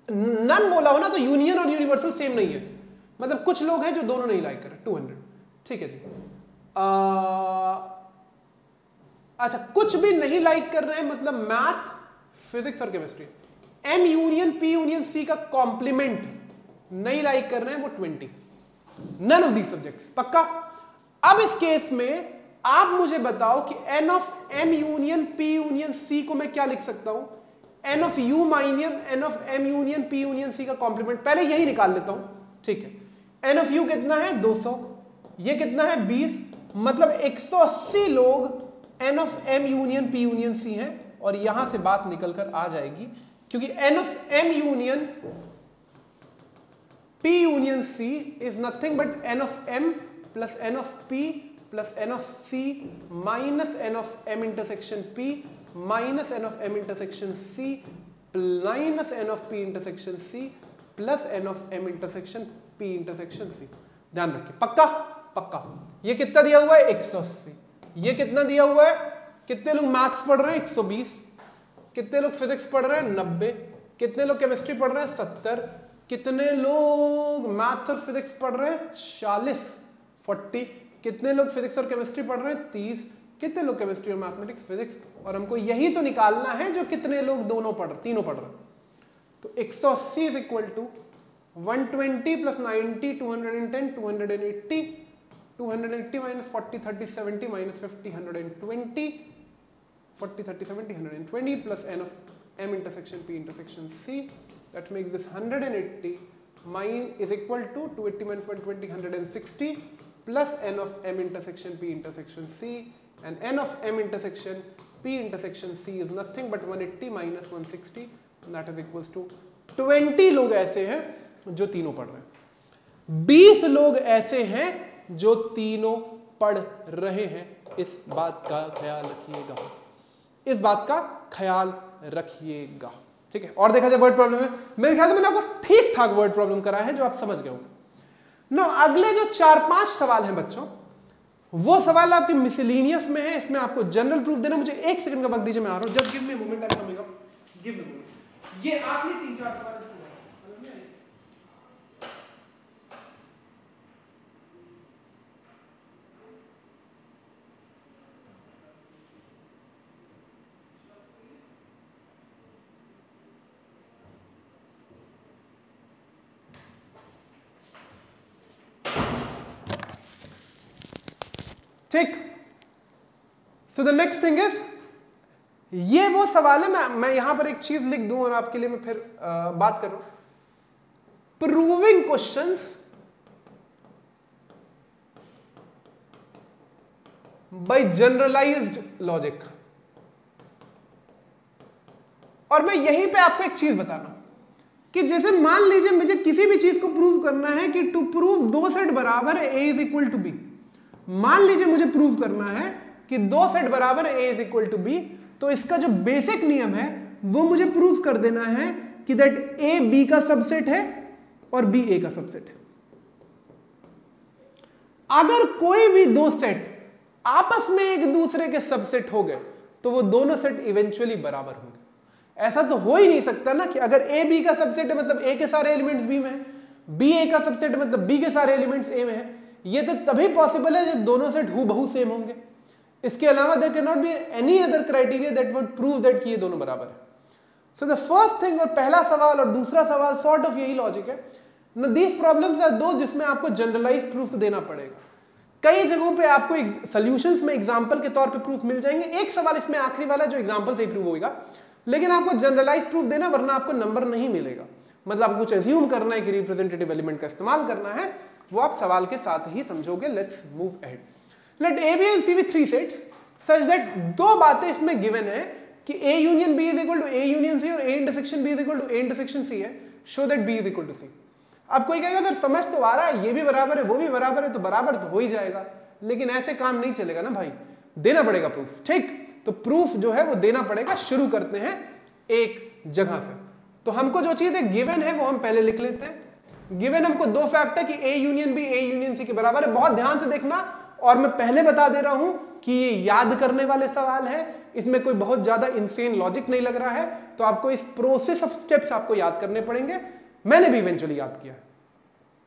नन बोला हो ना तो यूनियन और यूनिवर्सल सेम नहीं है, मतलब कुछ लोग हैं जो दोनों नहीं लाइक करें। 200, ठीक है जी। अच्छा, कुछ भी नहीं लाइक कर रहे हैं मतलब मैथ, फिजिक्स और chemistry, M union P union C का कॉम्प्लीमेंट नहीं लाइक कर रहे हैं वो 20, नन ऑफ दीज सब्जेक्ट्स, पक्का। अब इस केस में आप मुझे बताओ कि N of M union P union C को मैं क्या लिख सकता हूं, N of U minus N of M union P union C का कॉम्प्लीमेंट, पहले यही निकाल लेता हूं, ठीक है। एन ऑफ यू कितना है 200, ये कितना है 20, मतलब 180 लोग n of M union P union C हैं, और यहां से बात निकल कर आ जाएगी, क्योंकि n of M union P union C is nothing but n of m plus n of p plus n of c minus n of m intersection p minus n of m intersection c minus n of p intersection c plus n of m intersection p intersection c। ध्यान रखिए, पक्का पक्का। ये कितना दिया हुआ है 180, ये कितना दिया हुआ है, कितने लोग मैथ्स पढ़ रहे हैं 120, कितने लोग फिजिक्स पढ़ रहे हैं 90, कितने लोग केमिस्ट्री पढ़ रहे हैं 70, कितने लोग मैथ्स और फिजिक्स पढ़ रहे हैं 40, कितने लोग फिजिक्स और केमिस्ट्री पढ़ रहे हैं 30, कितने लोग केमिस्ट्री और मैथमेटिक्स फिजिक्स, और हमको यही तो निकालना है जो कितने लोग तीनों पढ़ रहे हैं। तो 180 is equal to 120 plus 90 210 280 280 minus 40 30 70 minus 50 120 40 30 70 120 plus N of m intersection p intersection c, that makes this 180 mine is equal to 280 minus 120 160 plus n of m intersection p intersection c, and n of m intersection p intersection c is nothing but 180 minus 160, and that is equals to 20 लोग ऐसे हैं जो तीनों पढ़ रहे हैं, 20 लोग ऐसे हैं जो तीनों पढ़ रहे हैं। इस बात का ख्याल रखिएगा, इस बात का ख्याल रखिएगा, ठीक है। और देखा जाए वर्ड प्रॉब्लम में मेरे ख्याल से मैंने आपको ठीक ठाक वर्ड प्रॉब्लम करा है जो आप समझ गए होंगे। नो, अगले जो 4-5 सवाल हैं बच्चों, वो सवाल आपके मिसलेनियस में है, इसमें आपको जनरल प्रूफ देना। मुझे 1 सेकंड का वक्त दीजिए, मैं आ रहा हूं। Just give me a moment, I am coming up, give me a moment. ये आखिरी 3-4 सवाल है। ठीक, so the next thing is, ये वो सवाल है, मैं यहां पर एक चीज लिख दूं और आपके लिए मैं फिर बात कर रहा हूं। Proving questions by generalised logic. और मैं यहीं पे आपको एक चीज बता रहा हूं कि जैसे मान लीजिए मुझे किसी भी चीज को प्रूव करना है कि टू प्रूव 2 सेट बराबर है a is equal to B. मान लीजिए मुझे प्रूव करना है कि 2 सेट बराबर a is equal to B, तो इसका जो बेसिक नियम है वो मुझे प्रूव कर देना है कि दैट a b का सबसेट है और b a का सबसेट है। अगर कोई भी 2 सेट आपस में एक दूसरे के सबसेट हो गए तो वो दोनों सेट इवेंचुअली बराबर होंगे। ऐसा तो हो ही नहीं सकता ना कि अगर a b का सबसेट है मतलब a के सारे एलिमेंट्स b में है, b a का सबसेट है मतलब b के सारे एलिमेंट्स a में है। ये तो तभी पॉसिबल है जब दोनों सेट हूबहू सेम होंगे। इसके अलावा there can not be any other criteria that would prove that कि ये दोनों बराबर है। सो द फर्स्ट थिंग, और पहला सवाल और दूसरा सवाल सॉर्ट ऑफ यही लॉजिक है। नो, दीज प्रॉब्लम्स आर दो जिसमें आपको जनरलाइज्ड प्रूफ देना पड़ेगा। कई जगहों पे आपको सॉल्यूशंस में एग्जांपल के तौर पे प्रूफ मिल जाएंगे। एक सवाल इसमें आखिरी वाला जो एग्जांपल से प्रूव होगा, लेकिन आपको जनरलाइज्ड प्रूफ देना, वरना आपको नंबर नहीं मिलेगा। मतलब आपको कुछ एज्यूम करना है कि रिप्रेजेंटेटिव एलिमेंट का इस्तेमाल करना है, वो आप सवाल के साथ ही समझोगे। Let's move ahead. Let A B and C be 3 sets such that 2 बातें इसमें गिवन है कि A union B is equal to A union C और A intersection B is equal to A intersection C है। Show that B is equal to C। अब कोई कहेगा sir समझ तो आ रहा है, ये भी बराबर है वो भी बराबर है, तो बराबर तो हो ही जाएगा। लेकिन ऐसे काम नहीं चलेगा ना भाई, देना पड़ेगा प्रूफ। ठीक, तो प्रूफ जो है वो देना पड़ेगा। शुरू करते हैं एक जगह से। तो हमको जो चीज गिवन है वो हम पहले लिख लेते हैं। गिवन हमको 2 फैक्ट है कि A union B A union C के बराबर है। बहुत ध्यान से देखना, और मैं पहले बता दे रहा हूं कि ये याद करने वाले सवाल है, इसमें कोई बहुत ज्यादा इंसेन लॉजिक नहीं लग रहा है। तो आपको इस प्रोसेस ऑफ स्टेप्स आपको याद करने पड़ेंगे। मैंने भी इवेंचुअली याद किया,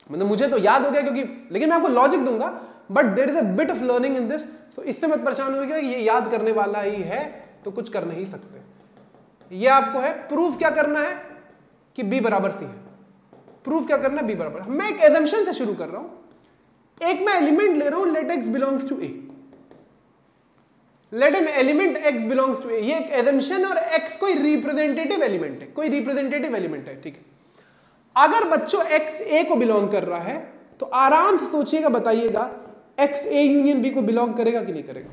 मतलब मुझे तो याद हो गया क्योंकि, लेकिन मैं आपको लॉजिक दूंगा but there is a bit of learning in this, so इससे मत परेशान होइएगा कि ये याद करने वाला ही है तो कुछ कर नहीं सकते। ये आपको है प्रूफ क्या करना है कि b बराबर c है, प्रूफ क्या करना है b बराबर। मैं एक एजम्पशन से शुरू कर रहा हूं, एक मैं एलिमेंट ले रहा हूं let x belongs to a, let an element x belongs to a, ये एक एजम्पशन और x कोई रिप्रेजेंटेटिव एलिमेंट है, कोई रिप्रेजेंटेटिव एलिमेंट है, ठीक है। अगर बच्चों x a को बिलोंग कर रहा है तो आराम से सोचिएगा, बताइएगा x a यूनियन b को बिलोंग करेगा कि नहीं करेगा।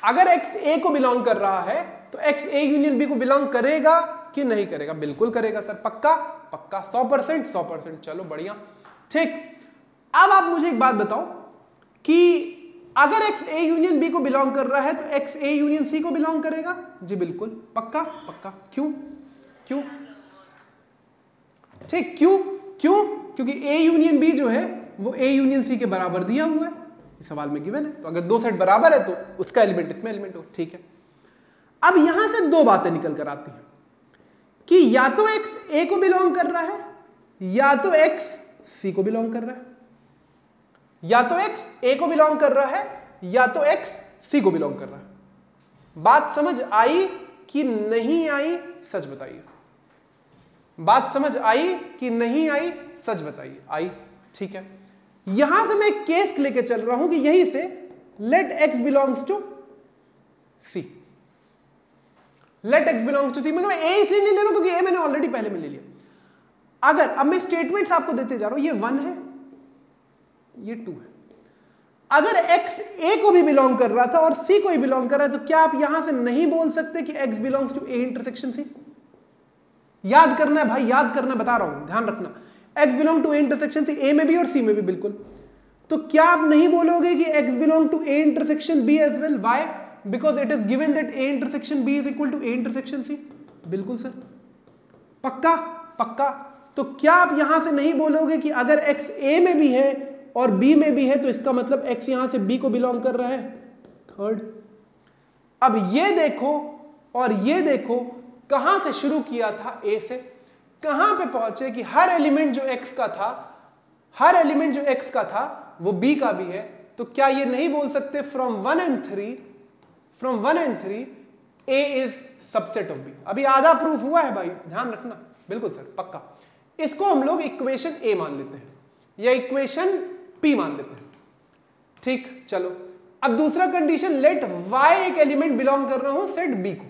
अगर x a को बिलोंग कर रहा है तो x a यूनियन b को बिलोंग करेगा कि नहीं करेगा? बिल्कुल करेगा सर, पक्का पक्का 100%। चलो बढ़िया, ठीक। अब आप मुझे एक बात बताओ कि अगर x a यूनियन b को बिलोंग कर रहा है तो x a यूनियन c को बिलोंग करेगा? जी बिल्कुल, पक्का पक्का। क्यों? क्यों? ठीक, क्यों? क्यों? क्योंकि a यूनियन b जो है वो a यूनियन c के बराबर दिया हुआ है, इस सवाल में गिवन है। तो अगर दो सेट बराबर है तो उसका एलिमेंट इसमें एलिमेंट हो, ठीक है। अब यहां से दो बातें निकल कर आती हैं कि या तो x a को बिलोंग कर रहा है या तो x c को बिलोंग कर रहा है, या तो x a को बिलोंग कर रहा है या तो x c को बिलोंग कर रहा है। बात समझ आई कि नहीं आई? सच बताइए। बात समझ आई कि नहीं आई? सच बताइए। आई, ठीक है। यहां से मैं एक केस लेके चल रहा हूं कि यहीं से let x belongs to c, let x belongs to c, मतलब a इसलिए नहीं ले रहा हूं क्योंकि a मैंने ऑलरेडी पहले में ले लिया। अगर अब मैं स्टेटमेंट्स आपको देते जा रहा हूं, ये 1 है, ये 2 है। अगर x a को भी बिलोंग कर रहा था और c को भी बिलोंग कर रहा है तो क्या आप यहां से नहीं बोल सकते कि x belongs to a intersection c? याद करना है भाई, याद करना, बता रहा हूं, ध्यान रखना। x belong to a intersection c, a में भी और c में भी, बिल्कुल। तो क्या आप नहीं बोलोगे कि x belong to a intersection b as well? Why? Because it is given that a intersection b is equal to a intersection c। बिल्कुल सर, पक्का पक्का। तो क्या आप यहां से नहीं बोलोगे कि अगर x a में भी है और b में भी है तो इसका मतलब x यहां से b को बिलोंग कर रहा है? थर्ड। अब ये देखो और ये देखो, कहां से शुरू किया था? a से। कहां पे पहुंचे कि हर एलिमेंट जो x का था, हर एलिमेंट जो x का था वो b का भी है। तो क्या ये नहीं बोल सकते from 1 and 3 a is subset of b? अभी आधा प्रूफ हुआ है भाई, ध्यान रखना। बिल्कुल सर, पक्का। इसको हम लोग इक्वेशन a मान लेते हैं या इक्वेशन p मान लेते हैं, ठीक। चलो अब दूसरा कंडीशन, लेट y एक एलिमेंट बिलोंग कर रहा हूं सेट b को।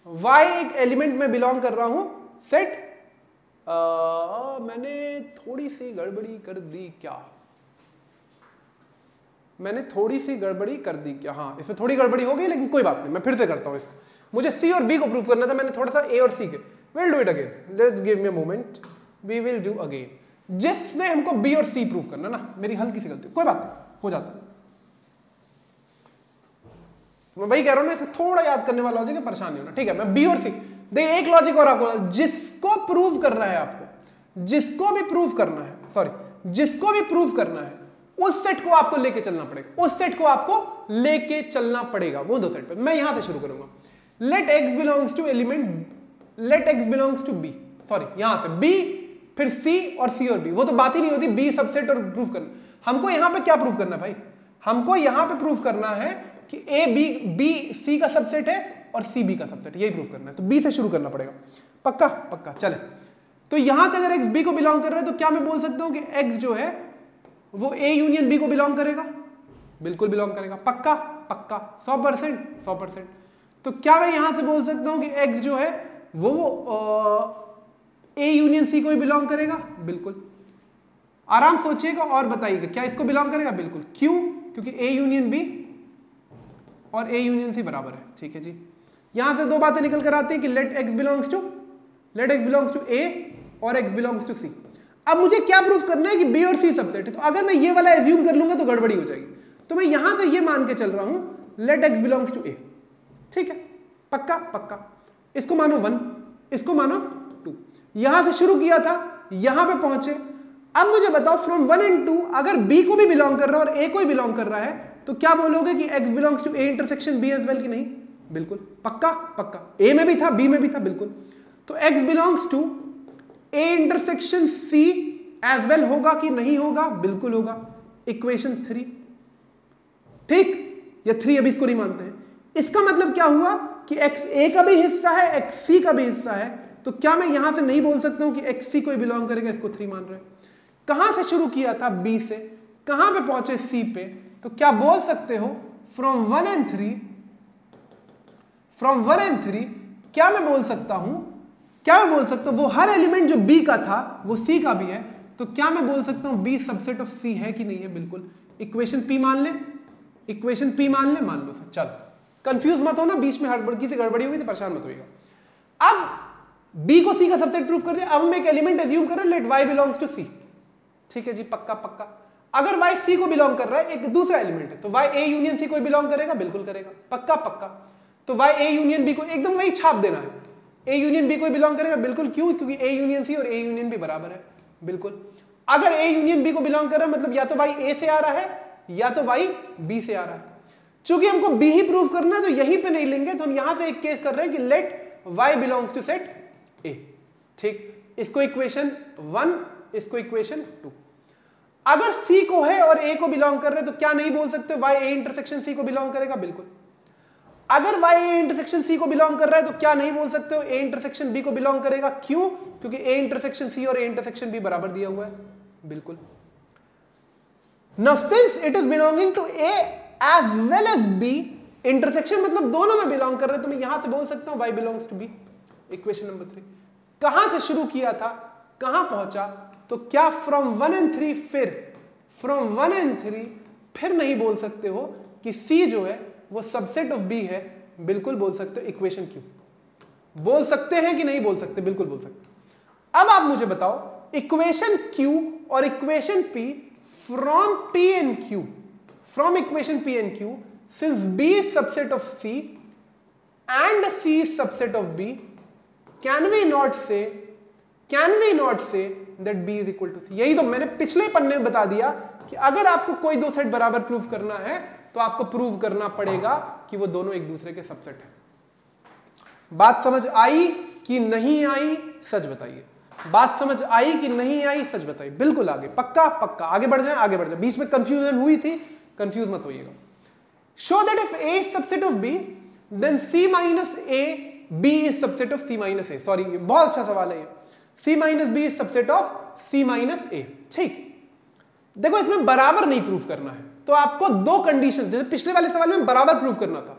y एक एलिमेंट में बिलोंग कर रहा हूं सेट, मैंने थोड़ी सी गड़बड़ी कर दी क्या? मैंने थोड़ी सी गड़बड़ी कर दी क्या? हाँ, इसमें थोड़ी गड़बड़ी हो गई, लेकिन कोई बात नहीं, मैं फिर से करता हूं इसको। मुझे c और b को प्रूव करना था, मैंने थोड़ा सा a और c के। Will do it again, let's give me a moment, we will do again. जिसमें हमको b और c प्रूव करना ना, मेरी हल्की सी गलती, कोई बात नहीं, हो जाता है। मैं वही कह रहा हूं ना, इसमें थोड़ा याद करने वाला लॉजिक है, परेशान नहीं होना, ठीक है। मैं b और c, देखिए एक लॉजिक और आपको, जिसको प्रूव करना है आपको, जिसको भी प्रूव करना है, सॉरी, जिसको भी प्रूव करना है उस सेट को आपको लेके चलना पड़ेगा, उस सेट को आपको लेके चलना पड़ेगा, वो दो सेट पे। मैं यहां से शुरू करूंगा, let x belongs to element, let x belongs to b, sorry यहां से b फिर c और c और b, वो तो बात ही नहीं होती b सबसेट और प्रूफ करना। हमको यहां पे क्या प्रूफ करना है भाई? हमको यहां पे प्रूफ करना है कि a b c का सबसेट है और c b का सबसेट, यही प्रूफ करना है। तो b से शुरू करना पड़ेगा, पक्का पक्का। चले, तो यहां से अगर x b को बिलोंग कर रहा है तो क्या मैं बोल सकता हूं कि x जो है वो a यूनियन b को बिलोंग करेगा? बिल्कुल बिलोंग करेगा, पक्का पक्का, 100%। तो क्या मैं यहां से बोल सकता हूं कि x जो है वो a यूनियन c को ही बिलोंग करेगा? बिल्कुल। आराम सोचिएगा और बताइएगा, क्या इसको बिलोंग करेगा? बिल्कुल। क्यों? क्योंकि a यूनियन b और a यूनियन c बराबर है, ठीक है जी। यहां से दो बातें निकल कर आती है कि let x belongs to a और x बिलोंग्स टू c। अब मुझे क्या प्रूफ करना है कि b और c सबसेट है। तो अगर मैं ये वाला एज्यूम कर लूंगा तो गड़बड़ी हो जाएगी। तो मैं यहां से ये मान के चल रहा हूं let x belongs to a, ठीक है, पक्का पक्का। इसको मानो 1, इसको मानो 2। यहां से शुरू किया था, यहां पे पहुंचे। अब मुझे बताओ फ्रॉम 1 and 2 अगर b को भी बिलोंग कर रहा है और a को भी बिलोंग कर रहा है तो क्या बोलोगे कि x belongs to a intersection b as well कि नहीं? बिल्कुल, पक्का पक्का। a में भी था, b में भी था, बिल्कुल। तो x belongs to a intersection c as well होगा कि नहीं होगा? बिल्कुल होगा। इक्वेशन 3, ठीक, या 3 अभी इसको नहीं मानते हैं। इसका मतलब क्या हुआ कि एक्स ए का भी हिस्सा है, एक्स सी का भी हिस्सा है, तो क्या मैं यहां से नहीं बोल सकता हूं कि एक्स सी को बिलोंग करेगा? इसको 3 मान रहे हैं। कहां से शुरू किया था? बी से, कहां पे पहुंचे? सी पे। तो क्या बोल सकते हो? फ्रॉम 1 and 3, फ्रॉम 1 and 3 क्या मैं बोल सकता हूं? क्या मैं बोल सकता हूं वो हर एलिमेंट जो बी का था वो सी का भी है, तो क्या मैं बोल सकता हूं बी सबसेट ऑफ सी है कि नहीं है? बिल्कुल। इक्वेशन पी मान ले, इक्वेशन पी मान ले, मान लो सर। चलो कंफ्यूज मत हो ना, बीच में हड़बड़ी से गड़बड़ी होगी तो परेशान मत होइएगा। अब बी को सी का सबसेट प्रूफ कर दिया। अब हम एक एलिमेंट एज्यूम कर रहे हैं, late Y belongs to C. ठीक है जी, पक्का पक्का। अगर वाई सी को बिलोंग कर रहा है, एक दूसरा एलिमेंट है, तो वाई ए यूनियन सी को बिलोंग करेगा? बिल्कुल करेगा, पक्का पक्का। तो वाई ए यूनियन बी को एकदम वही छाप देना है, ए यूनियन बी को बिलोंग करेगा? बिल्कुल। क्यों? क्योंकि ए यूनियन सी और ए यूनियन बी बराबर है। बिल्कुल। अगर ए यूनियन बी को बिलोंग कर रहा है मतलब या तो वाई ए से आ रहा है या तो वाई बी से आ रहा है। चूंकि हमको बी ही प्रूव करना है तो यहीं पे नहीं लेंगे, तो हम यहां से एक केस कर रहे हैं कि let Y belongs to set A. ठीक, इसको इक्वेशन 1, इसको इक्वेशन 2। अगर सी को है और ए को बिलोंग कर रहे हैं तो क्या नहीं बोल सकते वाई ए इंटरसेक्शन सी को बिलोंग करेगा? बिल्कुल। अगर वाई ए इंटरसेक्शन सी को बिलोंग कर रहा है तो क्या नहीं बोल सकते हो ए इंटरसेक्शन बी को बिलोंग करेगा? क्यों? क्योंकि ए इंटरसेक्शन सी और ए इंटरसेक्शन बी बराबर दिया हुआ है। बिल्कुल। Now since it is belonging to A as well as B, intersection मतलब दोनों में बिलोंग कर रहे हैं, तो मैं यहां से बोल सकता हूं y belongs to B। Equation number 3। कहां से शुरू किया था, कहां पहुंचा? तो क्या फ्रॉम 1 and 3, फिर फ्रॉम 1 and 3 फिर नहीं बोल सकते हो कि C जो है वो सबसेट ऑफ B है? बिल्कुल बोल सकते हो। इक्वेशन Q बोल सकते हैं कि नहीं बोल सकते? बिल्कुल बोल सकते। अब आप मुझे बताओ इक्वेशन Q और equation P from P and Q, from equation P and Q, since B is subset of C and C is subset of B, can we not say that B is equal to C? यही तो मैंने पिछले पन्ने में बता दिया कि अगर आपको कोई दो सेट बराबर प्रूव करना है तो आपको प्रूव करना पड़ेगा कि वो दोनों एक दूसरे के सबसेट हैं। बात समझ आई कि नहीं आई? सच बताइए। बात समझ आई कि नहीं आई? सच बताइए। बिल्कुल आगे, पक्का पक्का। आगे बढ़ जाए, आगे बढ़ जाए। बीच में कंफ्यूजन हुई थी, कंफ्यूज मत होइएगा। Show that if A is subset of B, then C minus A, B is subset of C minus A। Sorry, बहुत अच्छा सवाल है ये। C minus B is subset of C minus A। ठीक, देखो इसमें बराबर नहीं प्रूफ करना है, तो आपको दो कंडीशन, जैसे पिछले वाले सवाल में बराबर प्रूफ करना था,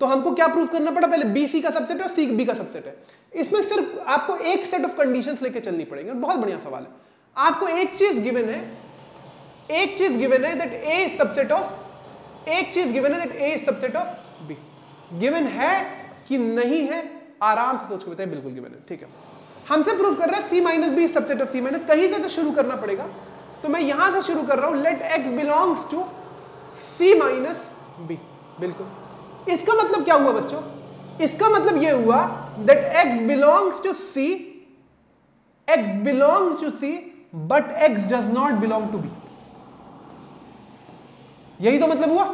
तो हमको क्या प्रूफ करना पड़ा? पहले बी सी का सबसेट है और सी बी का सबसेट है। इसमें सिर्फ आपको एक सेट ऑफ कंडीशंस लेके चलनी पड़ेगी। बहुत बढ़िया सवाल है। आपको एक चीज गिवन है, एक चीज गिवन है that A is subset of, एक चीज गिवन है that A is subset of B. Given है कि नहीं है? आराम से सोच के बताइए। बिल्कुल गिवन है। ठीक है, हमसे प्रूफ कर रहा है C minus B subset of C minus. कहीं से तो शुरू करना पड़ेगा, तो मैं यहां से शुरू कर रहा हूं, let X belongs to C minus B. बिल्कुल। इसका मतलब क्या हुआ बच्चों? इसका मतलब यह हुआ that x belongs to C, x belongs to C, but x does not belong to B। यही तो मतलब हुआ,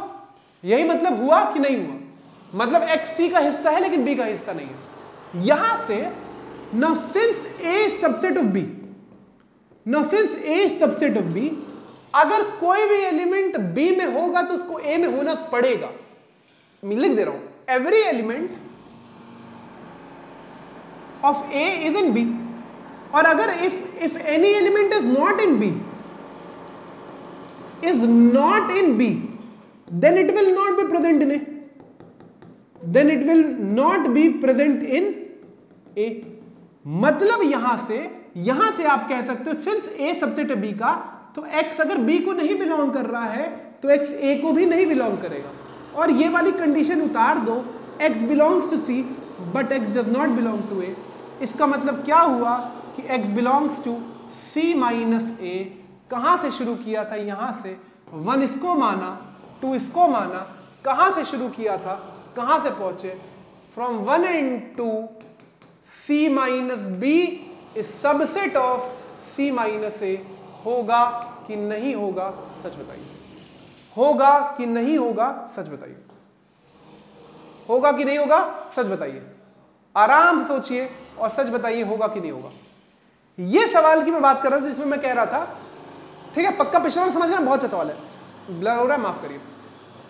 यही मतलब हुआ कि नहीं हुआ? मतलब x C का हिस्सा है लेकिन B का हिस्सा नहीं है। यहां से now since A is subset of B, now since A is subset of B, अगर कोई भी एलिमेंट B में होगा तो उसको A में होना पड़ेगा। मैं लिख दे रहा हूं, every element of A is in B, और अगर if any element is not in B, is not in B, then it will not be present in A, then it will not be present in A. मतलब यहां से आप कह सकते हो since A subset है बी का, तो एक्स अगर बी को नहीं बिलोंग कर रहा है तो एक्स ए को भी नहीं बिलोंग करेगा। और ये वाली कंडीशन उतार दो, x belongs to C but x does not belong to A। इसका मतलब क्या हुआ कि x belongs to C minus A। कहां से शुरू किया था? यहां से 1 इसको माना, 2 इसको माना। कहां से शुरू किया था, कहां से पहुंचे? From 1 and 2 C minus B is subset of C minus A। होगा कि नहीं होगा? सच बताइए। होगा कि नहीं होगा? सच बताइए। होगा कि नहीं होगा? सच बताइए। आराम से सोचिए और सच बताइए, होगा कि नहीं होगा? ये सवाल की मैं बात कर रहा था जिसमें मैं कह रहा था, ठीक है, पक्का पिछला वाला समझ गए ना, बहुत अच्छा सवाल है, ब्लर हो रहा है, माफ करिए।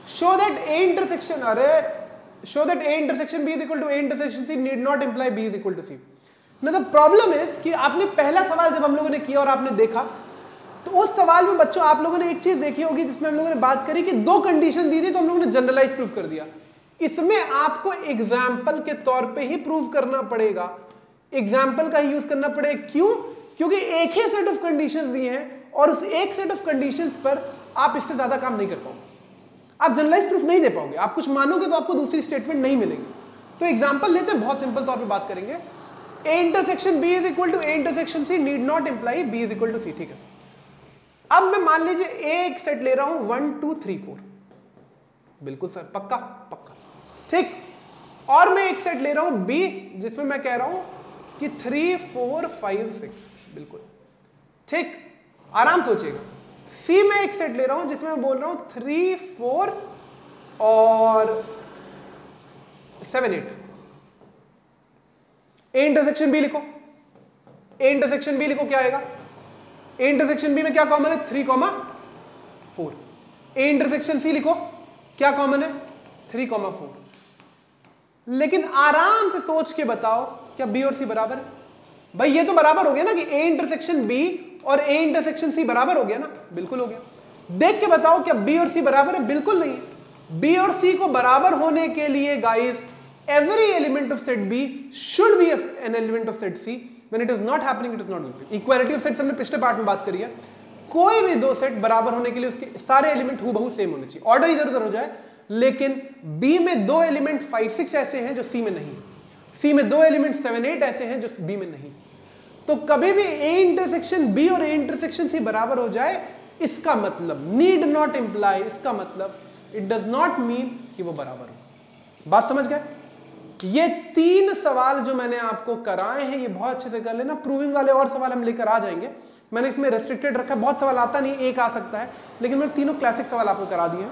शो दैट ए इंटरसेक्शन, अरे show that A intersection B is equal to A intersection C need not imply B is equal to C. The problem is कि आपने पहला सवाल जब हम लोगों ने किया और आपने देखा, तो उस सवाल में बच्चों आप लोगों ने एक चीज देखी होगी जिसमें हम लोगों ने बात करी कि दो कंडीशन दी थी तो हम लोगों ने जनरलाइज प्रूफ कर दिया। इसमें आपको एग्जाम्पल के तौर पे ही प्रूव करना पड़ेगा, एग्जाम्पल का ही यूज करना पड़ेगा। क्यों? क्योंकि एक ही सेट ऑफ कंडीशंस दिए हैं और उस एक सेट ऑफ कंडीशंस पर आप इससे ज्यादा काम नहीं कर पाओगे, आप जनरलाइज प्रूफ नहीं दे पाओगे। आप कुछ मानोगे तो आपको दूसरी स्टेटमेंट नहीं मिलेगी। तो एग्जाम्पल लेते हैं, बहुत सिंपल तौर पे बात करेंगे। A intersection B is equal to A intersection C need not imply B is equal to C, ठीक है। अब मैं मान लीजिए एक सेट ले रहा हूं 1 2 3 4, बिल्कुल सर, पक्का पक्का, ठीक। और मैं एक सेट ले रहा हूं बी जिसमें मैं कह रहा हूं कि 3 4 5 6, बिल्कुल ठीक, आराम सोचिएगा। सी में एक सेट ले रहा हूं जिसमें मैं बोल रहा हूं 3 4 और 7 8। ए इंटरसेक्शन बी लिखो, ए इंटरसेक्शन बी लिखो, क्या आएगा? ए इंटरसेक्शन बी में क्या कॉमन है? 3 4। ए इंटरसेक्शन सी लिखो, क्या कॉमन है? 3 4। लेकिन आराम से सोच के बताओ, क्या बी और सी बराबर है? भाई ये तो बराबर हो गया ना कि ए इंटरसेक्शन बी और ए इंटरसेक्शन सी बराबर हो गया ना, बिल्कुल हो गया। देख के बताओ क्या बी और सी बराबर है? बिल्कुल नहीं है। बी और सी को बराबर होने के लिए guys every element of set B should be an element of set C. When it is not happening, it is not going to be. Equality of sets हमने पिछले पार्ट में बात करी है। कोई भी दो सेट बराबर होने के लिए उसके सारे एलिमेंट हूबहू सेम होने चाहिए, ऑर्डर इधर उधर हो जाए, लेकिन B में दो एलिमेंट 5 6 ऐसे हैं जो C में नहीं है, C में दो एलिमेंट 7 8 ऐसे हैं जो B में नहीं। तो कभी भी A इंटरसेक्शन B और A इंटरसेक्शन C बराबर हो जाए, इसका मतलब नीड नॉट इंप्लाई, इसका मतलब इट डज नॉट मीन कि वो बराबर हो। बात समझ गए? ये तीन सवाल जो मैंने आपको कराए हैं ये बहुत अच्छे से कर लेना। प्रूविंग वाले और सवाल हम लेकर आ जाएंगे, मैंने इसमें रेस्ट्रिक्टेड रखा, बहुत सवाल आता नहीं, एक आ सकता है, लेकिन मैंने तीनों क्लासिक सवाल आपको करा दिए हैं,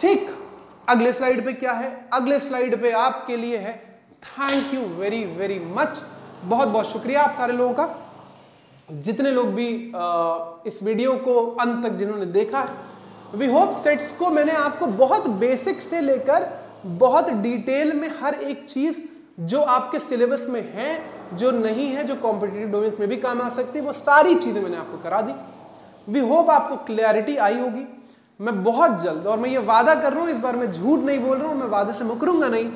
ठीक। अगले स्लाइड पे क्या है? अगले स्लाइड पे आपके लिए है thank you very very much, बहुत बहुत शुक्रिया आप सारे लोगों का, जितने लोग भी इस वीडियो को अंत तक जिन्होंने देखा। वी होप सेट्स को मैंने आपको बहुत बेसिक से लेकर बहुत डिटेल में हर एक चीज जो आपके सिलेबस में है, जो नहीं है, जो कॉम्पिटिटिव डोमेन्स में भी काम आ सकती है, वो सारी चीजें मैंने आपको करा दी। वी होप आपको क्लैरिटी आई होगी। मैं बहुत जल्द, और मैं ये वादा कर रहा हूं, इस बार मैं झूठ नहीं बोल रहा हूं, मैं वादे से मुकरूंगा नहीं,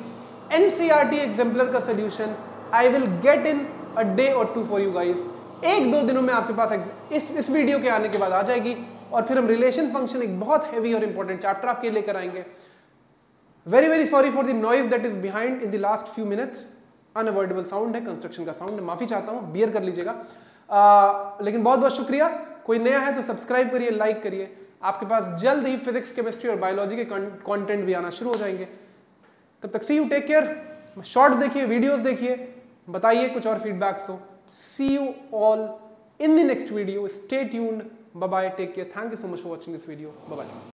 एनसीईआरटी एग्जाम्पलर का solution I will get in a day और 2 फॉर यू गाइज। 1-2 दिनों में आपके पास इस वीडियो के आने के बाद आ जाएगी, और फिर हम रिलेशन फंक्शन, एक बहुत हैवी और इंपॉर्टेंट चैप्टर आपके लेकर आएंगे। Very very sorry for the noise that is behind in the last few minutes, unavoidable sound है, कंस्ट्रक्शन का साउंड है, माफी चाहता हूं, बियर कर लीजिएगा। लेकिन बहुत बहुत शुक्रिया। कोई नया है तो सब्सक्राइब करिए, लाइक करिए। आपके पास जल्द ही फिजिक्स, केमिस्ट्री और बायोलॉजी के कंटेंट भी आना शुरू हो जाएंगे। तब तक see you, take care. Shorts देखिए, वीडियोस देखिए, बताइए कुछ और फीडबैक्स हो। See you all in the next video, stay tuned, bye bye, take care, thank you so much for watching this video, bye bye.